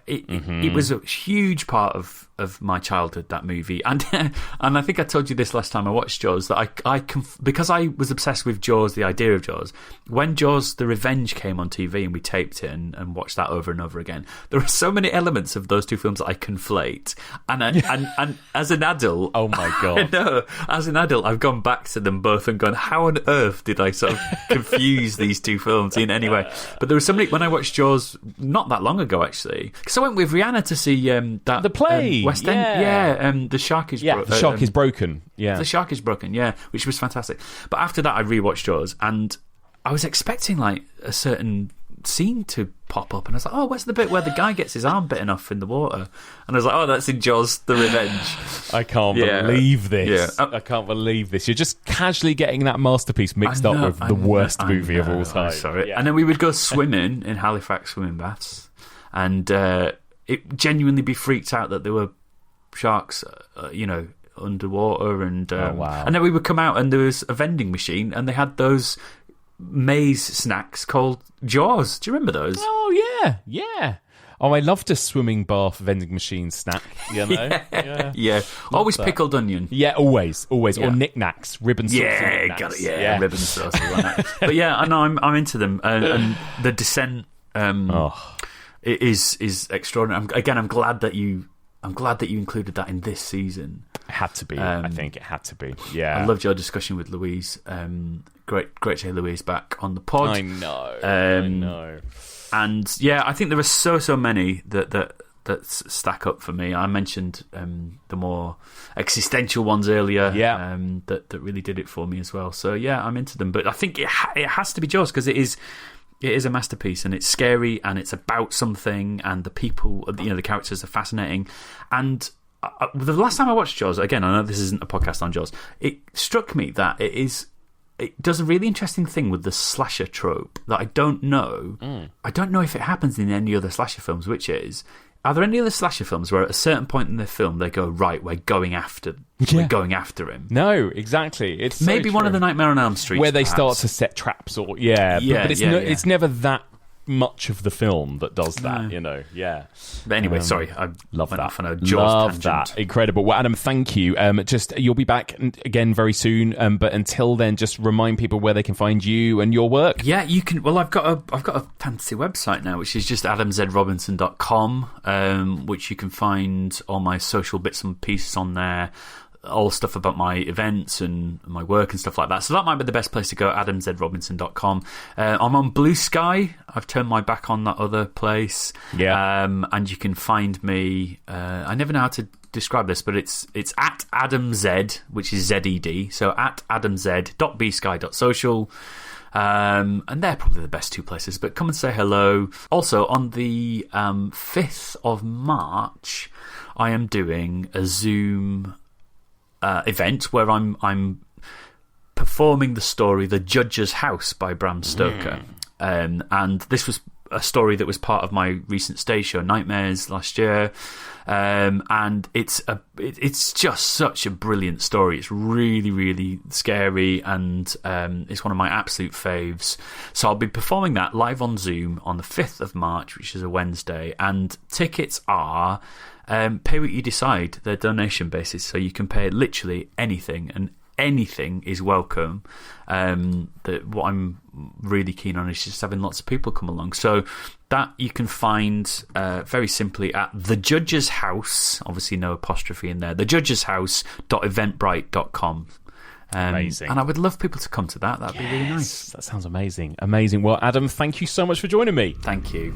It was a huge part of my childhood, that movie, and I think I told you this last time I watched Jaws, that because I was obsessed with Jaws, the idea of Jaws. When Jaws: The Revenge came on TV and we taped it and watched that over and over again, there are so many elements of those two films that I conflate, and as an adult, oh my god, I know, as an adult, I've gone back to them both and gone, how on earth did I sort of confuse these two films in any way? But there was somebody when I watched Jaws not that long ago, actually. Because I went with Rihanna to see the play, West End, The Shark is the Shark is Broken. Yeah, The Shark is Broken. Yeah, which was fantastic. But after that, I rewatched Jaws, and I was expecting like a certain scene to pop up, and I was like, oh, where's the bit where the guy gets his arm bitten off in the water? And I was like, oh, that's in Jaws: The Revenge. I can't believe this. Yeah. I can't believe this. You're just casually getting that masterpiece mixed up with the worst movie of all time. Sorry. Yeah. And then we would go swimming in Halifax swimming baths. And it genuinely be freaked out that there were sharks, underwater, and wow. And then we would come out and there was a vending machine, and they had those maize snacks called Jaws. Do you remember those? Oh yeah. Oh, I loved a swimming bath vending machine snack. You know, yeah. Always pickled onion. Yeah, always. Yeah. Or knickknacks, ribbon sauce. Yeah, got it. Yeah, ribbon sauce. But yeah, I know I'm into them, and The Descent. It is extraordinary. I'm glad that you included that in this season. It had to be. I think it had to be. Yeah. I loved your discussion with Louise. Great to hear Louise back on the pod. I know. And yeah, I think there are so many that stack up for me. I mentioned the more existential ones earlier. Yeah. That really did it for me as well. So yeah, I'm into them. But I think it has to be Jaws, because it is a masterpiece, and it's scary, and it's about something, and the people, the characters are fascinating. And the last time I watched Jaws, again, I know this isn't a podcast on Jaws, it struck me that it does a really interesting thing with the slasher trope that I don't know. I don't know if it happens in any other slasher films, which is, are there any other slasher films where at a certain point in the film they go, right, we're going after him? No, exactly. It's maybe so one of the Nightmare on Elm Street, where they start to set traps, or but it's never that much of the film that does that. But anyway, sorry, I love went that. off on a Jaws tangent. That, incredible. Well, Adam, thank you. You'll be back again very soon. But until then, just remind people where they can find you and your work. Yeah, you can. Well, I've got a fancy website now, which is just adamzrobinson.com, which you can find all my social bits and pieces on there. All stuff about my events and my work and stuff like that. So that might be the best place to go, adamzrobinson.com. I'm on Blue Sky. I've turned my back on that other place. Yeah. And you can find me... I never know how to describe this, but it's at AdamZ, which is ZED. So at adamz.bsky.social. And they're probably the best two places. But come and say hello. Also, on the 5th of March, I am doing a Zoom... event where I'm performing the story The Judge's House by Bram Stoker. And this was a story that was part of my recent stage show Nightmares last year. And it's just such a brilliant story. It's really, really scary, and it's one of my absolute faves. So I'll be performing that live on Zoom on the 5th of March, which is a Wednesday, and tickets are pay what you decide. They're donation basis, so you can pay literally anything, and anything is welcome. What I'm really keen on is just having lots of people come along. So that you can find very simply at The Judge's House, obviously no apostrophe in there, thejudgeshouse.eventbrite.com. Amazing. And I would love people to come to that. That'd be really nice. That sounds amazing. Amazing. Well, Adam, thank you so much for joining me. Thank you.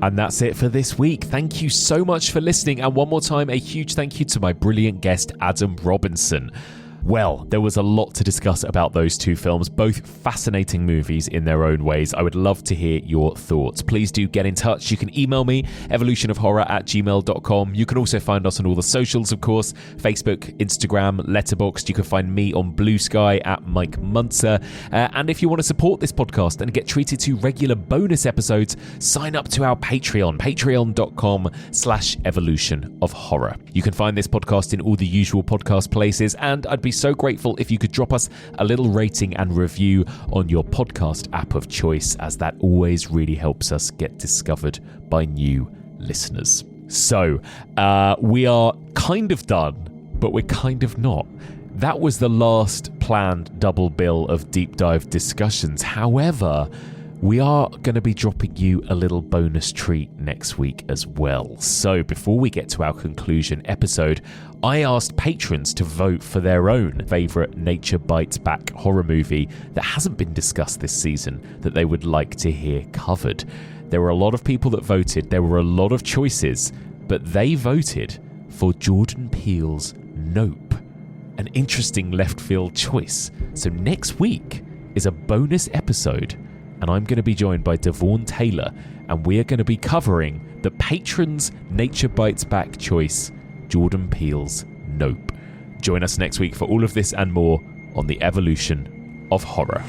And that's it for this week. Thank you so much for listening. And one more time, a huge thank you to my brilliant guest, Adam Robinson. Well, there was a lot to discuss about those two films, both fascinating movies in their own ways. I would love to hear your thoughts. Please do get in touch. You can email me, evolutionofhorror@gmail.com. You can also find us on all the socials, of course, Facebook, Instagram, Letterboxd. You can find me on Blue Sky at Mike Muncer. And if you want to support this podcast and get treated to regular bonus episodes, sign up to our Patreon, patreon.com/evolutionofhorror. You can find this podcast in all the usual podcast places, and I'd be so grateful if you could drop us a little rating and review on your podcast app of choice, as that always really helps us get discovered by new listeners. So, we are kind of done, but we're kind of not. That was the last planned double bill of deep dive discussions. However, we are going to be dropping you a little bonus treat next week as well. So before we get to our conclusion episode, I asked patrons to vote for their own favourite Nature Bites Back horror movie that hasn't been discussed this season that they would like to hear covered. There were a lot of people that voted. There were a lot of choices, but they voted for Jordan Peele's Nope. An interesting left field choice. So next week is a bonus episode, and I'm going to be joined by Devaughn Taylor, and we're going to be covering the patrons' Nature Bites Back choice, Jordan Peele's Nope. Join us next week for all of this and more on the Evolution of Horror.